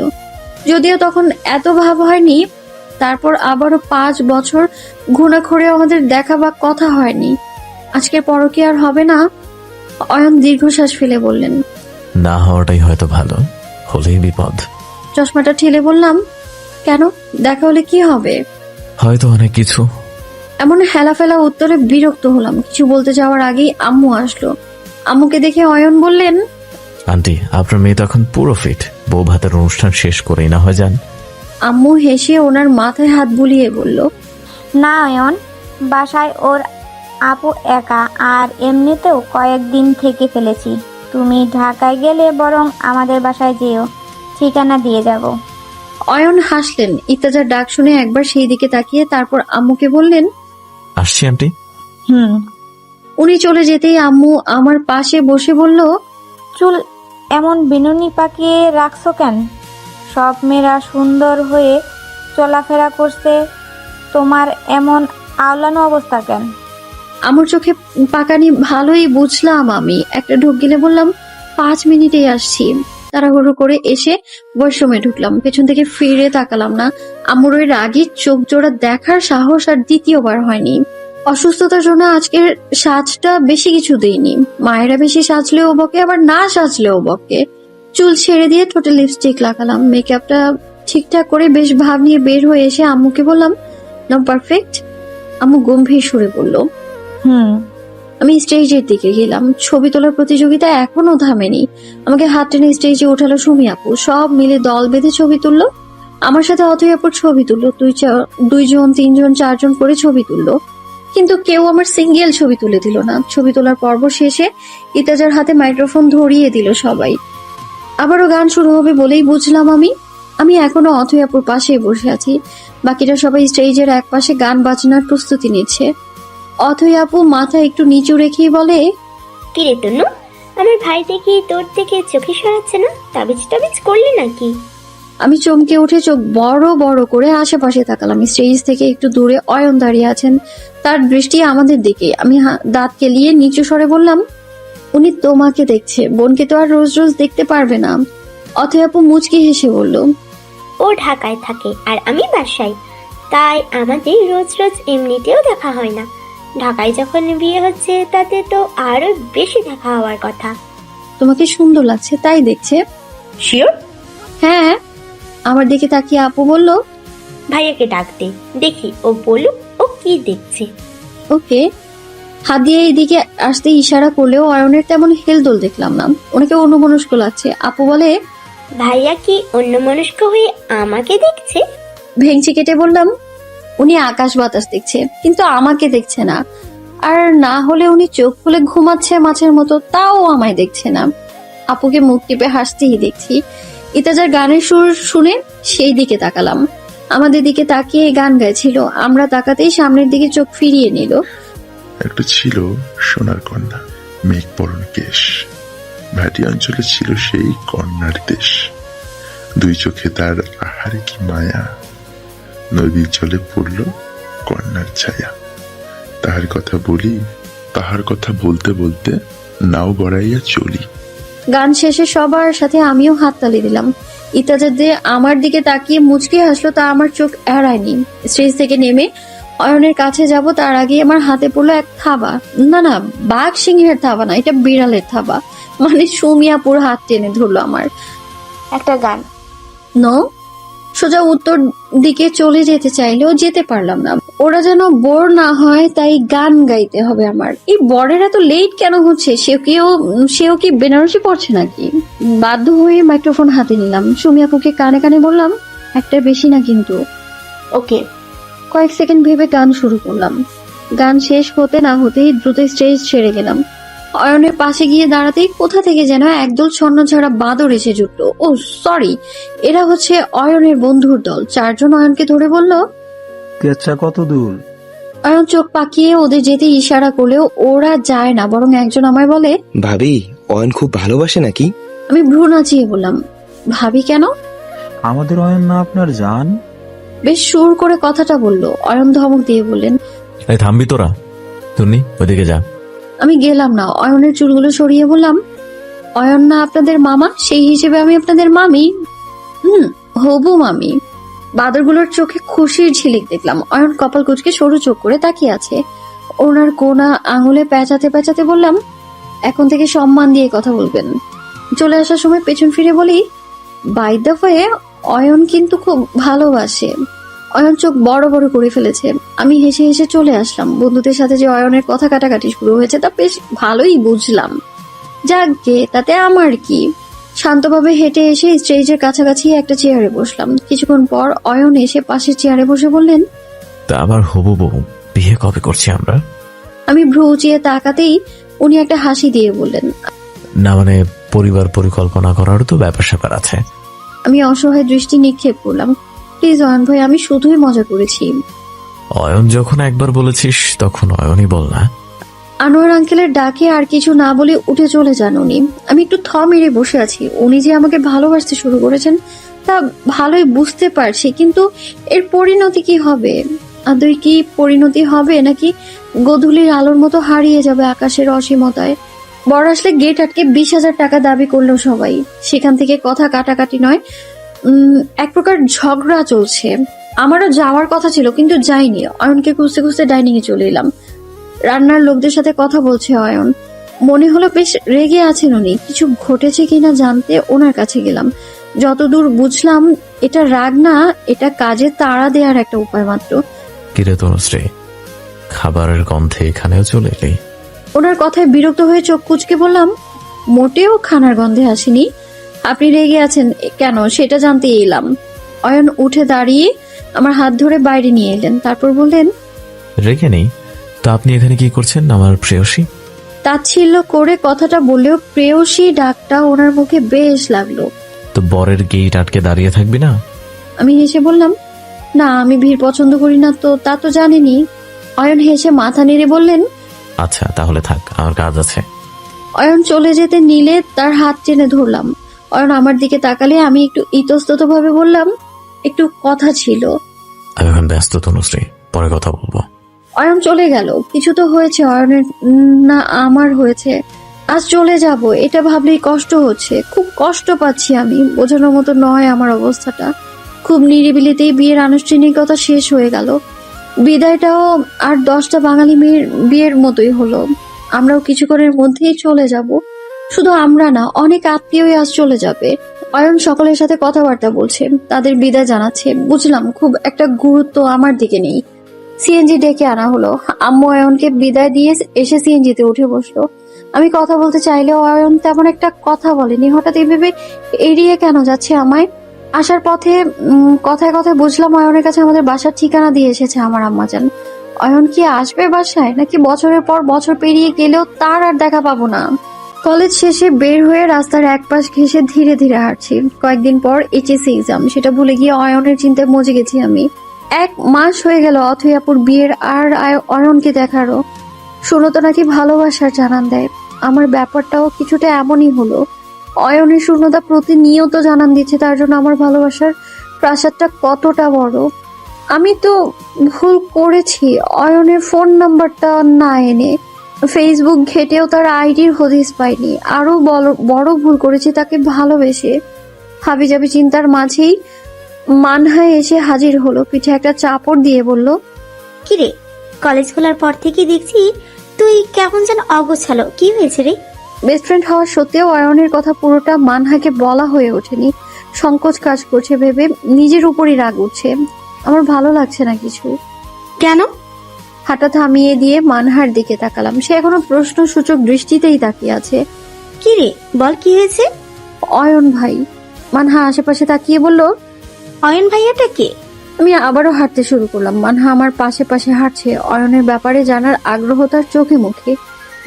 যদিও তখন এত ভাব হয়নি। তারপর আবারও 5 বছর ঘুণাক্ষরে আমাদের দেখা বা কথা হয়নি। আজকের পরও কি আর হবে না? অয়ন দীর্ঘশ্বাস ফেলে বললেন, না হওয়াটাই হয়তো ভালো, হলেই বিপদ। চশমাটা ঠেলে বললাম, কেন? দেখা হলে কি হবে? হয়তো অনেক কিছু। এমন হেলাফেলা উত্তরে বিরক্ত হলাম। কিছু বলতে যাওয়ার আগেই আম্মু আসলো। আম্মুকে দেখে অয়ন বললেন, আন্টি, আপনার মেয়ে তো এখন পুরো ফিট, বউ ভাতের অনুষ্ঠান শেষ করেই না হয় যান। আম্মু হেসে ওনার মাথায় হাত বুলিয়ে বলল, না অয়ন, বাসায় ওর আপু একা, আর এমনিতেও কয়েকদিন থেকে ফেলেছি। তুমি ঢাকায় গেলে বরং আমাদের বাসায় যেও, ঠিকানা দিয়ে যাব। অয়ন হাসলেন। ইত্তেজার ডাক শুনে একবার সেই দিকে তাকিয়ে তারপর আম্মুকে বললেন, আসছি আন্টি। উনি চলে যেতেই আম্মু আমার পাশে বসে বলল, চুল এমন বিনুনি পাকিয়ে রাখছো কেন? সব মেয়েরা সুন্দর হয়ে চলাফেরা করছে, তোমার এমন আওলানো অবস্থা কেন? আমার চোখে পাকানি ভালোই বুঝলাম আমি। একটা ঢোক গিলে বললাম, 5 মিনিটেই আসছি। তাড়াহুড়ো করে এসে ওয়াশরুমে ঢুকলাম, পেছন থেকে ফিরে তাকালাম না। আম্মুর ওই রাগী চোখ জোড়া দেখার সাহস আর দ্বিতীয়বার হয়নি। অসুস্থতার জন্য আজকের সাজটা বেশি কিছু দেইনি। মায়েরা বেশি সাজলেও বকে, আবার না সাজলেও বকে। চুল ছেড়ে দিয়ে ঠোঁটে লিপস্টিক লাগালাম, মেকআপটা ঠিকঠাক করে বেশ ভাব নিয়ে বের হয়ে এসে আম্মুকে বললাম, নাও পারফেক্ট। আম্মু গম্ভীর সুরে বলল, আমি স্টেজের দিকে গেলাম। ছবি তোলার প্রতিযোগিতা এখনো থামেনি। আমাকে হাত টেনে স্টেজে উঠালো সুমি আপু। সব মিলে দল বেঁধে ছবি তুললো। আমার সাথে অথই আপুর ছবি তুললো। 2 জন 3 জন 4 জন করে ছবি তুললো, কিন্তু কেউ আমার সিঙ্গেল ছবি তুলে দিল না। ছবি তোলার পর্ব শেষে ইতাজার হাতে মাইক্রোফোন ধরিয়ে দিল সবাই। আবারও গান শুরু হবে বলেই বুঝলাম আমি এখনো অথই আপুর পাশে বসে আছি। বাকিরা সবাই স্টেজের এক পাশে গান বাজনার প্রস্তুতি নিচ্ছে। অথই আপু মাথা একটু নিচু রেখেই বলে, কিরে তনু, আমার ভাই দেখি তোর থেকে চোখে সরাচ্ছে না, তাবিজ করলি নাকি? আমি চমকে উঠে চোখ বড় বড় করে আশেপাশে তাকালাম। স্টেজ থেকে একটু দূরে অয়ন দাঁড়িয়ে আছেন, তার দৃষ্টি আমাদের দিকে। আমি দাঁত কেলিয়ে নিচু স্বরে বললাম, উনি তোমাকে দেখছে, বোনকে তো আর রোজ রোজ দেখতে পারবে না। অথই আপু মুচকি হেসে বলল, ও ঢাকায় থাকে আর আমি বাসায়, তাই আমাদের রোজ রোজ এমনিতেও দেখা হয় না। ঢাকায় যখন বিয়ে হচ্ছে তাতে তো আরো বেশি দেখা হওয়ার কথা। তোমাকে সুন্দর লাগছে তাই দেখছে। শিওর? হ্যাঁ। আমার দিকে তাকিয়ে আপু বলল, ভাইয়াকে ডাক দে, দেখি ও বলুক ও কি দেখছে। ওকে। হাত দিয়ে এইদিকে আসতে ইশারা করলেও অয়নের তেমন হেলদোল দেখলাম না। ওনাকে অন্যমনস্ক লাগছে। আপু বলে, ভাইয়া কি অন্যমনস্ক হয়ে আমাকে দেখছে? ভেঙচি কেটে বললাম, উনি আকাশ বাতাস দেখছে, কিন্তু আমাকে দেখছে না। আর না হলে উনি চোখ খুলে ঘুমাচ্ছে মাছের মতো, তাও আমায় দেখছে না। আপুকে মুখ টিপে হাসতেই দেখছি। ইতাজার গানের সুর শুনে সেই দিকে তাকালাম। আমাদের দিকে তাকিয়ে গান গাইছিল। আমরা তাকাতেই সামনের দিকে চোখ ফিরিয়ে নিল। একটা ছিল সোনার কন্যা, মেঘ পরন কেশ, ভাটি অঞ্চলে ছিল সেই কন্যার দেশ। দুই চোখে তার আহারে কি মায়া, নদীর জলে পড়ল কন্যার ছায়া। তাহার কথা বলি, তাহার কথা বলতে বলতে নাও গড়াইয়া চলি। গান শেষে সবার সাথে আমিও হাততালি দিলাম। ইত্যাদি যে আমার দিকে তাকিয়ে মুচকি হাসলো তা আমার চোখ এড়ায়নি। স্টেজ থেকে নেমে অয়নের কাছে যাব তার আগে আমার হাতে পড়লো এক থাবা। না, বাঘ সিংহের থাবা না, এটা বিড়ালের থাবা। মানে সুমিয়াপুর হাত টেনে ধরলো আমার। একটা গান। নো, সোজা উত্তর দিকে চলে যেতে চাইলেও যেতে পারলাম না। ওরা যেন বোর না হয় তাই গান গাইতে হবে আমার। এই বরের এত লেট কেন হচ্ছে? সেও কি বেনারসি পড়ছে নাকি? বাধ্য হয়ে মাইক্রোফোন হাতে নিলাম। সুমিয়াপুকে কানে কানে বললাম, একটা বেশি না কিন্তু। ওকে। কয়েক সেকেন্ড ভেবে গান শুরু করলাম। গান শেষ হতে না হতেই দ্রুত স্টেজ ছেড়ে গেলাম। অয়নের পাশে গিয়ে দাঁড়াতেই কোথা থেকে যেন একদল ছন্নছাড়া বাদর এসে জুটলো। ও সরি, এরা হচ্ছে অয়নের বন্ধুর দল। চারজন অয়নকে ধরে বলল, কেচ্ছা কত দূর? অয়ন চোখ পাকিয়ে ওদের যেতে ইশারা করলেও ওরা যায় না, বরং একজন আমায় বলে, ভাবি অয়ন খুব ভালোবাসে নাকি? আমি ভ্রু নাচিয়ে বললাম, ভাবি কেন? আমাদের অয়ন না আপনার জান? বেশ সুর করে কথাটা বলল। অয়ন ধমক দিয়ে বললেন, এই থামবি তোরা, তুই ওইদিকে যা। আমি গেলাম না। অয়নের চুলগুলো সরিয়ে বললাম, অয়ন না আপনাদের মামা, সেই হিসেবে আমি আপনাদের মামি। হবু মামি। বাদরগুলোর চোখে খুশির ঝিলিক দেখলাম। অয়ন কপাল কুচকে সরু চোখ করে তাকিয়ে আছে। ওনার কোনা আঙুলে পেঁচাতে পেঁচাতে বললাম, এখন থেকে সম্মান দিয়ে কথা বলবেন। চলে আসার সময় পেছন ফিরে বলি, বাই দ্য ওয়ে, অয়ন কিন্তু খুব ভালোবাসে। অয়ন চোখ বড় বড় করে ফেলেছে। আমি হেসে হেসে চলে আসলাম। বন্ধুদের সাথে যে অয়নের কথা কাটাকাটি শুরু হয়েছে তা বেশ ভালোই বুঝলাম। যাকগে, তাতে আমার কি। শান্তভাবে হেঁটে এসে স্টেজের কাছাকাছি একটা চেয়ারে বসলাম। কিছুক্ষণ পর অয়ন এসে পাশের চেয়ারে বসে বললেন, তা আবার হবু বউ, বিয়ে কবে করছি আমরা? আমি ভ্রু উঁচিয়ে তাকাতেই উনি একটা হাসি দিয়ে বললেন, না মানে পরিবার পরিকল্পনা করার তো ব্যাপার স্যাপার আছে। আমি অসহায় দৃষ্টি নিক্ষেপ করলাম। প্লিজ অয়ন ভাই, আমি শুধুই মজা করেছি। অয়ন যখন একবার বলেছিস তখন অয়নই বল না। আনোয়ার আঙ্কেলের ডাকে আর কিছু না বলে উঠে চলে যান উনি। আমি একটু থ মেরে বসে আছি। উনি যে আমাকে ভালোবাসতে শুরু করেছেন তা ভালোই বুঝতে পারছি, কিন্তু এর পরিণতি কি হবে? আদৌ কি পরিণতি হবে, নাকি গোধূলির আলোর মতো হারিয়ে যাবে আকাশের অসীমতায়? বড় আসলে গেট আটকে 20,000 টাকা দাবি করলো সবাই। সেখান থেকে কথা কাটাকাটি নয়, এক প্রকার ঝগড়া চলছে। আমারও যাওয়ার কথা ছিল কিন্তু যাইনি। অয়নকে খুঁজতে খুঁজতে ডাইনিং এ চলে এলাম। রান্নার লোকদের সাথে কথা বলছে অয়ন। মনে হলো বেশ রেগে আছেন উনি। কিছু ঘটেছে কিনা জানতে ওনার কাছে গেলাম। যতদূর বুঝলাম এটা রাগ না, এটা কাজে তাড়া দেওয়ার একটা উপায় মাত্র। কিরে তনুশ্রী, খাবারের গন্ধে এখানেও চলে এলি? ওনার কথায় বিরক্ত হয়ে চোখ কুচকে বললাম, মোটেও খানার গন্ধে আসেনি। আপনি রেগে আছেন কেন সেটা জানতে এলাম। অয়ন উঠে দাঁড়িয়ে আমার হাত ধরে বাইরে নিয়ে এলেন। তারপর বললেন, রেগে নেই তো আপনি এখানে কি করছেন আমার প্রেয়সী? তাচ্ছিল্য করে কথাটা বললেও প্রেয়সী ডাকটা ওনার মুখে বেশ লাগলো। তো বরের গেট আটকে দাঁড়িয়ে থাকবি না? আমি হেসে বললাম, না, আমি ভিড় পছন্দ করি না তো, তা তো জানেনি। অয়ন হেসে মাথা নেড়ে বললেন, আচ্ছা তাহলে থাক, আমার কাজ আছে। অয়ন চলে যেতে নিলে তার হাত টেনে ধরলাম। অয়ন আমার দিকে তাকালে আমি একটু ইতস্তত ভাবে বললাম, একটু কথা ছিল। আমি এখন ব্যস্ত তনুশ্রী, পরে কথা বলবো। অয়ন চলে গেল। কিছু তো হয়েছে অয়নের, না আমার হয়েছে। আজ চলে যাব এটা ভাবলেই কষ্ট হচ্ছে। খুব কষ্ট পাচ্ছি আমি। বোঝানোর মতো নয় আমার অবস্থাটা। খুব নিরিবিলিতেই বিয়ের আনুষ্ঠানিকতা শেষ হয়ে গেল। বিদায়টাও আর 10টা বাঙালি মেয়ের বিয়ের মতোই হলো। আমরাও কিছুক্ষণের মধ্যেই চলে যাব। শুধু আমরা না, অনেক আত্মীয়ই আজ চলে যাবে। অয়ন সকলের সাথে কথাবার্তা বলছে, তাদের বিদায় জানাচ্ছে। বুঝলাম খুব একটা গুরুত্ব আমার দিকে নেই। সিএনজি ডেকে আনা হলো। আম্মু অয়নকে বিদায় দিয়ে এসে সিএনজিতে উঠে বসলো। আমি কথা বলতে চাইলেও অয়ন তেমন একটা কথা বলেনি। হঠাৎ এইভাবে এড়িয়ে কেন যাচ্ছে আমায়? আসার পথে কথায় কথায় বুঝলাম অয়নের কাছে আমাদের বাসার ঠিকানা দিয়ে এসেছে আমার আম্মাজান। অয়ন কি আসবে বাসায়, নাকি বছরের পর বছর পেরিয়ে গেলেও তার আর দেখা পাবো না? কলেজ শেষে বের হয়ে রাস্তার এক পাশ ঘেঁষে ধীরে ধীরে হাঁটছি। কয়েকদিন পর এইচএসসি এক্সাম, সেটা ভুলে গিয়ে অয়নের চিন্তায় মজে গেছি আমি। 1 মাস হয়ে গেল অথয়াপুর বিয়ের আর অয়নকে দেখারও। সুরত নাকি ভালোবাসার জানান দেয়। আমার ব্যাপারটাও কিছুটা এমনই হলো। অয়নের শূন্যতা প্রতিনিয়ত জানান দিচ্ছে তার জন্য আমার ভালোবাসার প্রাসাদটা কতটা বড়। আমি তো ভুল করেছি, অয়নের ফোন নাম্বারটা না এনে ফেসবুক ঘেটেও তার আইডির হদিস পাইনি। আরো বড় ভুল করেছি তাকে ভালোবেসে। হাবিজাবি চিন্তার মাঝেই মানহায় এসে হাজির হলো, পিঠে একটা চাপড় দিয়ে বলল, কিরে, কলেজ খোলার পর থেকে দেখছি তুই কেমন যেন অগোছালো, কি হয়েছে রে? বেস্ট ফ্রেন্ড হওয়া সত্ত্বেও অয়নের কথা পুরোটা মানহাকে বলা হয়ে ওঠেনি। সংকোচ কাজ করছে ভেবে নিজের উপরই রাগ উঠছে। আমার ভালো লাগছে না কিছু। কেন? হাঁটা থামিয়ে দিয়ে মানহার দিকে তাকালাম। সে এখনো প্রশ্নসূচক দৃষ্টিতেই তাকিয়ে আছে। কিরে, বল কি হয়েছে? অয়ন ভাই। মানহা আশেপাশে তাকিয়ে বলল, অয়ন ভাইয়াটা কে? আমি আবারও হাঁটতে শুরু করলাম। মানহা আমার পাশে পাশে হাঁটছে। অয়নের ব্যাপারে জানার আগ্রহ তার চোখে মুখে।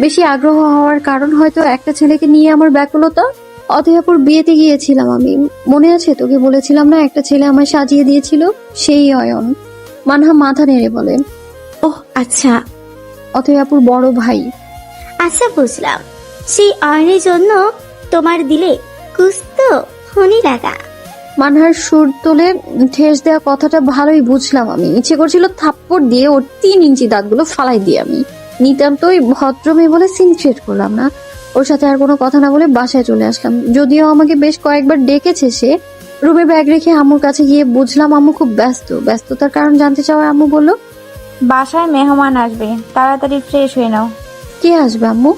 বেশি আগ্রহ হওয়ার কারণ হয়তো একটা ছেলেকে নিয়ে আমার ব্যাকুলতা। অতএপুর বিয়েতে গিয়েছিলাম আমি, মনে আছে তোকে বলেছিলাম না একটা ছেলে আমায় সাজিয়ে দিয়েছিল, সেই অয়ন। মানহা মাথা নেড়ে বলে, ওহ আচ্ছা। অতএপুর বড় ভাই। আচ্ছা বুঝলাম, সেই অয়নের জন্য তোমার দিলে কুস্ত হনি লাগা। মানহার সুর তুলে ঠেস দেওয়া কথাটা ভালোই বুঝলাম আমি। ইচ্ছে করছিল থাপ্পড় দিয়ে ওর 3 ইঞ্চি দাঁতগুলো ফালাই দিয়ে আমি নিতান্তই ভদ্র মেয়ে বলে সিন ক্রিয়েট করলাম না। ওর সাথে আর কোনো কথা না বলে বাসায় চলে আসলাম। যদিও আমাকে বেশ কয়েকবার ডেকেছে সে। রুমে ব্যাগ রেখে আম্মুর কাছে গিয়ে বুঝলাম আম্মু খুব ব্যস্ত। ব্যস্ততার কারণ জানতে চাওয়ায় আম্মু বলল, বাসায় মেহমান আসবে, তাড়াতাড়ি ফ্রেশ হয়ে নাও। কে আসবে আম্মু?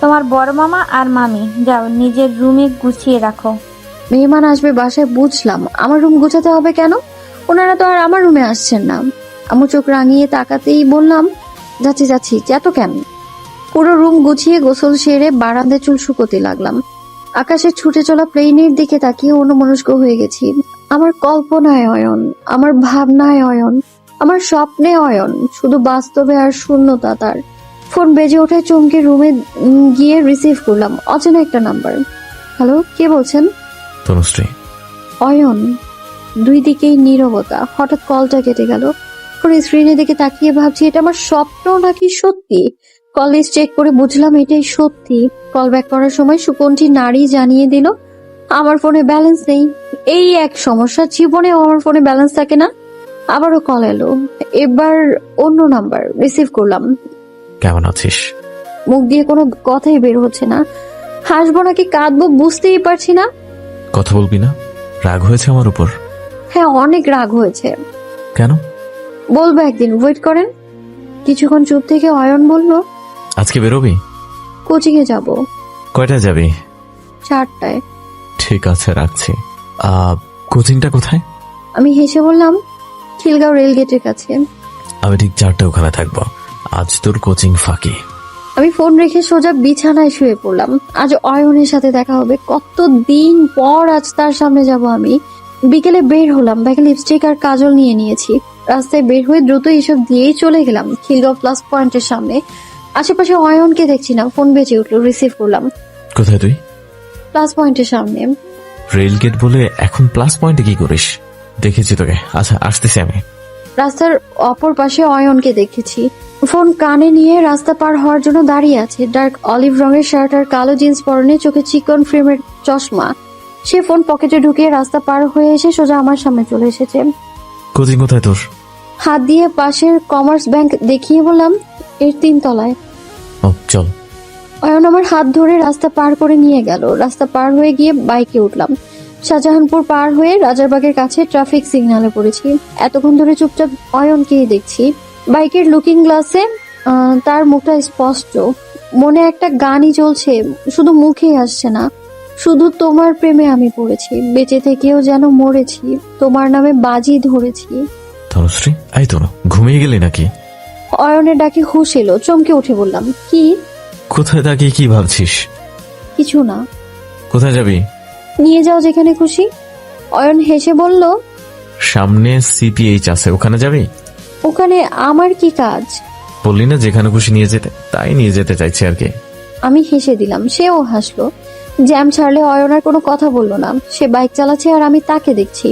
তোমার বড় মামা আর মামি। যাও নিজের রুমে গুছিয়ে রাখো। মেহমান আসবে বাসায় বুঝলাম, আমার রুম গোছাতে হবে কেন? ওনারা তো আর আমার রুমে আসছেন না। আম্মু চোখ রাঙিয়ে তাকাতেই বললাম, যাচ্ছি যাচ্ছি, এত কেন? পুরো রুম গুছিয়ে গোসল সেরে বারান্দায় চুল শুকোতে লাগলাম। আকাশে ছুটে চলা প্লেনের দিকে তাকিয়ে অন্যমনস্ক হয়ে গেছি। আমার কল্পনায় অয়ন, আমার ভাবনায় অয়ন, আমার স্বপ্নে অয়ন, শুধু বাস্তবে আর শূন্যতা তার। ফোন বেজে ওঠায় চমকে রুমে গিয়ে রিসিভ করলাম। অচেনা একটা নাম্বার। হ্যালো, কে বলছেন? তনুশ্রী। অয়ন। দুই দিকেই নীরবতা। হঠাৎ কলটা কেটে গেল। ফোনের স্ক্রিনের দিকে তাকিয়ে ভাবছি এটা আমার স্বপ্ন নাকি সত্যি। কল লিস্ট চেক করে বুঝলাম এটাই সত্যি। কল ব্যাক করার সময় সুকণ্ঠী নারী জানিয়ে দিল আমার ফোনে ব্যালেন্স নেই। এই এক সমস্যা, জীবনেও আমার ফোনে ব্যালেন্স থাকে না। আবারও কল এলো, এবার অন্য নাম্বার। রিসিভ করলাম। কেমন আছিস? মুখ দিয়ে কোনো কথাই বের হচ্ছে না। হাসবো নাকি কাঁদবো বুঝতেই পারছি না। কথা বলবি না? রাগ হয়েছে আমার উপর? হ্যাঁ, অনেক রাগ হয়েছে। কেন? বলবো একদিন, ওয়েট করেন। কিছুক্ষণ চুপ থেকে অয়ন বলল, আজকে বেরোবি? কোচিং এ যাব। কয়টা যাবি? 4টায়। ঠিক আছে, রাখছি। কোচিংটা কোথায়? আমি হেসে বললাম, খিলগাঁও রেল গেটের কাছে। আমি ঠিক 4টা ওখানে থাকবো। আজ তোর কোচিং ফাঁকি। আমি ফোন রেখে সোজা বিছানায় শুয়ে পড়লাম। আজ অয়নের সাথে দেখা হবে। কতদিন পর আজ তার সামনে যাব আমি। বিকেলে বের হলাম, ব্যাগে লিপস্টিক আর কাজল নিয়ে নিয়েছি। রাস্তায় বের হয়ে দ্রুত এসব দিয়েই চলে গেলাম খিলগাঁও প্লাস পয়েন্টের সামনে। আশেপাশে অয়নকে দেখছি না। ফোন বেজে উঠলো, রিসিভ করলাম। কোথায় তুই? প্লাস পয়েন্টের সামনে। রেল গেট বলে এখন প্লাস পয়েন্টে কি করিস? দেখেছি তোকে। আচ্ছা, আসতেছি আমি। রাস্তার অপর পাশে অয়নকে দেখেছি। ফোন কানে নিয়ে রাস্তা পার হওয়ার জন্য দাঁড়িয়ে আছে। ডার্ক অলিভ রঙের শার্ট আর কালো জিন্স পরনে, চোখে চিকন ফ্রেমের চশমা। সে ফোন পকেটে ঢুকিয়ে রাস্তা পার হয়ে এসে সোজা আমার সামনে চলে এসেছে। কোচিং কোথায় তোর? হাত দিয়ে পাশের কমার্স ব্যাংক দেখিয়ে বললাম, এর 3 তলায়। ও, চল। অয়ন আমার হাত ধরে রাস্তা পার করে নিয়ে গেল। রাস্তা পার হয়ে গিয়ে বাইকে উঠলাম। শাহজাহানপুর পার হয়ে রাজারবাগের কাছে ট্রাফিক সিগন্যালে পড়েছি। এতক্ষণ ধরে চুপচাপ অয়নকেই দেখছি। বাইকের লুকিং গ্লাসে তার মুখটা স্পষ্ট। মনে একটা গানই চলছে, শুধু মুখেই আসছে না। শুধু তোমার প্রেমে আমি পড়েছি, বেঁচে থেকেও যেন মরেছি, তোমার নামে বাজি ধরেছি। তনুশ্রী, আই তনু, ঘুমিয়ে গেলি নাকি? অয়নের ডাকে হুঁশ এলো। চমকে উঠে বললাম, কি? কোথায় তাকিয়ে কি ভাবছিস? কিছু না। কোথায় যাবি? নিয়ে যাও যেখানে খুশি। অয়ন হেসে বলল, সামনে সিপিএইচ আছে, ওখানে যাবি? ওখানে আমার কি কাজ? বললি না যেখানে খুশি নিয়ে যেতে, তাই নিয়ে যেতে চাইছি আর কি। আমি হেসে দিলাম। সেও হাসলো। জ্যাম ছাড়লে অয়ন আর কোনো কথা বললো না। সে বাইক চালাচ্ছে আর আমি তাকে দেখছি।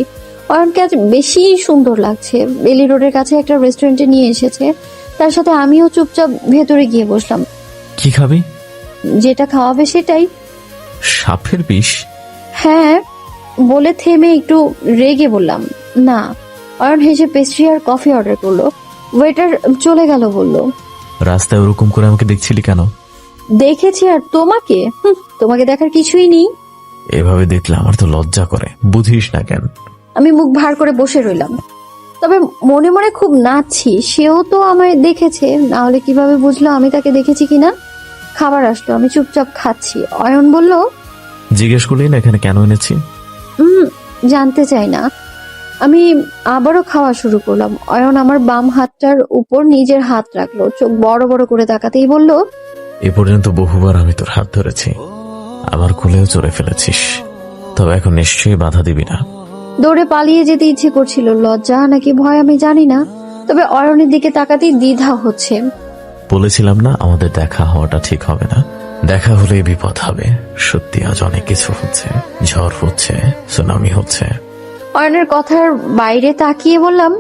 অয়নকে আজ বেশি সুন্দর লাগছে। বেলি রোডের কাছে একটা রেস্টুরেন্টে নিয়ে এসেছে। তার সাথে আমিও চুপচাপ ভেতরে গিয়ে বসলাম। কি খাবি? যেটা খাওয়াবে সেটাই। সাপের বিষ? হ্যাঁ বলে থেমে একটু রেগে বললাম না। অয়ন হেসে পেস্ট্রি আর কফি অর্ডার করলো। ওয়েটার চলে গেল, বলল, রাস্তায় ওরকম করে আমাকে দেখছিলি কেন? দেখেছি আর তোমাকে? তোমাকে দেখার কিছুই নেই। এভাবে দেখলে আমার তো লজ্জা করে, বুঝিস না কেন? আমি মুখ ভার করে বসে রইলাম, তবে মনে মনে খুব নাচছি। সেও তো আমায় দেখেছে, না হলে কিভাবে বুঝলো আমি তাকে দেখেছি কিনা। খাবার আসলো, আমি চুপচাপ খাচ্ছি। অয়ন বলল, জিজ্ঞেস করলি না এখানে কেন এনেছি? জানতে চাই না। আমি আবারও খাওয়া শুরু করলাম। অয়ন আমার বাম হাতটার উপর নিজের হাত রাখলো, চোখ বড় বড় করে তাকাতেই বলল, এ পর্যন্ত বহুবার আমি তোর হাত ধরেছি, আমার কোলেও চড়ে ফেলেছিস, তবে এখন নিশ্চয়ই বাধা দিবি না। দৌড়ে পালিয়ে যেতে ইচ্ছে করছিল, লজ্জা নাকি ভয় আমি জানি না, তবে অয়নের দিকে তাকাতেই দ্বিধা হচ্ছে। বলেছিলাম না আমাদের দেখা হওয়াটা ঠিক হবে না, দেখা হলে বিপদ হবে। সত্যি আজ অনেক কিছু হচ্ছে, ঝড় হচ্ছে, সুনামি হচ্ছে। অয়নের কথার বাইরে তাকিয়ে বললাম,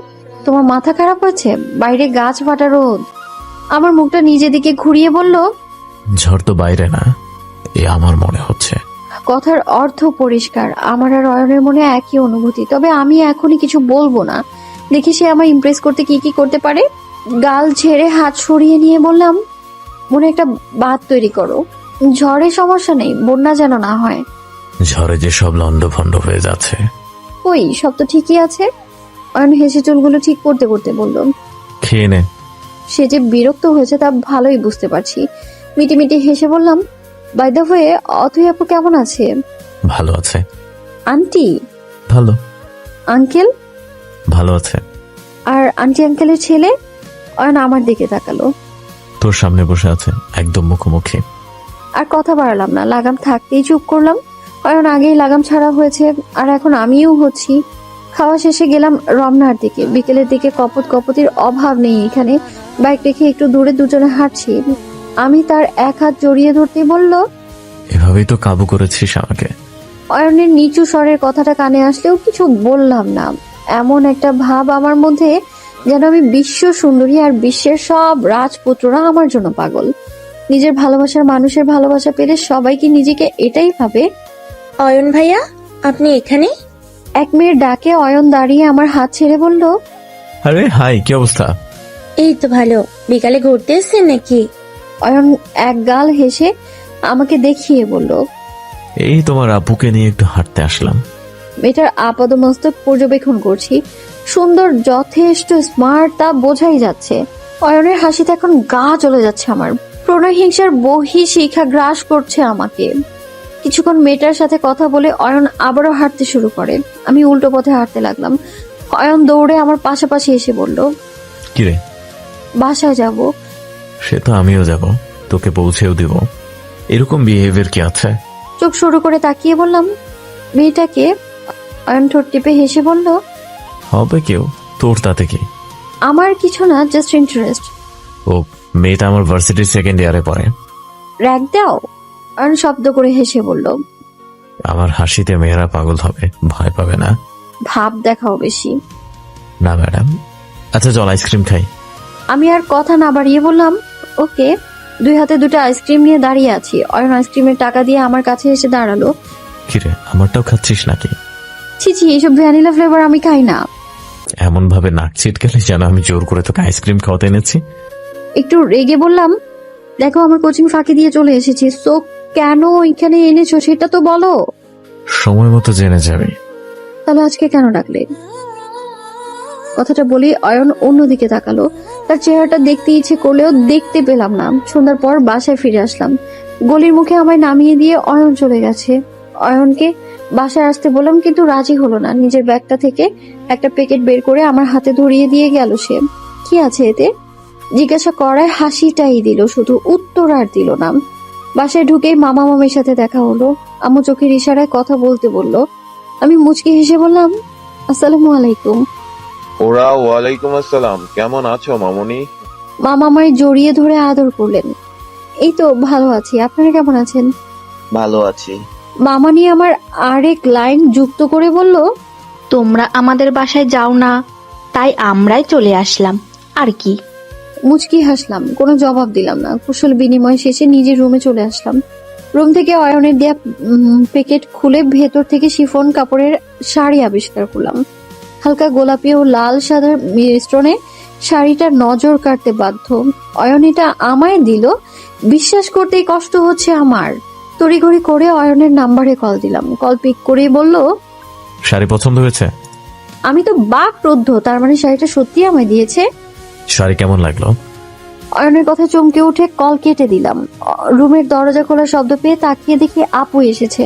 তোমার মাথা খারাপ হয়েছে? বাইরে গাছ ফাটা রোদ। আমার মুখটা নিজের দিকে ঘুরিয়ে বলল, ঝড় তো বাইরে না, এ আমার মনে হচ্ছে। কথার অর্থ পরিষ্কার, আমার আর অয়নের মনে একই অনুভূতি। তবে আমি এখনই কিছু বলবো না, দেখি সে আমায় ইমপ্রেস করতে কি কি করতে পারে। গাল ঝেড়ে হাত সরিয়ে নিয়ে বললাম, মনে একটা বাঁধ তৈরি করো, ঝড়ে সমস্যা নেই, বন্যা যেন না হয়। ঝড়ে যে সব লন্ডভন্ড হয়ে যাচ্ছে। ওই সব তো ঠিকই আছে। অয়ন হেসে চুলগুলো ঠিক করতে করতে বলল, খেয়ে নে। সে যে বিরক্ত হয়েছে তা ভালোই বুঝতে পারছি। মিটি মিটি হেসে বললাম, বাই দ্য ওয়ে অথই আপু কেমন আছে? ভালো আছে। আন্টি? ভালো। আঙ্কেল? ভালো আছে। আর আন্টি আঙ্কেলের ছেলে? অয়ন আমার দিকে তাকালো। তোর সামনে বসে আছে, একদম মুখোমুখি। আর কথা বাড়ালাম না, লাগাম থাকতেই চুপ করলাম। অয়ন আগেই লাগাম ছাড়া হয়েছে, আর এখন আমিও হচ্ছি। খাওয়া শেষে গেলাম রমনার দিকে। বিকেলের দিকে কপতির অভাব নেই এখানে। বাইক রেখে একটু দূরে দুজনে হাঁটছি। আমি তার এক হাত জড়িয়ে ধরতে বলল, এভাবেই তো কাবু করেছিস আমাকে। অয়নের নিচু স্বরের কথাটা কানে আসলেও কিছু বললাম না। এমন একটা ভাব আমার মধ্যে, যেন আমি বিশ্ব সুন্দরী আর বিশ্বের সব রাজপুত্ররা আমার জন্য পাগল। নিজের ভালোবাসার মানুষের ভালোবাসা পেলে সবাই কি নিজেকে এটাই ভাবে? অয়ন ভাইয়া, আপনি এখানে? এক মেয়ের ডাকে অয়ন দাঁড়িয়ে আমার হাত ছেড়ে বলল, আরে হাই, কি অবস্থা? এই তো ভালো। বিকালে ঘুরতে এসেছেন নাকি? অয়ন এক গাল হেসে আমাকে দেখিয়ে বলল, এই তোমার আপুকে নিয়ে একটু হাঁটতে আসলাম। মেয়েটার আপাদমস্তক পর্যবেক্ষণ করছি। সুন্দর, যথেষ্ট স্মার্ট, তা বোঝাই যাচ্ছে। অয়নের হাসিতে এখন গা চলে যাচ্ছে আমার। প্রণয় হিংসার বহিঃশিখা গ্রাস করছে আমাকে। কিছুক্ষণ মেয়েটার সাথে কথা বলে অয়ন আবারও হাঁটতে শুরু করে। আমি উল্টো পথে হাঁটতে লাগলাম। অয়ন দৌড়ে আমার পাশাপাশি এসে বলল, কিরে? বাসায় যাব। সে তো আমিও যাব, তোকে পৌঁছেও দিব। এরকম বিহেভিয়ার কি আছে? চোখ সরু করে তাকিয়ে বললাম, মেয়েটাকে? অয়ন ঠোঁট টিপে হেসে বলল, হবে কেউ, তোর তাতে কি? আমার কিছু না, জাস্ট ইন্টারেস্ট। ও মেয়েটা আমার ভার্সিটির সেকেন্ড ইয়ারে পড়ে। র‍্যাক দাও? অয়ন শব্দ করে হেসে বলল, আমার হাসিতে মেয়েরা পাগল হবে, ভয় পাবে না। ভাব দেখাও বেশি। না ম্যাডাম। আচ্ছা চল আইসক্রিম খাই। আমি আর কথা না বাড়িয়ে বললাম, ওকে। দুই হাতে দুটো আইসক্রিম নিয়ে দাঁড়িয়ে আছি। অয়ন আইসক্রিমের টাকা দিয়ে আমার কাছে এসে দাঁড়ালো। কিরে, আমারটাও খাচ্ছিস নাকি? ছি ছি, এইসব ভ্যানিলা ফ্লেভার আমি খাই না। এমন ভাবে নাক ছিটকালে যেন আমি জোর করে তোকে আইসক্রিম খাওয়াতে এনেছি। একটু রেগে বললাম, দেখো আমার কোচিং ফাঁকি দিয়ে চলে এসেছি, তো কেন এখানে এনেছো সেটা তো বলো। সময় মতো জেনে যাবে। তাহলে আজকে কেন ডাকলে? কথাটা বলি অয়ন অন্যদিকে তাকালো। তার চেহারাটা দেখতে ইচ্ছে করলেও দেখতে পেলাম না। সন্ধ্যার পর বাসায় ফিরে আসলাম। গলির মুখে আমায় নামিয়ে দিয়ে অয়ন চলে গেছে। অয়নকে বাসায় আসতে বললাম, কিন্তু রাজি হলো না। নিজের ব্যাগটা থেকে একটা প্যাকেট বের করে আমার হাতে ধরিয়ে দিয়ে গেল সে। কি আছে এতে জিজ্ঞাসা করায় হাসিটাই দিল, শুধু উত্তর আর দিল না। বাসায় ঢুকেই মামা মামির সাথে দেখা হলো। আম্মু চোখের ইশারায় কথা বলতে বলল। আমি মুচকি হেসে বললাম, আসসালামু আলাইকুম। ওরা ওয়ালাইকুম আসসালাম। কেমন আছো মামুনি? মামা আমায় জড়িয়ে ধরে আদর করলেন। এই তো ভালো আছি, আপনারা কেমন আছেন? ভালো আছি। মামা নিয়ে আমার আরেক লাইন যুক্ত করে বলল, তোমরা আমাদের বাসায় যাও না, তাই আমরাই চলে আসলাম আর কি। মুচকি হাসলাম, কোনো জবাব দিলাম না। কুশল বিনিময় শেষে নিজের রুমে চলে আসলাম। রুম থেকে অয়নের দেয়া প্যাকেট খুলে ভেতর থেকে শিফন কাপড়ের শাড়ি আবিষ্কার করলাম। হালকা গোলাপি ও লাল সাদার মিশ্রণে শাড়িটা নজর কাটতে বাধ্য। অয়ন এটা আমায় দিল, বিশ্বাস করতেই কষ্ট হচ্ছে আমার। তড়িঘড়ি করে অয়নের নাম্বারে কল দিলাম। কল পিক করেই বলল, শাড়ি পছন্দ হয়েছে? আমি তো বাকরুদ্ধ, তার মানে শাড়িটা সত্যি আমায় দিয়েছে। শাড়ি কেমন লাগলো? অয়নের কথা চমকে উঠে কল কেটে দিলাম। রুমের দরজা খোলার শব্দ পেয়ে তাকিয়ে দেখি আপু এসেছে।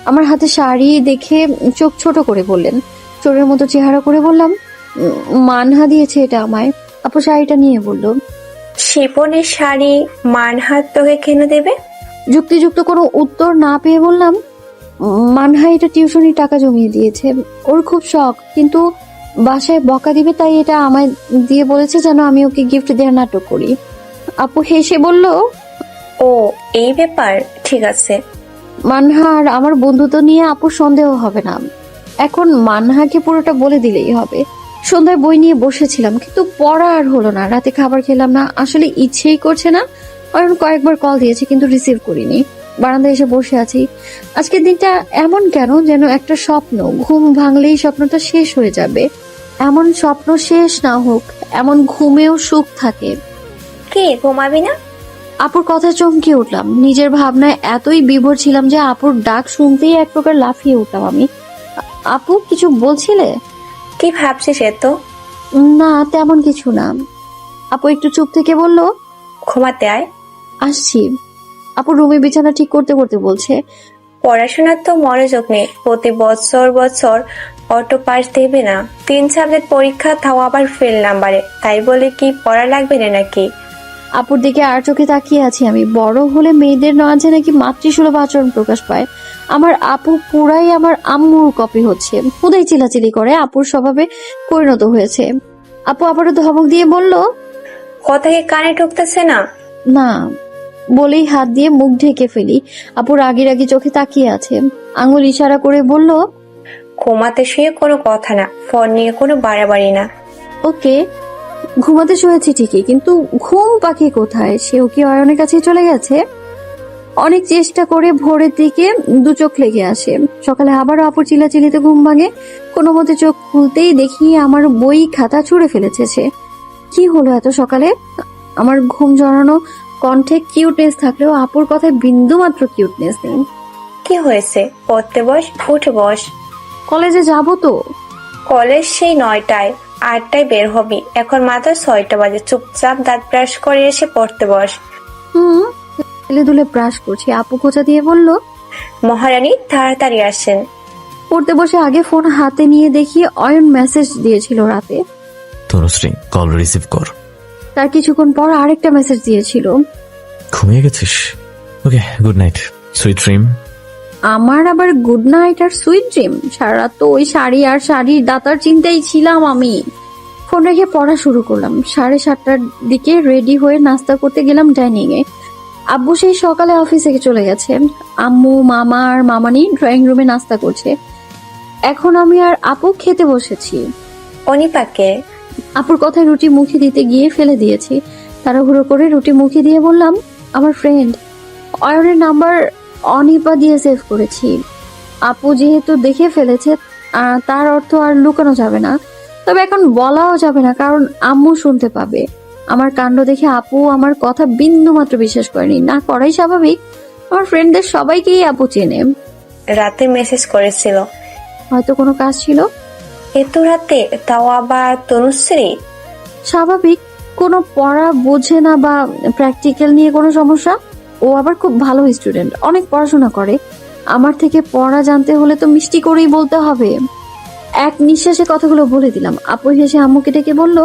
আমার হাতে শাড়ি দেখে চোখ ছোট করে বললেন, চোরের মতো চেহারা করে বললাম, মানহা দিয়েছে এটা আমায়। আপু শাড়িটা নিয়ে বলল, শিপনের শাড়ি মানহাত তোকে কেন দেবে? যুক্তিযুক্ত কোনো উত্তর না পেয়ে বললাম, মানহা এটা টিউশনি টাকা জমিয়ে দিয়েছে, ওর খুব শখ, কিন্তু বাসায় বকা দিবে তাই এটা আমায় দিয়ে বলেছে যেন আমি ওকে গিফট দেওয়ার নাটক করি। আপু হেসে বলল, ও এই ব্যাপার, ঠিক আছে। মানহা আর আমার বন্ধুত্ব নিয়ে আপুর সন্দেহ হবে না। এখন মানহাকে পুরোটা বলে দিলেই হবে। সন্ধ্যায় বই নিয়ে বসেছিলাম, কিন্তু পড়া আর হলো না। রাতে খাবার খেলাম না, আসলে ইচ্ছেই করছে না। অয়ন কয়েকবার কল দিয়েছে কিন্তু রিসিভ করিনি। বারান্দায় এসে বসে আছি। আজকের দিনটা এমন কেন যেন একটা স্বপ্ন, ঘুম ভাঙলেই স্বপ্নটা শেষ হয়ে যাবে। এমন স্বপ্ন শেষ না হোক, এমন ঘুমেও সুখ থাকে। কে ঘুমাবি না? আপুর কথা চমকে উঠলাম। নিজের ভাবনায় এতই বিভোর ছিলাম যে আপুর ডাক শুনতেই এক প্রকার লাফিয়ে উঠলাম আমি। আপু কিছু বলছিলে? কি ভাবছিস এত? না তেমন কিছু না। আপু একটু চুপ থেকে বলল, ঘুমাতে আয়। আসছি। আপু রুমে বিছানা ঠিক করতে করতে বলছে, পড়াশোনার তো মনোযোগ নেই, প্রতি বছর অটো পাস দেবে না। 3 সাবজেক্ট পরীক্ষা, তাও আবার ফেল নাম্বারে, তাই বলে কি পড়া লাগবে না নাকি? আপুর দিকে আর চোখে তাকিয়ে আছি আমি। বড় হলে মেয়েদের নয় নাকি মাতৃসুলভ আচরণ প্রকাশ পায়। আমার আপু পুরাই আমার আম্মুর কপি হচ্ছে। খুদাই চিলাচিলি করে, আপুর স্বভাবে পরিণত হয়েছে। আপু আবারও ধমক দিয়ে বলল, কথা কি কানে ঢুকতেছে না? না বলেই হাত দিয়ে মুখ ঢেকে ফেলি। আপু রাগি রাগি চোখে তাকিয়ে আছে। আঙুল ইশারা করে বলল, ঘুমাতে শুয়ে কোনো কথা না, ফোন নিয়ে কোনো বাড়াবাড়ি না। ওকে। ঘুমাতে শুয়েছি ঠিকই, কিন্তু ঘুম পাখি কোথায়? সেও কি অয়নের কাছে চলে গেছে? অনেক চেষ্টা করে ভোরের দিকে 2 চোখ লেগে আসে। সকালে আবারও আপুর চিলাচিলিতে ঘুম ভাঙে। কোনো মতে চোখ খুলতেই দেখি আমার বই খাতা ছুঁড়ে ফেলেছে সে। কি হলো এত সকালে? আমার ঘুম জড়ানো কণ্ঠে কিউটনেস থাকলেও আপুর কথায় বিন্দু মাত্র কিউটনেস নেই। কি হয়েছে? পড়তে বস, উঠে বস। কলেজে যাব তো। কলেজ সেই 9টায়, 8টায় বের হবি। এখন মাত্র 6টা বাজে। চুপচাপ দাঁত ব্রাশ করে এসে পড়তে বস। ছেলে দুলে ব্রাশ করছি। আপু খোঁচা দিয়ে বলল, মহারানী তাড়াতাড়ি আসেন। পড়তে বসে আগে ফোন হাতে নিয়ে দেখি অয়ন মেসেজ দিয়েছিল রাতে। তনুশ্রী কল রিসিভ কর। তার কিছুক্ষণ পর আরেকটা মেসেজ দিয়েছিল, ঘুমিয়ে গেছিস? ওকে, গুড নাইট, সুইট ড্রিম। আমার আবার গুড নাইট আর সুইট ড্রিম? সারা রাত তো ওই শাড়ি আর শাড়ির দাতার চিন্তাই ছিলাম আমি। ফোন রেখে পড়া শুরু করলাম। 7:30টার দিকে রেডি হয়ে নাস্তা করতে গেলাম ডাইনিং এ। আব্বু সেই সকালে অফিসে চলে গেছে। আম্মু, মামা আর মামানি ড্রয়িং রুমে নাস্তা করছে। এখন আমি আর আপু খেতে বসেছি। অনিপাকে আপুর কথায় রুটি মুখে দিতে গিয়ে ফেলে দিয়েছি। তাড়াহুড়ো করে রুটি মুখে দিয়ে বললাম, আমার ফ্রেন্ড অয়নের নাম্বার অনিপা দিয়ে সেভ করেছি। আপু যেহেতু দেখে ফেলেছে তার অর্থ আর লুকানো যাবে না। তবে এখন বলাও যাবে না, কারণ আম্মু শুনতে পাবে। আমার কাণ্ড দেখে আপু আমার কথা বিন্দু মাত্র বিশ্বাস করেনি। না করাই স্বাভাবিক, আমার ফ্রেন্ডদের সবাইকেই আপু চেনে। রাতে মেসেজ করেছিল, হয়তো কোনো কাজ ছিল। এত রাতে, তাও আবার তনুশ্রী। স্বাভাবিক, কোনো পড়া বোঝে না বা প্র্যাকটিক্যাল নিয়ে কোনো সমস্যা। ও আবার খুব ভালো স্টুডেন্ট, অনেক পড়াশোনা করে। আমার থেকে পড়া জানতে হলে তো মিষ্টি করেই বলতে হবে। এক নিঃশ্বাসে কথাগুলো বলে দিলাম। আপু হেসে আম্মুকে ডেকে বলল,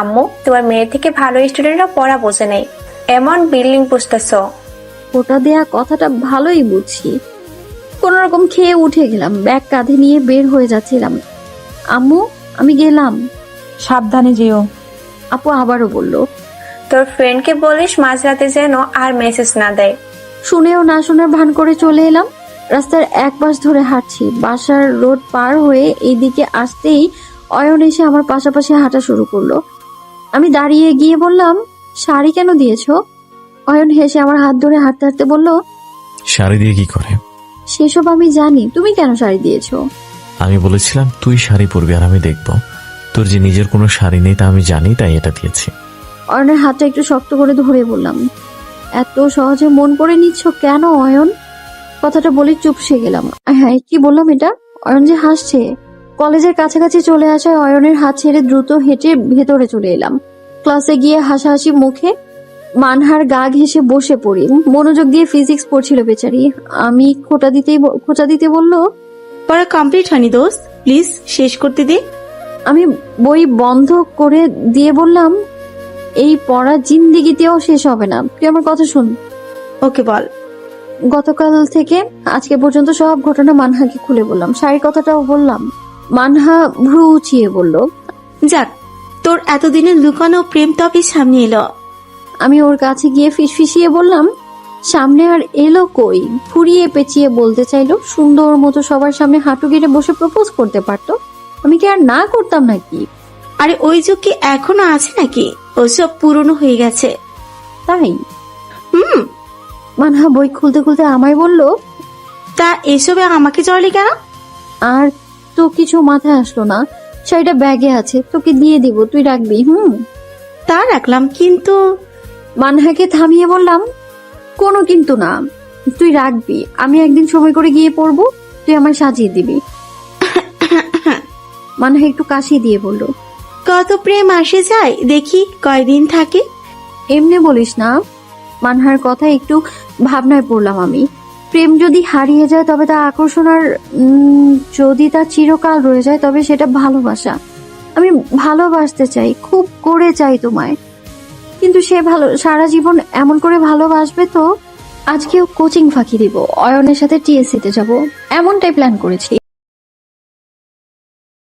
আম্মু, তোমার মেয়ে থেকে ভালো স্টুডেন্টরা পড়া বোঝে নাই, এমন বিল্ডিং বুঝতেছ। ওটা দেয়া কথাটা ভালোই বুঝছি। কোন রকম খেয়ে উঠে গেলাম, ব্যাগ কাঁধে নিয়ে বের হয়ে যাচ্ছিলাম। আম্মু আমি গেলাম। সাবধানে যেও। আপু আবারও বলল, তোর ফ্রেন্ডকে বলিস মাঝরাতে যেন আর মেসেজ না দেয়। শুনেও না শোনার ভান করে চলে এলাম। রাস্তার এক পাশ ধরে হাঁটছি। বাসার রোড পার হয়ে এইদিকে আসতেই অয়ন এসে আমার পাশাপাশি হাঁটা শুরু করলো। আমি দাঁড়িয়ে গিয়ে বললাম, শাড়ি কেন দিয়েছো? অয়ন হেসে আমার হাত ধরে হাঁটতে হাঁটতে বলল, শাড়ি দিয়ে কি করে? সেসব আমি জানি, তুমি কেন শাড়ি দিয়েছো? আমি বলেছিলাম তুই শাড়ি পরবি আর আমি দেখব। তোর যে নিজের কোনো শাড়ি নেই তা আমি জানি, তাই এটা দিয়েছি। অয়নের হাতটা একটু শক্ত করে ধরে বললাম, এত সহজে মন করে নিচ্ছ কেন অয়ন? কথাটা বলে চুপসে গেলাম। হ্যাঁ, কি বললাম এটা? অয়ন যে হাসছে। কলেজের কাছাকাছি চলে আসায় অয়নের হাত ছেড়ে দ্রুত হেঁটে ভেতরে চলে এলাম। ক্লাসে গিয়ে হাসাহাসি মুখে মানহার গা ঘেঁষে বসে পড়ি। মনোযোগ দিয়ে ফিজিক্স পড়ছিল বেচারি। আমি খোঁচা দিতে বলল, পড়া কমপ্লিট হয়নি দোস্ত, প্লিজ শেষ করতে দে। আমি বই বন্ধ করে দিয়ে বললাম, এই পড়া জিন্দিগিতেও শেষ হবে না, তুই আমার কথা শুন। ওকে বল। গতকাল থেকে আজকে পর্যন্ত সব ঘটনা মানহাকে খুলে বললাম, শাড়ির কথাটাও বললাম। মানহা ভ্রু উঁচিয়ে বলল, যাক, তোর এতদিনের লুকানো প্রেম তবে সামনে এলো। আমি ওর কাছে গিয়ে ফিসফিসিয়ে বললাম, সামনে আর এলো কই? ফুরিয়ে পেঁচিয়ে বলতে চাইলো, সুন্দর মতো সবার সামনে হাঁটু গেড়ে বসে প্রপোজ করতে পারতো, আমি কি আর না করতাম নাকি? আরে ওই যুগ কি এখনো আছে নাকি? ওসব পুরনো হয়ে গেছে। তাই? মানহা বই খুলতে খুলতে আমায় বলল, তা এসবে আমাকে জড়লি কেন? আর তো কিছু মাথায় আসলো না। শাড়িটা ব্যাগে আছে, তোকে দিয়ে দিব, তুই রাখবি। তা রাখলাম, কিন্তু মানহাকে থামিয়ে বললাম, কোনো কিন্তু না, তুই রাখবি। আমি একদিন সময় করে গিয়ে পড়বো, তুই আমায় সাজিয়ে দিবি। মানহা একটু কাশি দিয়ে বলল, কত প্রেম আসে যায় দেখি, কয়দিন থাকে। এমনি বলিস না। মানহার কথা একটু ভাবনায় পড়লাম আমি। প্রেম যদি হারিয়ে যায় তবে তা আকর্ষণ, আর যদি তা চিরকাল রয়ে যায় তবে সেটা ভালোবাসা। আমি ভালোবাসতে চাই, খুব করে চাই তোমায়, কিন্তু সে সারা জীবন এমন করে ভালোবাসবে তো? আজকেও কোচিং ফাঁকি দিব, অয়নের সাথে টিএসসি তে যাব, এমনটাই প্ল্যান করেছি।